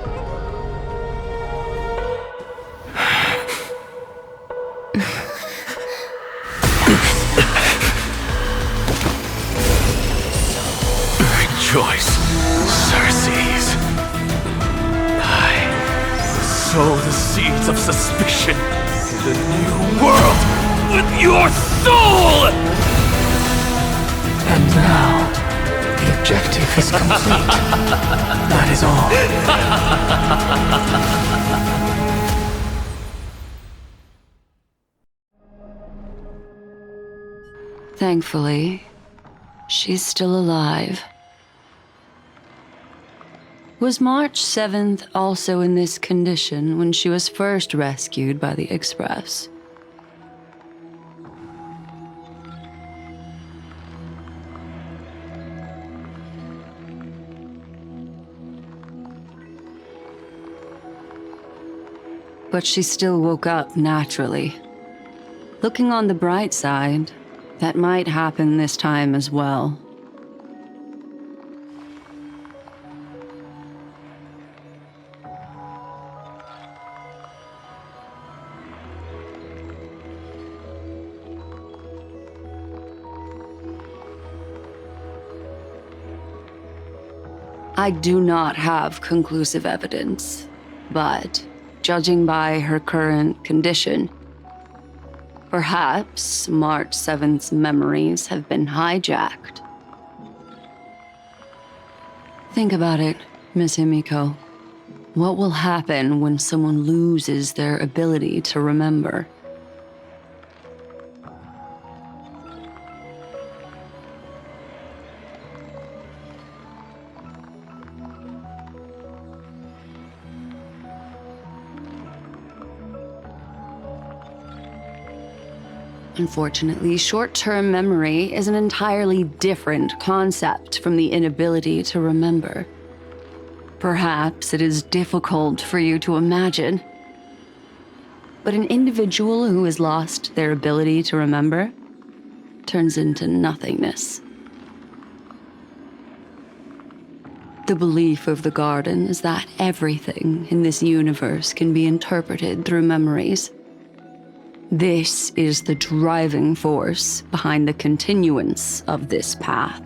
Rejoice, Circes. I sow the seeds of suspicion in the new world with your soul! And now, the objective is complete. That is all. Thankfully, she's still alive. Was March 7th also in this condition when she was first rescued by the Express? But she still woke up naturally. Looking on the bright side, that might happen this time as well. I do not have conclusive evidence, but judging by her current condition, perhaps March 7th's memories have been hijacked. Think about it, Miss Himiko. What will happen when someone loses their ability to remember? Unfortunately, short-term memory is an entirely different concept from the inability to remember. Perhaps it is difficult for you to imagine, but an individual who has lost their ability to remember turns into nothingness. The belief of the Garden is that everything in this universe can be interpreted through memories. This is the driving force behind the continuance of this path.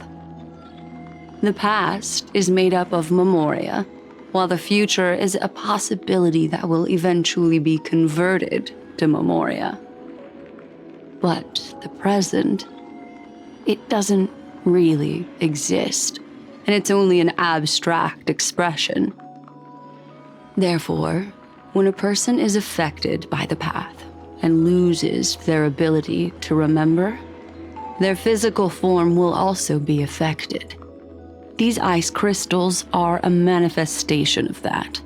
The past is made up of memoria, while the future is a possibility that will eventually be converted to memoria. But the present, it doesn't really exist, and it's only an abstract expression. Therefore, when a person is affected by the path and loses their ability to remember, their physical form will also be affected. These ice crystals are a manifestation of that.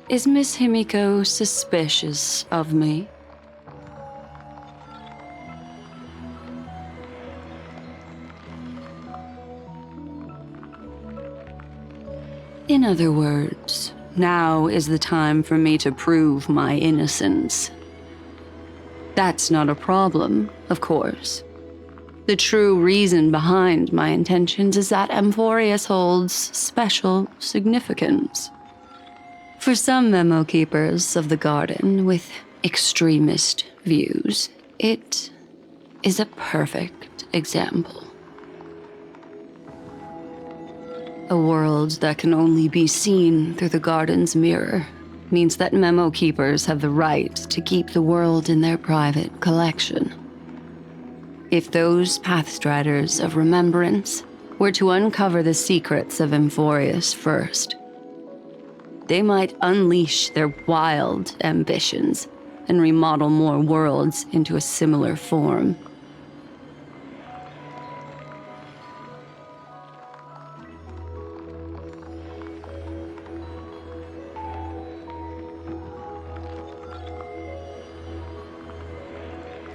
Is Miss Himiko suspicious of me? In other words, now is the time for me to prove my innocence. That's not a problem, of course. The true reason behind my intentions is that Amphorius holds special significance. For some memo keepers of the garden with extremist views, it is a perfect example. A world that can only be seen through the garden's mirror means that memo keepers have the right to keep the world in their private collection. If those Pathstriders of Remembrance were to uncover the secrets of Amphorius first, they might unleash their wild ambitions and remodel more worlds into a similar form.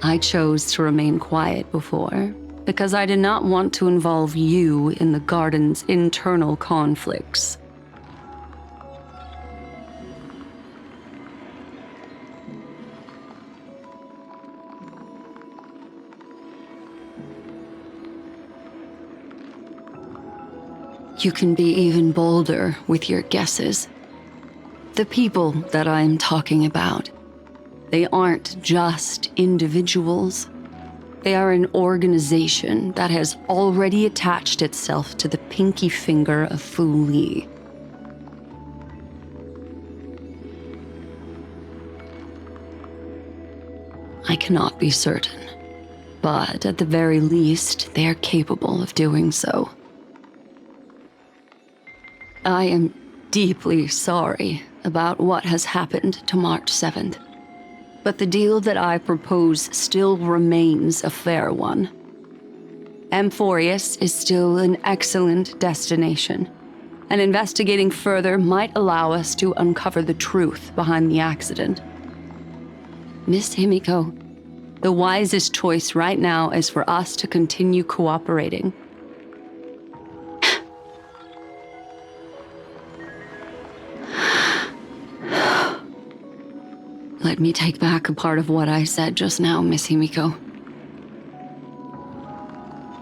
I chose to remain quiet before because I did not want to involve you in the garden's internal conflicts. You can be even bolder with your guesses. The people that I am talking about, they aren't just individuals. They are an organization that has already attached itself to the pinky finger of Fu Li. I cannot be certain, but at the very least, they are capable of doing so. I am deeply sorry about what has happened to March 7th, but the deal that I propose still remains a fair one. Amphorius is still an excellent destination, and investigating further might allow us to uncover the truth behind the accident. Miss Himiko, the wisest choice right now is for us to continue cooperating. Let me take back a part of what I said just now, Miss Himiko.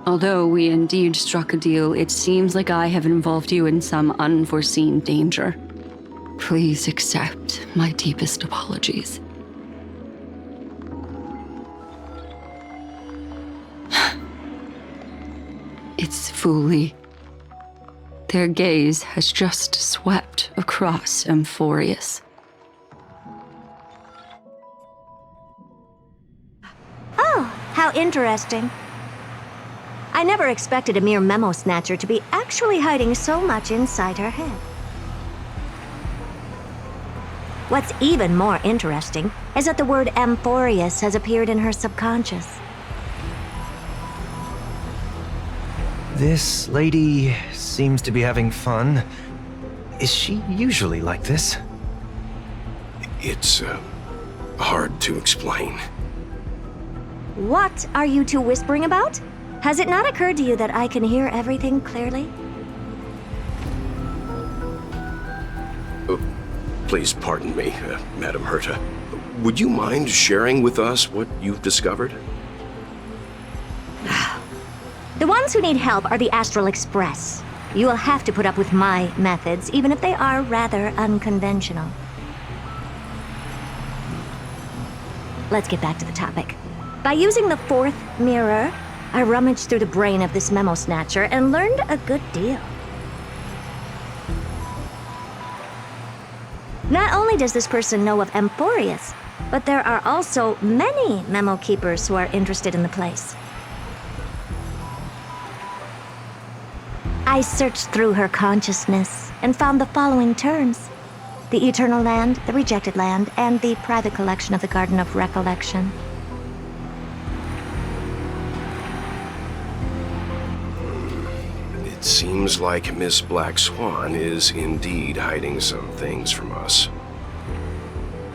Although we indeed struck a deal, it seems like I have involved you in some unforeseen danger. Please accept my deepest apologies. It's Fu Li. Their gaze has just swept across Amphorius. Oh, how interesting. I never expected a mere memo snatcher to be actually hiding so much inside her head. What's even more interesting is that the word Amphorius has appeared in her subconscious. This lady seems to be having fun. Is she usually like this? It's hard to explain. What are you two whispering about? Has it not occurred to you that I can hear everything clearly? Please pardon me, Madam Herta. Would you mind sharing with us what you've discovered? The ones who need help are the Astral Express. You will have to put up with my methods, even if they are rather unconventional. let's get back to the topic. By using the fourth mirror, I rummaged through the brain of this memo snatcher and learned a good deal. Not only does this person know of Amphorius, but there are also many memo keepers who are interested in the place. I searched through her consciousness and found the following terms: the Eternal Land, the Rejected Land, and the private collection of the Garden of Recollection. It seems like Miss Black Swan is indeed hiding some things from us.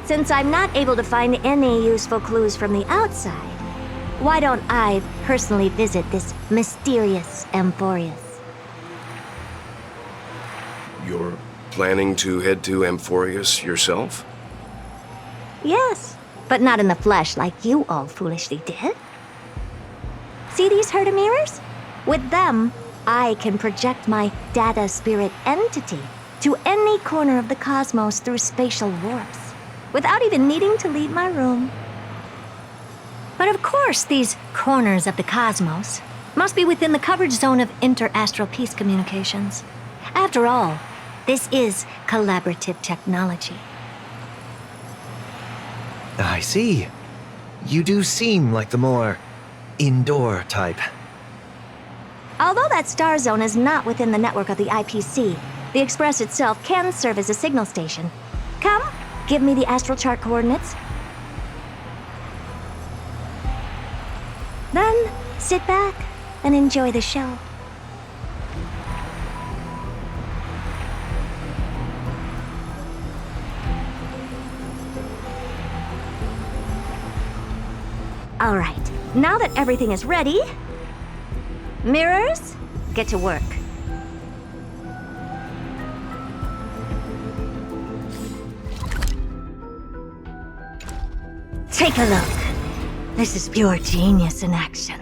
Since I'm not able to find any useful clues from the outside, why don't I personally visit this mysterious Amphorius? You're planning to head to Amphorius yourself? Yes, but not in the flesh like you all foolishly did. See these Herda mirrors? With them, I can project my data spirit entity to any corner of the cosmos through spatial warps, without even needing to leave my room. But of course, these corners of the cosmos must be within the coverage zone of inter-astral peace communications. After all, this is collaborative technology. I see. You do seem like the more indoor type. Although that star zone is not within the network of the IPC, the Express itself can serve as a signal station. Come, give me the astral chart coordinates. Then, sit back and enjoy the show. All right, now that everything is ready, mirrors, get to work. Take a look. This is pure genius in action.